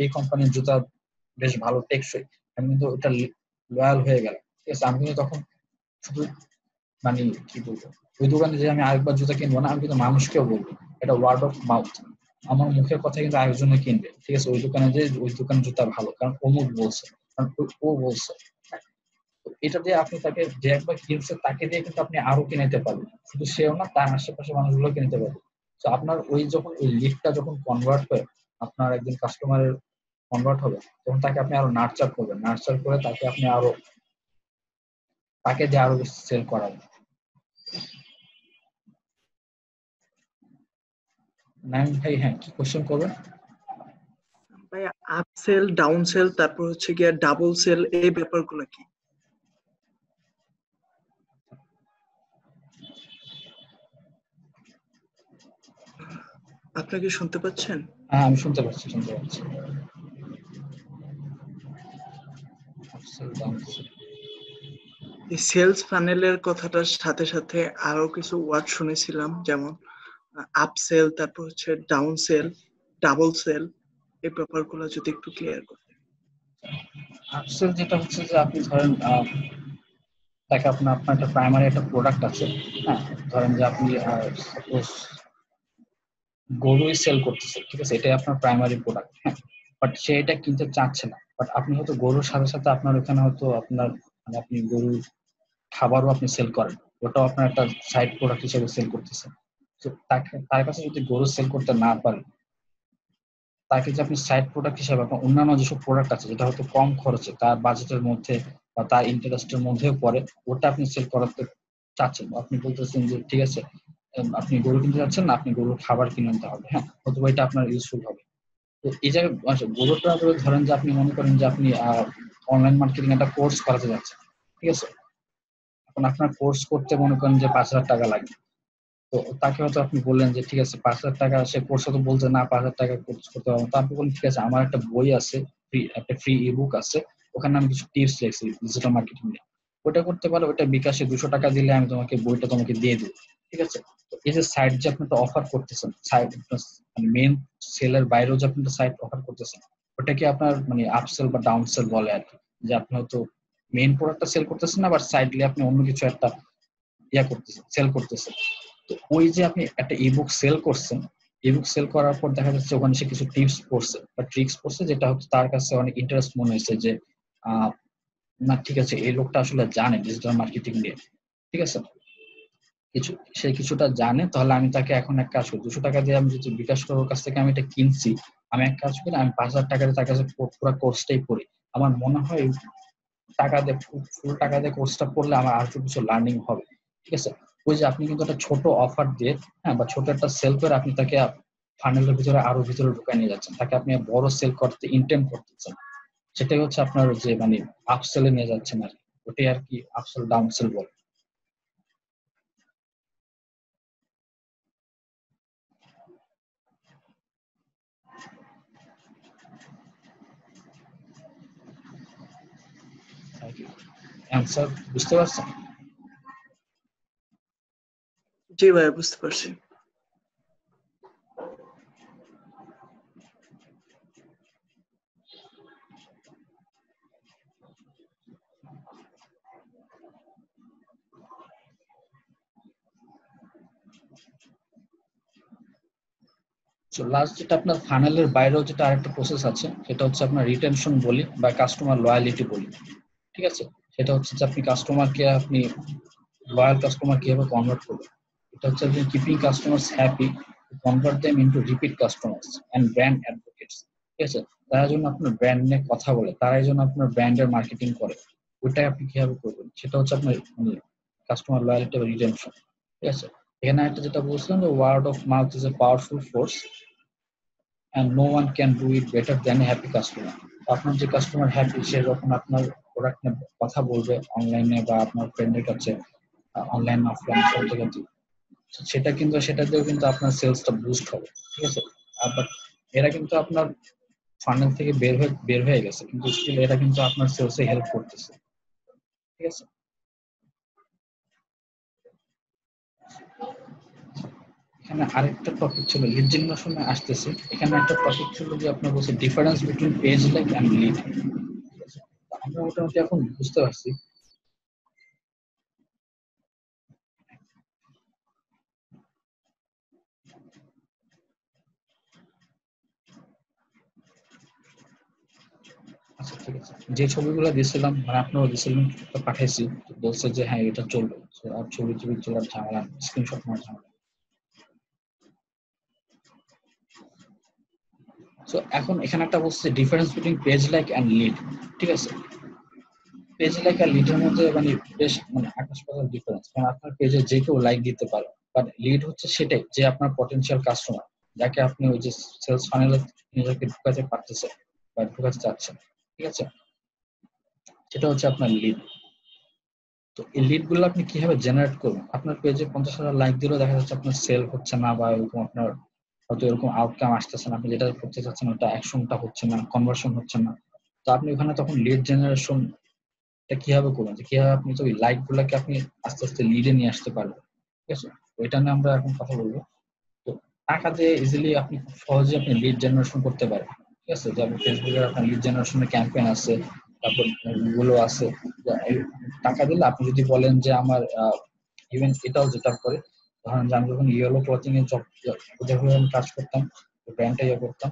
এই কোম্পানির জুতা বেশ ভালো টেকসই, আমি কিন্তু ওটা লয়াল হয়ে গেলাম, ঠিক আছে? আমি কিন্তু তখন শুধু মানে কি বলবো, ওই দোকানে যে আমি আরেকবার জুতা কিনবো না, আমি কিন্তু মানুষকেও বলবো, এটা ওয়ার্ড অফ মাউথ, আমার মুখের কথা কিন্তু আরেকজনে কিনবে, ঠিক আছে? ওই দোকানে যে ওই দোকানের জুতা ভালো, কারণ অমুক বলছে, কারণ ও বলছে। এটা দিয়ে আপনি তাকে যে একবার কিনছে তাকে দিয়ে কিন্তু আপনি আরো কিনাইতে পারবেন, শুধু সেও না, তার আশেপাশে মানুষগুলো কিনতে পারবে। তো আপনার যখন ওই লিডটা যখন কনভার্ট হয়ে আপনার একজন কাস্টমারের কনভার্ট হবে, তখন তাকে আপনি আরো নার্চার করবেন, নার্চার করে তাকে আপনি তাকে দিয়ে আরো বেশি সেল করাবেন। নাইম ভাই, হ্যাঁ কি কোশ্চেন করবেন? ভাই আপ সেল, ডাউন সেল, তারপর হচ্ছে গিয়ে ডাবল সেল, এই ব্যাপারগুলো কি? আপনি কি শুনতে পাচ্ছেন? হ্যাঁ আমি শুনতে পাচ্ছি। এই সেলস ফানেলের কথাটার সাথে সাথে আরো কিছু ওয়ার্ড শুনেছিলাম, যেমন আপ সেল, তারপর হচ্ছে ডাউন সেল, ডাবল সেল, এই ব্যাপারগুলো যদি একটু ক্লিয়ার করতেন। আপসেল যেটা হচ্ছে যে আপনি ধরেন তাকে আপনার একটা প্রাইমারি একটা প্রোডাক্ট আছে, হ্যাঁ ধরেন যে আপনি সাপোজ গরুই সেল করতেছে, ঠিক আছে? এটাই আপনার প্রাইমারি প্রোডাক্ট, হ্যাঁ, বাট সে এটা কিনতে চাচ্ছে না, বাট আপনি হয়তো গরুর সাথে সাথে আপনার ওখানে হয়তো আপনার মানে আপনি গরুর খাবারও আপনি সেল করেন, ওটাও আপনার একটা সাইড প্রোডাক্ট হিসেবে সেল করতেছেন। তো তার কাছে যদি গরু সেল করতে না পারেন, তাকে যে আপনি সাইড প্রোডাক্ট হিসেবে আপনার অন্যান্য যেসব প্রোডাক্ট আছে যেটা হয়তো কম খরচে তার বাজেটের মধ্যে বা তার ইন্টারেস্টের মধ্যেও পড়ে, ওটা আপনি সেল করাতে চাচ্ছেন, আপনি বলতেছেন যে ঠিক আছে আপনি গরু কিনতে চাচ্ছেন না, আপনি গরুর খাবার কিনে নিতে হবে, হ্যাঁ অথবা এটা আপনার ইউজফুল হবে। তো এই জায়গায় গরুটা ধরেন যে আপনি মনে করেন যে আপনি অনলাইন মার্কেটিং একটা কোর্স করাতে যাচ্ছেন, ঠিক আছে? এখন আপনার কোর্স করতে মনে করেন যে 5,000 টাকা লাগবে, তো তাকে হয়তো আপনি বললেন যে ঠিক আছে 5,000 টাকা, সে কোর্সে তো বলছে না 5,000 টাকা কোর্স করতে পারবো, তো আপনি বলেন ঠিক আছে আমার একটা বই আছে, একটা ফ্রি ইবুক আছে, ওখানে আমি কিছু টিপস লিখছি ডিজিটাল মার্কেটিং নিয়ে, ওটা করতে পারো, ওটা বিকাশে 200 টাকা দিলে আমি বইটা তোমাকে দিয়ে দেবো, ঠিক আছে? তো এই যে সাইড যে আপনি একটা অফার করতেছেন, সাইড মানে মেন সেলের বাইরেও যে আপনি একটা সাইড অফার করতেছেন, ওটাকে আপনার মানে আপসেল বা ডাউন সেল বলে আর কি, যে আপনি হয়তো মেইন প্রোডাক্টটা সেল করতেছেন না, বাট সাইডলি আপনি অন্য কিছু একটা করতেছেন, সেল করতেছেন। তো ওই যে আপনি একটা ইবুক সেল করছেন, ইবুক সেল করার পর দেখা যাচ্ছে ওখানে সে কিছু টিপস পড়ছে বা ট্রিক্স পড়ছে, যেটা হচ্ছে তার কাছে অনেক ইন্টারেস্ট মনে হয়েছে যে না ঠিক আছে এই লোকটা আসলে জানে ডিজিটাল মার্কেটিং নিয়ে, ঠিক আছে? সে কিছুটা জানে, তাহলে আমি তাকে এখন এক কাজ করি, 200 টাকা দিয়ে আমি যদি বিকাশ করার কাছ থেকে আমি এটা কিনছি, আমি এক কাজ করি আমি 5,000 টাকা দিয়ে তার কাছে পুরো কোর্সটাই পড়ি। আমার মনে হয় ফুল টাকা দিয়ে কোর্সটা পড়লে আমার আর কিছু লার্নিং হবে, ঠিক আছে? ওই যে আপনি কিন্তু একটা ছোট অফার দিয়ে, হ্যাঁ, বা ছোট একটা সেল করে আপনি তাকে ফানেলের ভিতরে আরো ভিতরে ঢুকায় নিয়ে যাচ্ছেন, তাকে আপনি বড় সেল করতে ইন্টেন্ট করতেছেন, সেটাই হচ্ছে আপনার যে মানে আপসেলে নিয়ে যাচ্ছেন আর কি, ওটাই আর কি আপসেল ডাউন সেল বলে। অ্যান্সার বুঝতে পারছেন? জি ভাই বুঝতে পারছি। লাস্ট যেটা আপনার ফানেলের বাইরেও যেটা আরেকটা প্রসেস আছে, সেটা হচ্ছে আপনার রিটেনশন বলি বা কাস্টমার লয়ালিটি বলি, ঠিক আছে? সেটা হচ্ছে যে আপনি কাস্টমারকে আপনি লয়াল কাস্টমার কিভাবে কনভার্ট করবেন, এটা হচ্ছে আপনি keeping customers happy convert them into repeat customers and brand advocates. ঠিক আছে, তারা জন্য আপনার ব্র্যান্ড নিয়ে কথা বলে, তারাই জন্য আপনার ব্র্যান্ডের মার্কেটিং করে, ওইটাই আপনি কিভাবে করবেন সেটা হচ্ছে আপনার কাস্টমার লয়ালিটি বা রিটেনশন। ঠিক আছে, এখানে একটা যেটা বলছিলাম যে word of mouth is a powerful force and no one can do it better than a happy customer. আপনার যে কাস্টমার হ্যাপি, সে যখন আপনার প্রোডাক্ট নিয়ে কথা বলবে অনলাইনে বা আপনার ফ্রেন্ডের কাছে, অনলাইন অফলাইন সব জায়গাতে, সেটা কিন্তু সেটা দিয়েও কিন্তু আপনার সেলসটা বুস্ট হবে। ঠিক আছে, বাট এরা কিন্তু আপনার ফান্ডেল থেকে বের হয়ে গেছে, কিন্তু স্টিল এরা কিন্তু আপনার সেলসে হেল্প করতেছে। ঠিক আছে, এখানে আরেকটা টপিক ছিল লিড জেনারেশনে আসতেছে। এখানে একটা টপিক ছিল যে আপনার বলছে difference between page like and lead. আমরা মোটামুটি এখন বুঝতে পারছি। আচ্ছা ঠিক আছে, যে ছবিগুলো দিয়েছিলাম মানে আপনারা দিয়েছিলেন পাঠাইছি, বলছে যে হ্যাঁ এটা চলবে, আর ছবি তোলার ঝামেলা, স্ক্রিনশট নেওয়ার ঝামেলা। সো এখন এখানে একটা বলছে difference between page like and lead. ঠিক আছে, পেজ লাইক আর লিডের মধ্যে মানে বেশ মানে আকাশ পাতাল ডিফারেন্স, কারণ আপনার পেজে যে কেউ লাইক দিতে পারে, বাট লিড হচ্ছে সেটাই যে আপনার পটেনশিয়াল কাস্টমার, যাকে আপনি ওই যে সেলস ফানেলে নিজেকে ঢুকাতে পারতেছেন বা ঢুকাতে চাচ্ছেন। ঠিক আছে, সেটা হচ্ছে আপনার লিড। তো এই লিড গুলো আপনি কিভাবে জেনারেট করবেন? আপনার পেজে 50,000 লাইক দিলেও দেখা যাচ্ছে আপনার সেল হচ্ছে না, বা এরকম আপনার হয়তো এরকম আউটকাম আসতেছে না, আপনি যেটা করতে চাচ্ছেন ওটা অ্যাকশনটা হচ্ছে না, কনভার্সন হচ্ছে না। তো আপনি ওখানে তখন লিড জেনারেশন এটা কিভাবে করবেন, যে কিভাবে আপনি তো ওই লাইক গুলাকে আপনি আস্তে আস্তে লিডে নিয়ে আসতে পারবেন। ঠিক আছে, ওইটা নিয়ে আমরা এখন কথা বলবো। তো টাকা দিয়ে ইজিলি আপনি খুব সহজে আপনি লিড জেনারেশন করতে পারেন। ঠিক আছে, যেমন ফেসবুকে আপনার লিড জেনারেশনের ক্যাম্পেইন আছে, তারপর গুগলও আছে। টাকা দিলে আপনি যদি বলেন যে আমার ইভেন এটাও যেটা করে, ধরেন যে আমি যখন ইয়েলো ক্লথিং এর জব ওদের হয়ে আমি কাজ করতাম, ব্র্যান্ডটা ইয়ে করতাম,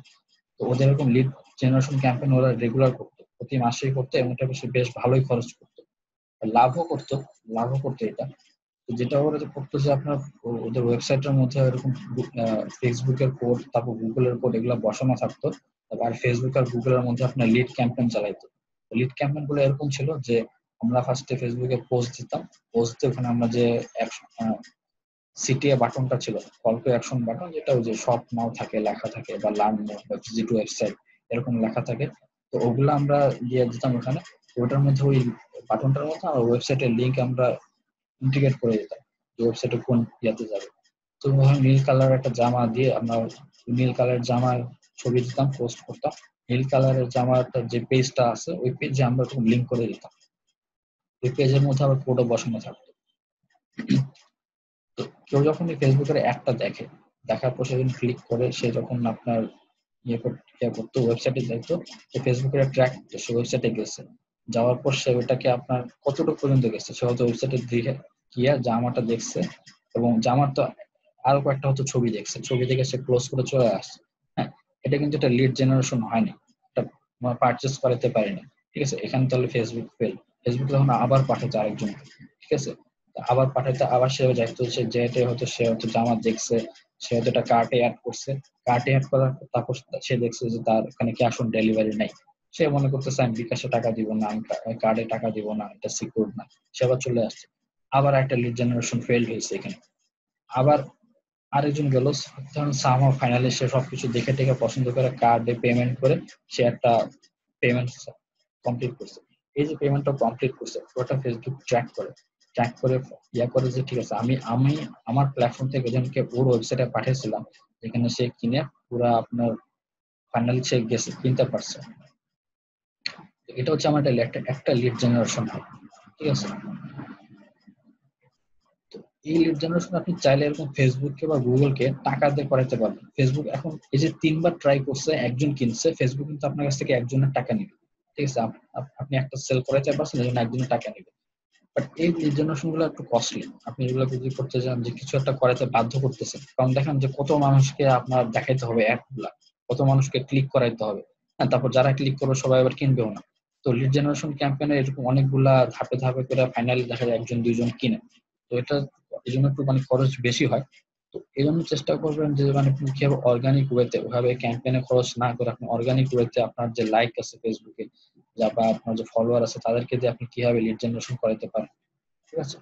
তো ওদের এরকম লিড জেনারেশন ক্যাম্পেইন ওরা রেগুলার করতো, প্রতি মাসেই করতো, এবং এটা বেশ ভালোই খরচ করতো, লাভও করতো এটা। তো যেটা ওরা করতো যে আপনার ওদের ওয়েবসাইটের মধ্যে এরকম ফেসবুকের কোড, তারপর গুগলের কোড এগুলো বসানো থাকতো, আর ফেসবুক আর গুগলের মধ্যে আপনার লিড ক্যাম্পেইন চালাইতো। লিড ক্যাম্পেইন গুলো এরকম ছিল যে আমরা ফার্স্টে ফেসবুকে পোস্ট দিতাম, পোস্ট দিয়ে ওখানে আমরা যে সিটিএ বাটনটা ছিল, কল টু অ্যাকশন বাটন, যেটা ওই যে শপ নাও থাকে লেখা থাকে, বা লার্ন নাও বা ভিজিট ওয়েবসাইট এরকম লেখা থাকে, তো ওগুলো আমরা দিয়ে দিতাম ওখানে। ওটার মধ্যে ওই বাটনটার মধ্যে আর ওয়েবসাইটের লিঙ্ক আমরা ইন্টিগ্রেট করে দিতাম যে ওয়েবসাইটে কোন ইয়াতে যাবে। তো নীল কালার একটা জামা দিয়ে আমরা নীল কালার জামার ছবি দিতাম, পোস্ট করতাম, নীল কালারের জামাটা যে পেজটা আছে ওই পেজে আমরা লিঙ্ক করে দিতাম, ওই পেজের মধ্যে আবার কোডও বসানো থাকতো। তো কেউ যখন এই ফেসবুকের অ্যাডটা দেখে, দেখার পর সেদিন ক্লিক করে সে যখন আপনার ইয়ে করতো, ওয়েবসাইটে যাইতো, ফেসবুকের ট্র্যাক করতো, সে ওয়েবসাইটে গেছে, যাওয়ার পর সে ওটাকে আপনার কতটুকু পর্যন্ত গেছে, সে হয়তো ওয়েবসাইটে দিকে গিয়া জামাটা দেখছে, এবং জামার তো আরো কয়েকটা হয়তো ছবি দেখছে, ছবি দেখে সে ক্লোজ করে চলে আসছে। হ্যাঁ, এটা কিন্তু একটা লিড জেনারেশন হয়নি, এটা পারচেস করাতে পারেনি। ঠিক আছে, এখানে তাহলে ফেসবুক ফেল। ফেসবুক তখন আবার পাঠাতে আরেকজনকে, ঠিক আছে, আবার পাঠাতে, আবার সে যাইতো, সে যেটা হয়তো সে হয়তো জামা দেখছে, সে হয়তো এটা কার্টে অ্যাড করছে, কার্টে অ্যাড করার তারপর সে দেখছে যে তার ওখানে ক্যাশ অন ডেলিভারি নাই, সে মনে করতেছে আমি বিকাশে টাকা দিব না, আমি কার্ডে টাকা দিব না, এটা সিকিউর না, সে আবার চলে আসছে, আবার একটা লিড জেনারেশন ফেইল হয়েছে এখানে। আবার আরেকজন গেল, সামহাও ফাইনালি সে সবকিছু দেখে টেকে পছন্দ করে কার্ডে পেমেন্ট করে সে একটা পেমেন্ট কমপ্লিট করছে। এই যে পেমেন্টটা কমপ্লিট করছে ওটা ফেসবুক ট্র্যাক করে ইয়া করে যে ঠিক আছে, আমি আমার প্ল্যাটফর্ম থেকে ওজনকে ওর ওয়েবসাইটে পাঠিয়েছিলাম, যেখানে সে কিনে পুরো আপনার ফাইনালি সে গেছে, কিনতে পারছে। এটা হচ্ছে আমার একটা লিড জেনারেশন হয়। ঠিক আছে, এই লিড জেনারেশন আপনি চাইলে এরকম ফেসবুককে বা গুগলকে টাকা দিয়ে করাতে পারবেন। ফেসবুক এখন এই যে 3বার ট্রাই করছে, একজন কিনছে, ফেসবুক কিন্তু আপনার কাছ থেকে একজনের টাকা নিবে। ঠিক আছে, আপনি একটা সেল করাতে পারছেন, এই জন্য একজনের টাকা নিবে। বাট এই লিড জেনারেশন গুলো একটু কস্টলি। আপনি এগুলো যদি করতে চান যে কিছু একটা করাতে বাধ্য করতেছেন, কারণ দেখেন যে কত মানুষকে আপনার দেখাইতে হবে অ্যাড গুলা, কত মানুষকে ক্লিক করাইতে হবে, হ্যাঁ, তারপর যারা ক্লিক করবে সবাই আবার কিনবেও না। তো লিড জেনারেশন ক্যাম্পেইনে এরকম অনেকগুলা ধাপে ধাপে করে ফাইনালি দেখা যায় 1-2 জন কিনে। তো এটা এই জন্য একটু মানে খরচ বেশি হয়। তো এই জন্য চেষ্টা করবেন যে মানে আপনি কিভাবে অর্গানিক ওয়েতে ওভাবে ক্যাম্পেইনে খরচ না করে আপনি অর্গানিক ওয়েতে আপনার যে লাইক আছে ফেসবুকে বা আপনার যে ফলোয়ার আছে তাদেরকে দিয়ে আপনি কিভাবে লিড জেনারেশন করাতে পারেন, ঠিক আছে?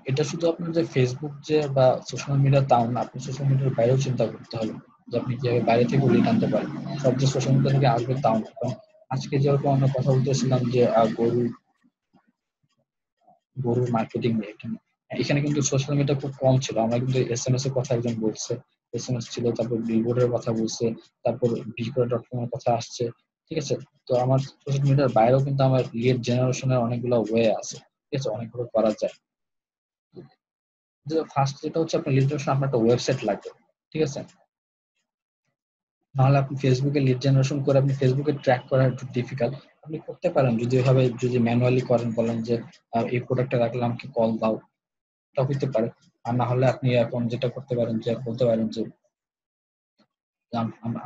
এটা শুধু আপনার যে ফেসবুক যে বা সোশ্যাল মিডিয়া তাও না, আপনি সোশ্যাল মিডিয়ার বাইরেও চিন্তা করতে হবে যে আপনি কিভাবে বাইরে থেকে লিড আনতে পারেন। সব যে সোশ্যাল মিডিয়া থেকে আসবে তাও না। কারণ আজকে যেরকম আমরা কথা বলতেছিলাম যে গরুর মার্কেটিং নিয়ে, এখানে কিন্তু সোশ্যাল মিডিয়া খুব কম ছিল। আমরা কিন্তু এসএমএস এর কথা একজন বলছে, এসএমএস ছিল, তারপর বিলবোর্ডের কথা বলছে, তারপর বিক্রয়.com এর কথা আসছে, ঠিক আছে? তো আমার সোশ্যাল মিডিয়ার বাইরেও কিন্তু আমার লিড জেনারেশনের অনেকগুলো ওয়ে আছে, ঠিক আছে? অনেকগুলো করা যায়। যে ফার্স্ট যেটা হচ্ছে আপনার লিড জেনারেশন, আপনার একটা ওয়েবসাইট লাগবে, ঠিক আছে? নাহলে আপনি ফেসবুকে লিড জেনারেশন করে আপনি ফেসবুকে ট্র্যাক করা একটু ডিফিকাল্ট। আপনি করতে পারেন যদি এভাবে যদি ম্যানুয়ালি করেন, বলেন যে এই প্রোডাক্টটা রাখলে আমাকে কল দাও, এটা হইতে পারে। আর না হলে আপনি এখন যেটা করতে পারেন যে বলতে পারেন যে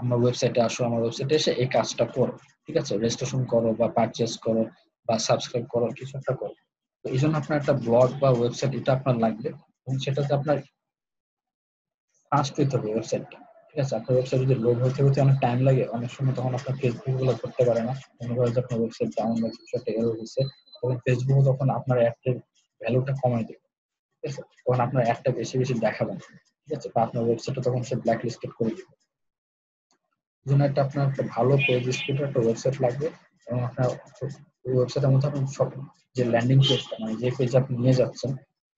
আমার ওয়েবসাইটে আসো, আমার ওয়েবসাইটে এসে এই কাজটা করো, ঠিক আছে? রেজিস্ট্রেশন করো বা পারচেজ করো বা সাবস্ক্রাইব করো, কিছু একটা করো। তো এই জন্য আপনার একটা ব্লগ বা ওয়েবসাইট এটা আপনার লাগবে, এবং সেটাতে আপনার ফাস্ট হইতে হবে ওয়েবসাইটটা, ঠিক আছে? আপনার ওয়েবসাইট যদি লোড হতে হতে অনেক টাইম লাগে, অনেক সময় তখন আপনার ফেসবুক গুলো করতে পারে না, মনে করে যে আপনার ওয়েবসাইট ডাউন বা কিছু একটা এরর হয়েছে, তখন ফেসবুক তখন আপনার অ্যাডের ভ্যালুটা কমাই দেবে, ঠিক আছে? তখন আপনার অ্যাডটা বেশি বেশি দেখাবেন, ঠিক আছে? বা আপনার ওয়েবসাইটটা তখন সে ব্ল্যাক লিস্টেড করে দিবে। এই জন্য আপনার একটা ভালো পেজ স্পিড একটা ওয়েবসাইট লাগবে, এবং আপনার ওয়েবসাইটের মধ্যে আপনি সব যে ল্যান্ডিং পেজটা মানে যে পেজ আপনি নিয়ে যাচ্ছেন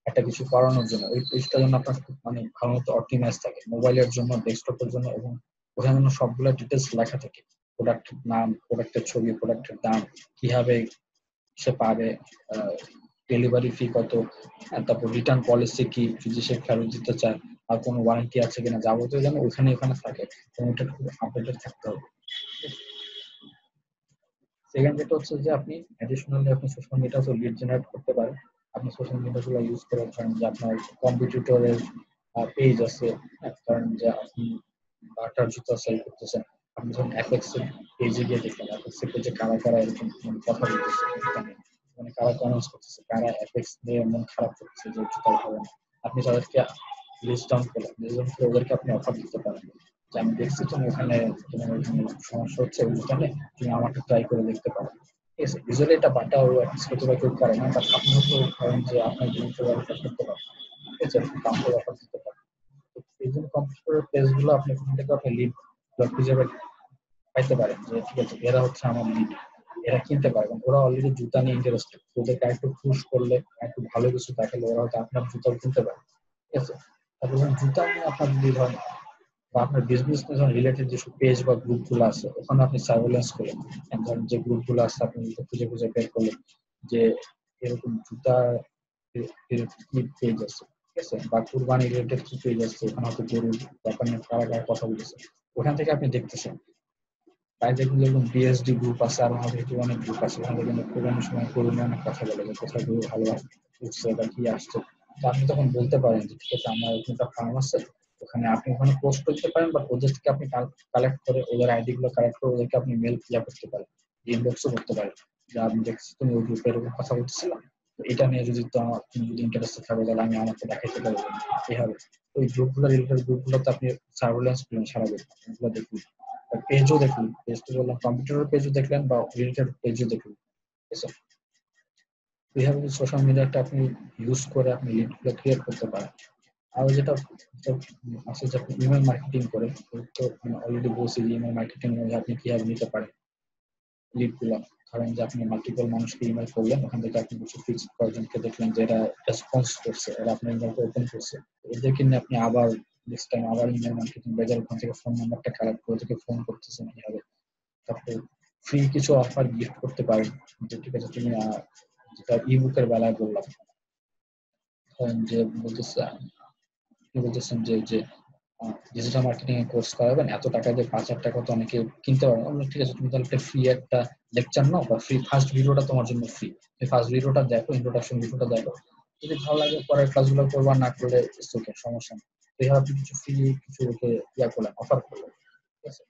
একটা কিছু করানোর জন্য, ওই পেজটার জন্য আপনার মানে ভালো মতো অপটিমাইজ থাকে, মোবাইলের জন্য, ডেস্কটপের জন্য, এবং ওখানে যেন সবগুলো ডিটেলস লেখা থাকে, প্রোডাক্টের নাম, প্রোডাক্টের ছবি, প্রোডাক্টের দাম, কিভাবে সে পাবে, ডেলিভারি ফি কত, তারপর রিটার্ন পলিসি কি, যদি সে ফেরত দিতে চায়, আর কোনো ওয়ারেন্টি আছে কিনা, যাবতীয় যেন ওখানে থাকে, এবং এটা খুব আপডেটেড থাকতে হবে। সেকেন্ড যেটা হচ্ছে যে আপনি অ্যাডিশনালি আপনি সোশ্যাল মিডিয়াতে লিড জেনারেট করতে পারেন। আপনি সোশ্যাল মিডিয়াগুলো ইউজ করে ধরেন যে আপনার কম্পিটিটরের পেজ আছে, ধরেন যে আপনি বাটার জুতা সেল করতেছেন, আপনি যখন অ্যাপেক্স এর পেজে গিয়ে দেখলেন অ্যাপেক্স এর পেজে কারা কারা এরকম কথা বলতেছে, মানে কারা কমেন্টস করতেছে, কারা অ্যাপেক্স নিয়ে মন খারাপ করতেছে যে জুতা হবে না, আপনি তাদেরকে লিস্ট ডাউন করলেন, লিস্ট ডাউন করে ওদেরকে আপনি অফার দিতে পারেন যে আমি দেখছি তুমি ওখানে তোমার ওখানে সমস্যা হচ্ছে ওখানে, তুমি আমাকে ট্রাই করে দেখতে পারো, ঠিক আছে? ইউজুয়ালি এটা বাটা ও হয়তো বা কেউ করে না, বাট আপনি হয়তো ধরেন যে আপনার জিনিসটা ব্যবহার করতে পারেন, ঠিক আছে? দাম করে অফার দিতে পারেন। এই জন্য কম্পিউটারের পেজগুলো আপনি ওখান থেকে আপনি লিড খুঁজে পাইতে পারেন যে ঠিক আছে এরা হচ্ছে আমার লিড, এরা কিনতে পারবেন, ওরা অলরেডি জুতা নিয়ে ইন্টারেস্টেড, ওদেরকে একটু পুশ করলে একটু ভালো কিছু দেখালে ওরা হয়তো আপনার জুতাও কিনতে পারে, ঠিক আছে? তারপর যখন জুতা নিয়ে আপনার যদি ধরেন বা আপনার বিজনেস রিলেটেড যেসব পেজ বা গ্রুপ গুলো আছে ওখানে আপনি সার্ভেলেন্স করলেন, ধরেন যে গ্রুপ গুলো আছে আপনি খুঁজে খুঁজে বের করলেন যে এরকম জুতা কি পেজ আছে, ঠিক আছে? বা কুরবানি রিলেটেড কি পেজ আছে, ওখানে হয়তো গরুর ব্যাপার নিয়ে কারা কথা বলেছে, ওখান থেকে আপনি দেখতেছেন। তাই দেখুন যেরকম বিএসডি গ্রুপ আছে, আর আমাদের কিছু অনেক গ্রুপ আছে, ওখানে কিন্তু কোরবানির সময় গরু নিয়ে অনেক কথা বলে যে কোথায় গরু ভালো উঠছে বা কি আসছে। তো আপনি তখন বলতে পারেন যে ঠিক আছে আমার এরকম একটা ফার্ম আছে, ওখানে আপনি পোস্ট করতে পারেন, বা ওদের থেকে আপনি কালেক্ট করে ওদের আইডি গুলো কালেক্ট করে ওদেরকে আপনি মেল করতে পারেন, ইনবক্সও করতে পারেন যে আমি দেখছি তুমি ওই গ্রুপে এরকম কথা বলতেছিলাম, তো এটা নিয়ে যদি তুমি যদি ইন্টারেস্টেড থাকো তাহলে আমি আমাকে দেখাইতে পারবো, এইভাবে ওই গ্রুপগুলো রিলেটেড গ্রুপগুলোতে আপনি সার্ভেলেন্স করলেন সারা ওগুলো দেখুন, পেজও দেখুন, পেজটা বললাম কম্পিউটারের পেজও দেখলেন বা রিলেটেড পেজও দেখুন, ঠিক আছে? এইভাবে সোশ্যাল মিডিয়াটা আপনি ইউজ করে আপনি লিডগুলো ক্রিয়েট করতে পারেন। আর যেটা আছে যে আপনি ইমেল মার্কেটিং করে, তো অলরেডি বলছি যে ইমেল মার্কেটিং এর আপনি কিভাবে নিতে পারেন লিডগুলো। ধরেন যে আপনি মাল্টিপল মানুষকে ইমেল করলেন, ওখান থেকে আপনি কিছু ফিক্স কয়েকজনকে দেখলেন যে এরা রেসপন্স করছে, এরা আপনার ইমেলটা ওপেন করছে, এদেরকে নিয়ে আপনি আবার নেক্সট টাইম আবার ইমেল মার্কেটিং বাজার ওখান থেকে ফোন নাম্বারটা কালেক্ট করে ওদেরকে ফোন করতেছেন এইভাবে। তারপরে ফ্রি কিছু অফার গিফট করতে পারেন, যে ঠিক আছে তুমি যেটা ইবুকের বেলায় বললাম, ধরেন যে বলতেছেন যে যে ডিজিটাল মার্কেটিং এর কোর্স করাবেন এত টাকা দিয়ে, 5,000 টাকা তো অনেকে কিনতে পারবেন, ঠিক আছে তুমি তাহলে একটা ফ্রি একটা লেকচার নাও, বা ফ্রি ফার্স্ট ভিডিওটা তোমার জন্য ফ্রি, তুমি ফার্স্ট ভিডিওটা দেখো, ইন্ট্রোডাকশন ভিডিওটা দেখো, যদি ভালো লাগে পরের ক্লাসগুলো করবা, না করলে ওকে সমস্যা নেই। তো এইভাবে আপনি কিছু ফ্রি কিছু ওকে করলেন, অফার করলেন, ঠিক আছে?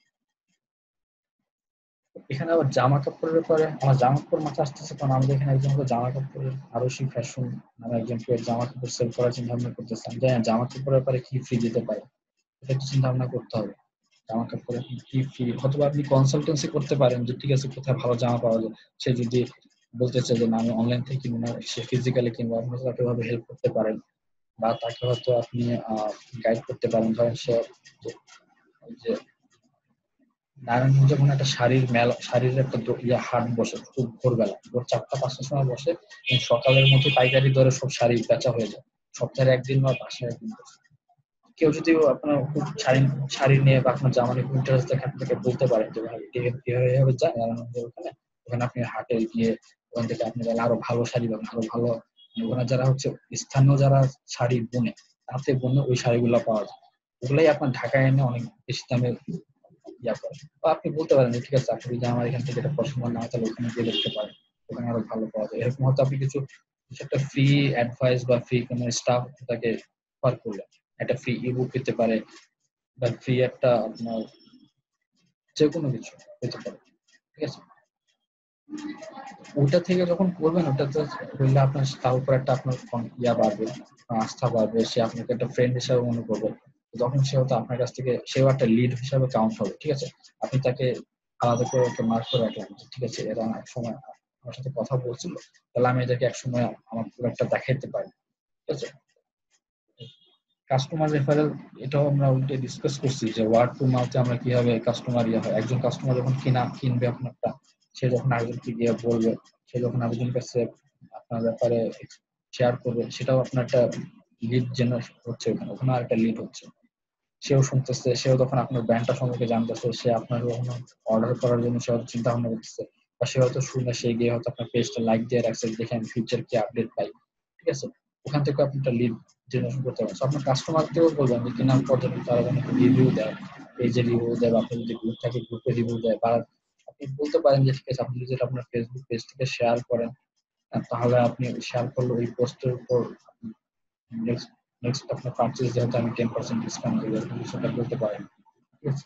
এখানে আবার জামা কাপড়ের ব্যাপারে আমার জামা কাপড় মাথা আসতেছে, কারণ আমাদের এখানে একজন জামা কাপড়ের আরশি ফ্যাশন নামে একজন জামা কাপড় সেল করার চিন্তা ভাবনা করতেছে। আমি জানি না জামা কাপড়ের ব্যাপারে কি ফ্রি দিতে পারে, এটা একটু চিন্তা ভাবনা করতে হবে। জামা কাপড় এখন কি ফ্রি, অথবা আপনি কনসালটেন্সি করতে পারেন যে ঠিক আছে কোথায় ভালো জামা পাওয়া যায়। সে যদি বলতে চায় যে না আমি অনলাইন থেকে কিনবো না, সে ফিজিক্যালি কিনবো, আপনি তাকে ভাবে হেল্প করতে পারেন, বা তাকে হয়তো আপনি গাইড করতে পারেন। ধরেন সে যে নারায়ণগঞ্জে কোনো একটা শাড়ির মেলা, শাড়ির একটা হাট বসে খুব ভোরবেলা, ভোর 4টা 5টার সময় বসে, এবং সকালের মধ্যে পাইকারি দরে সব শাড়ি বেচা হয়ে যায়, সপ্তাহে একদিন বা মাসে একদিন বসে। কেউ যদি আপনার খুব শাড়ি নিয়ে বা আপনার জামা নিয়ে খুব ইন্টারেস্ট দেখে আপনাকে বলতে পারেন যে ভাই এভাবে যায় নারায়ণগঞ্জের ওখানে, ওখানে আপনি হাটে গিয়ে ওখান থেকে আপনি আরো ভালো শাড়ি পাবেন, আরো ভালো, ওখানে যারা হচ্ছে স্থানীয় যারা শাড়ি বুনে, তাতে বুনে ওই শাড়িগুলো পাওয়া যায়, ওগুলাই আপনার ঢাকায় এনে অনেক বেশি দামে করে। বা আপনি বলতে পারেন যে ঠিক আছে আপনি যদি আমার এখান থেকে এটা পছন্দ না হয় তাহলে ওখানে গিয়ে দেখতে পারেন, ওখানে আরো ভালো পাওয়া যায়। এরকম হয়তো আপনি কিছু একটা ফ্রি অ্যাডভাইস বা ফ্রি কোনো স্টাফ তাকে অফার করলেন, একটা ফ্রি ইবুক পেতে পারে, বা ফ্রি একটা আপনার যে কোনো কিছু পেতে পারে, ঠিক আছে। ওটা থেকে যখন করবেন, ওটাতে করলে আপনার তার উপর একটা আপনার ইয়া বাড়বে, আস্থা বাড়বে, সে আপনাকে একটা ফ্রেন্ড হিসাবে মনে করবে, তখন সে হয়তো আপনার কাছ থেকে সেও একটা লিড হিসাবে কাউন্ট হবে, ঠিক আছে। আপনি তাকে আলাদা করে একটা মার্ক করে রাখলেন, ঠিক আছে এরা এক সময় আমার সাথে কথা বলছিল, তাহলে আমি এদেরকে এক সময় আমার প্রোডাক্টটা দেখাইতে পারি, ঠিক আছে। কাস্টমার রেফারেল, এটাও আমরা উল্টে ডিসকাস করছি যে ওয়ার্ড টু মাউথে আমরা কিভাবে কাস্টমার ইয়ে হয়। একজন কাস্টমার যখন কিনবে আপনারটা, সে যখন আরেকজনকে গিয়ে বলবে, সে যখন আরেকজনের কাছে আপনার ব্যাপারে শেয়ার করবে, সেটাও আপনার একটা লিড জেনারেট হচ্ছে, ওখানে আর একটা লিড হচ্ছে, সেও শুনতেছে, সেও তখন আপনার ব্র্যান্ডটা সম্পর্কে জানতেছে, সে আপনার কখনো অর্ডার করার জন্য সে চিন্তা ভাবনা করতেছে, বা সে হয়তো শুনে সে গিয়ে হয়তো আপনার পেজটা লাইক দিয়ে রাখছে, দেখে আমি ফিউচার কি আপডেট পাই, ঠিক আছে। ওখান থেকে আপনি একটা লিড জেনারেশন করতে পারেন। আপনার কাস্টমারকেও বলবেন যে কেনার পর যদি তারা যেন রিভিউ দেয়, পেজে রিভিউ দেয়, বা আপনার যদি গ্রুপ থাকে গ্রুপে রিভিউ দেয়, বা আপনি বলতে পারেন যে ঠিক আছে আপনি যদি আপনার ফেসবুক পেজ থেকে শেয়ার করেন, তাহলে আপনি শেয়ার করলে ওই পোস্টের উপর নেক্সট নেক্সট আপনার পারচেজ যেহেতু আমি 10% ডিসকাউন্ট দেবো, এরকম সেটা বলতে পারেন, ঠিক আছে।